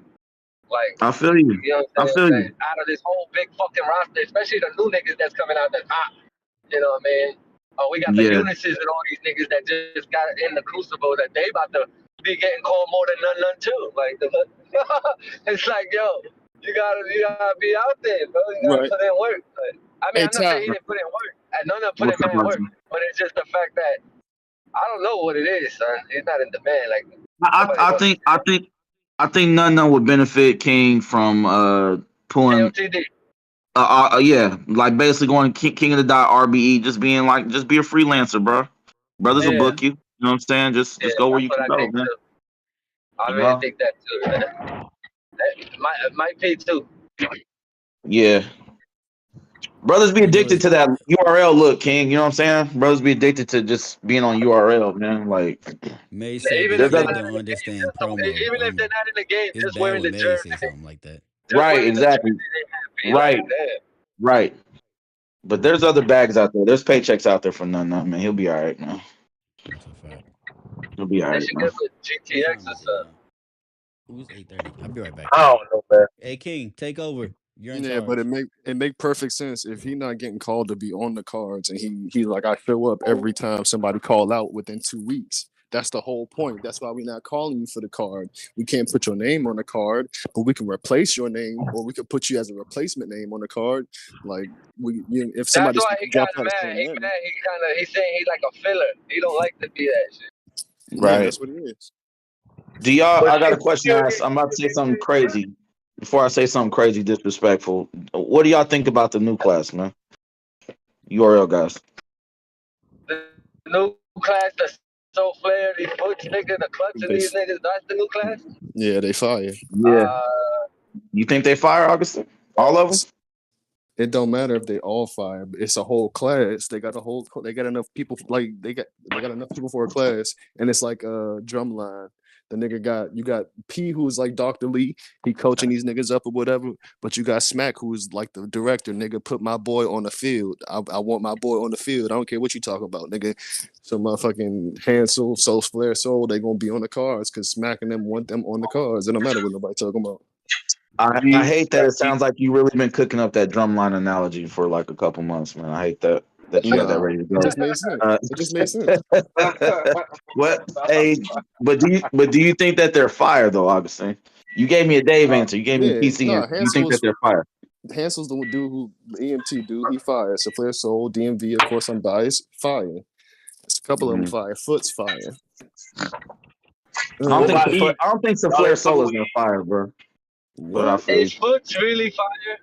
K: Like,
I: I feel you.
K: you know what
I: I
K: I'm saying?
I: feel you.
K: Like, out of this whole big fucking roster, especially the new niggas that's coming out the top. You know what I mean? Oh, we got the
I: Yeah,
K: Unices and all these niggas that just got in the crucible that they about to be getting called more than none too. Like, it's like, yo, you gotta be out there, bro. You gotta
J: Right.
K: put in work. But, I mean,
J: Hey,
K: I'm not saying
J: Ty.
K: he didn't put in work. And none of them put in
I: what's up,
K: mad work.
I: Archie?
K: But it's just the fact that I don't know what it is, son. He's not in demand. Like, nobody
I: I
K: wants
I: think none would benefit King from pulling
K: KOTD.
I: yeah, like basically going King of the Dot RBE, just being like just be a freelancer, bro. Brothers will
K: Yeah,
E: Yeah.
I: book you. You know what I'm saying?
K: yeah,
I: Just go where
K: that's
I: you
K: what
I: can
K: I
I: go,
K: think
I: man.
K: too. I
I: You
K: really
I: know?
K: think that too, man. That might pay too.
I: Yeah. Brothers be
E: You know,
I: addicted
E: it's
I: to that URL look, King. You know what I'm saying? Brothers be addicted to just being on URL, man. Like
E: May said
K: Even
E: these
K: if
I: there's
K: they're
I: other
E: niggas
K: not
E: don't
K: in the game,
E: understand promo.
K: even if they're not in the game,
E: It's
K: just
E: bad
K: wearing
E: when
K: the
E: May say
K: jersey,
E: something like that.
K: just
I: right,
K: wearing the
I: exactly.
K: jersey, they happy.
I: Right,
K: Like, damn.
I: right. But there's other bags out there. There's paychecks out there for none, man. He'll be all right, man.
E: That's a fact.
I: He'll be all
K: They
I: right,
K: should
I: man.
K: get with
E: What
K: GTX
E: time
K: or
E: is it
K: something.
E: now? It was 8:30. I'll be right back,
L: I
E: y'all.
L: don't know, man.
E: Hey King, take over. You're in
J: Yeah, but
E: charge.
J: it make perfect sense if he not getting called to be on the cards and he like I show up every time somebody call out within 2 weeks. That's the whole point. That's why we're not calling you for the card. We can't put your name on the card, but we can replace your name, or we could put you as a replacement name on the card. Like if
K: That's
J: somebody
K: why he
J: drops
K: got
J: out of
K: mad.
J: Summer
K: He
J: Madness,
K: mad. He's saying he like a filler. He don't like to be that shit.
J: yeah,
I: Right.
J: that's what it is.
I: Do y'all?
L: But
I: I got
L: shit,
I: a question to ask. I'm about to say something crazy. Before I say something crazy, disrespectful, what do y'all think about the new class, man? URL guys.
K: The new class, the so flair, these boots, nigga, the clutch and
J: They,
K: these niggas. That's the new class.
J: yeah, they fire.
I: Yeah.
K: Uh,
I: You think they fire Augustin? All of them?
J: It don't matter if they all fire. It's a whole class. They got a whole. They got enough people. Like they got enough people for a class, and it's like a drumline. The nigga got you got P who's like Dr. Lee. He coaching these niggas up or whatever. But you got Smack who's like the director. Nigga, put my boy on the field. I want my boy on the field. I don't care what you talk about, nigga. So motherfucking Hansel, Soul Flair, Soul, they gonna be on the cards because Smack and them want them on the cards. It don't matter what nobody talking about.
I: I hate that it sounds like you really been cooking up that drumline analogy for like a couple months, man. I hate that you had that
J: Nah,
I: ready to
J: it
I: go.
J: just made sense.
I: Uh,
J: It just made sense.
I: what? Hey, but do you think that they're fire though, Augustine? You gave me a Dave answer. You gave me a
J: Yeah,
I: PC
J: no,
I: answer. You think that they're fire?
J: Hansel's the dude who the EMT dude. He fire. Flare Soul, DMV. Of course, I'm biased. Fire. It's a couple of them
I: Mm.
J: fire. Foot's fire.
I: I don't
L: What
I: think
L: about
J: Uh,
L: Easy?
I: I don't think
L: Y'all
I: Flare
L: ain't fucking
I: Soul is
L: with
I: gonna
L: Easy.
I: fire, bro. But I
J: what?
I: feel you.
K: Is Foot's really fire?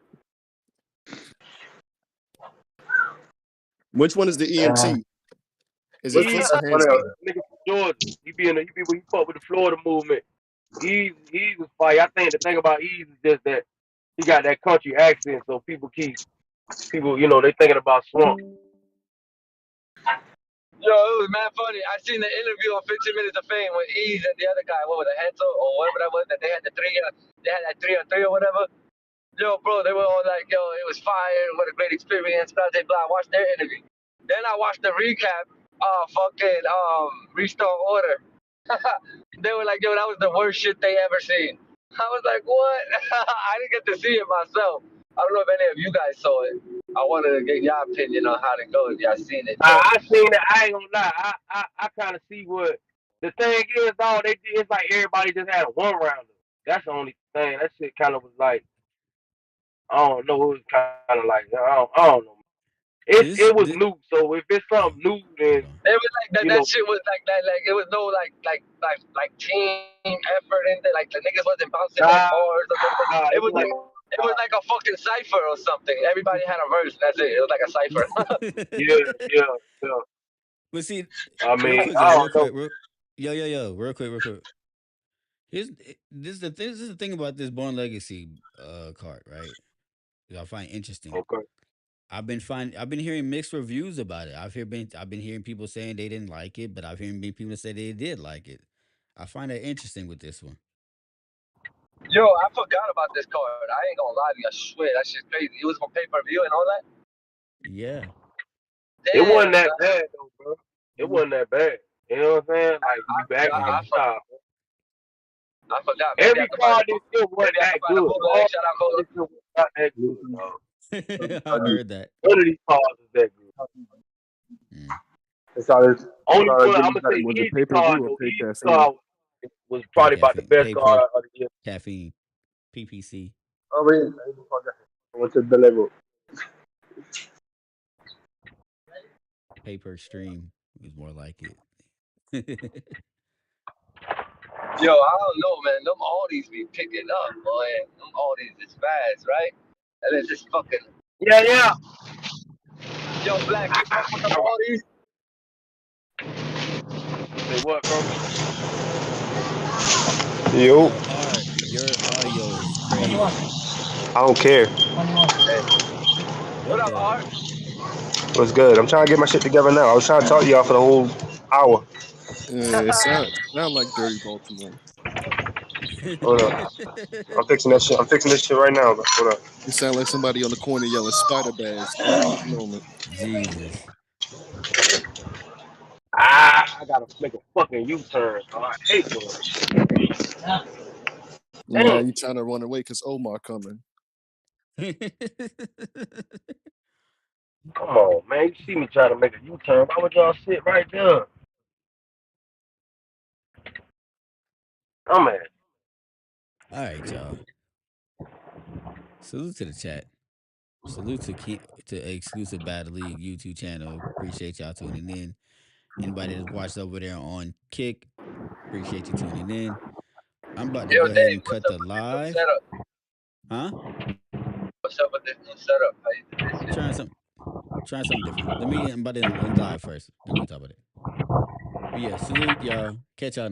J: Which one is the EMT? Is it
L: Easy,
J: Foots or
L: one of
J: Hansel?
L: them niggas from Georgia. He fuck with the Florida movement. Easy was fire. I think the thing about Easy is just that he got that country accent, so people, they thinking about Swamp.
K: Yo, it was mad funny. I seen the interview on 15 Minutes of Fame with Ease and the other guy, what was it, Hansel or whatever that was, that they had that 3-on-3 or whatever. Yo, bro, they were all like, yo, it was fire, what a great experience, blah, blah, blah. I watched their interview. Then I watched the recap Restore Order. They were like, yo, that was the worst shit they ever seen. I was like, what? I didn't get to see it myself. I don't know if any of you guys saw it. I wanted to get your opinion on how to go if y'all seen it.
L: I seen it. I ain't gonna lie. I kind of see what the thing is. Dog, they did. It's like everybody just had a one rounder. That's the only thing. That shit kind of was like, I don't know. It was kind of like I don't know. It was
E: This
L: new. So if it's something new, then
E: hold on.
K: It was like that.
L: you
K: That
L: know.
K: shit was like that. Like it was no like team effort in there. Like the niggas wasn't bouncing
L: Nah,
K: back bars or something.
L: nah,
K: It was like it was like a fucking cipher or something. Everybody had a verse. That's it. It was like a cipher.
L: yeah, yeah, yeah.
E: But see,
L: I
E: real
L: mean,
E: quick
L: I
E: though,
L: don't know.
E: yo, real quick. This is the thing about this Born Legacy card, right? That I find interesting.
L: Okay.
E: I've been hearing mixed reviews about it. I've been hearing people saying they didn't like it, but I've hearing people say they did like it. I find that interesting with this one.
K: Yo, I forgot about this card. I ain't gonna lie to you. I swear that shit's crazy. It was for pay per view and all that.
E: Yeah.
L: It wasn't
K: Damn,
L: that bad though, bro. It wasn't that bad. You know what I'm saying? Like you back
K: I,
L: in
K: I,
L: the style.
K: I forgot. Maybe I
L: Every
K: could find
L: card this year wasn't
K: maybe I
L: that
K: could find a
L: good.
K: bootleg.
L: All
K: Shout out
L: cards
K: Cola.
L: this year was not that good, dog.
E: I heard that.
L: None of these cards is that good.
E: Mm.
L: Only one I'm gonna say
J: Was it
L: Easy
J: pay per
L: card
J: view or
L: though.
J: pay
L: Easy
J: caffeine?
L: card was probably about the best
E: Pay
L: card of the year.
E: caffeine, PPC, paper stream was more like it.
K: Yo, I don't know, man. Them Audis be picking up, boy. Them Audis is fast, right? And it's just fucking.
L: Yeah.
K: Yo, Black, you fuck with them Audis?
L: Say what, bro?
E: Yo, Art, your audio is crazy.
M: I don't care.
K: What
E: What
K: up,
E: the?
K: Art?
M: What's good? I'm trying to get my shit together now. I was trying to talk to y'all for the whole hour.
J: It sound like dirty Baltimore.
M: Hold up. I'm fixing that shit. I'm fixing this shit right now. But hold up.
J: It sound like somebody on the corner yelling "Spider Bass" at this moment.
E: Jesus.
L: I gotta make a fucking U-turn. I hate doing that.
J: Now
L: Damn.
J: you trying to run away because Omar coming.
L: Come on, man. You see me trying to make a U-turn. Why would y'all sit right there? Come on.
E: All right, y'all. Salute to the chat. Salute to Exclusive Battle League YouTube channel. Appreciate y'all tuning in. Anybody that's watched over there on Kick, appreciate you tuning in. I'm about to
K: Yo,
E: go ahead
K: Dave,
E: and
K: what's
E: cut
K: up
E: the
K: with this new
E: live.
K: setup?
E: Huh?
K: What's up with this new setup? How you do this shit?
E: Trying something different. Let me get about to end live first. Then we can talk about it. But yeah, salute y'all. Catch y'all next.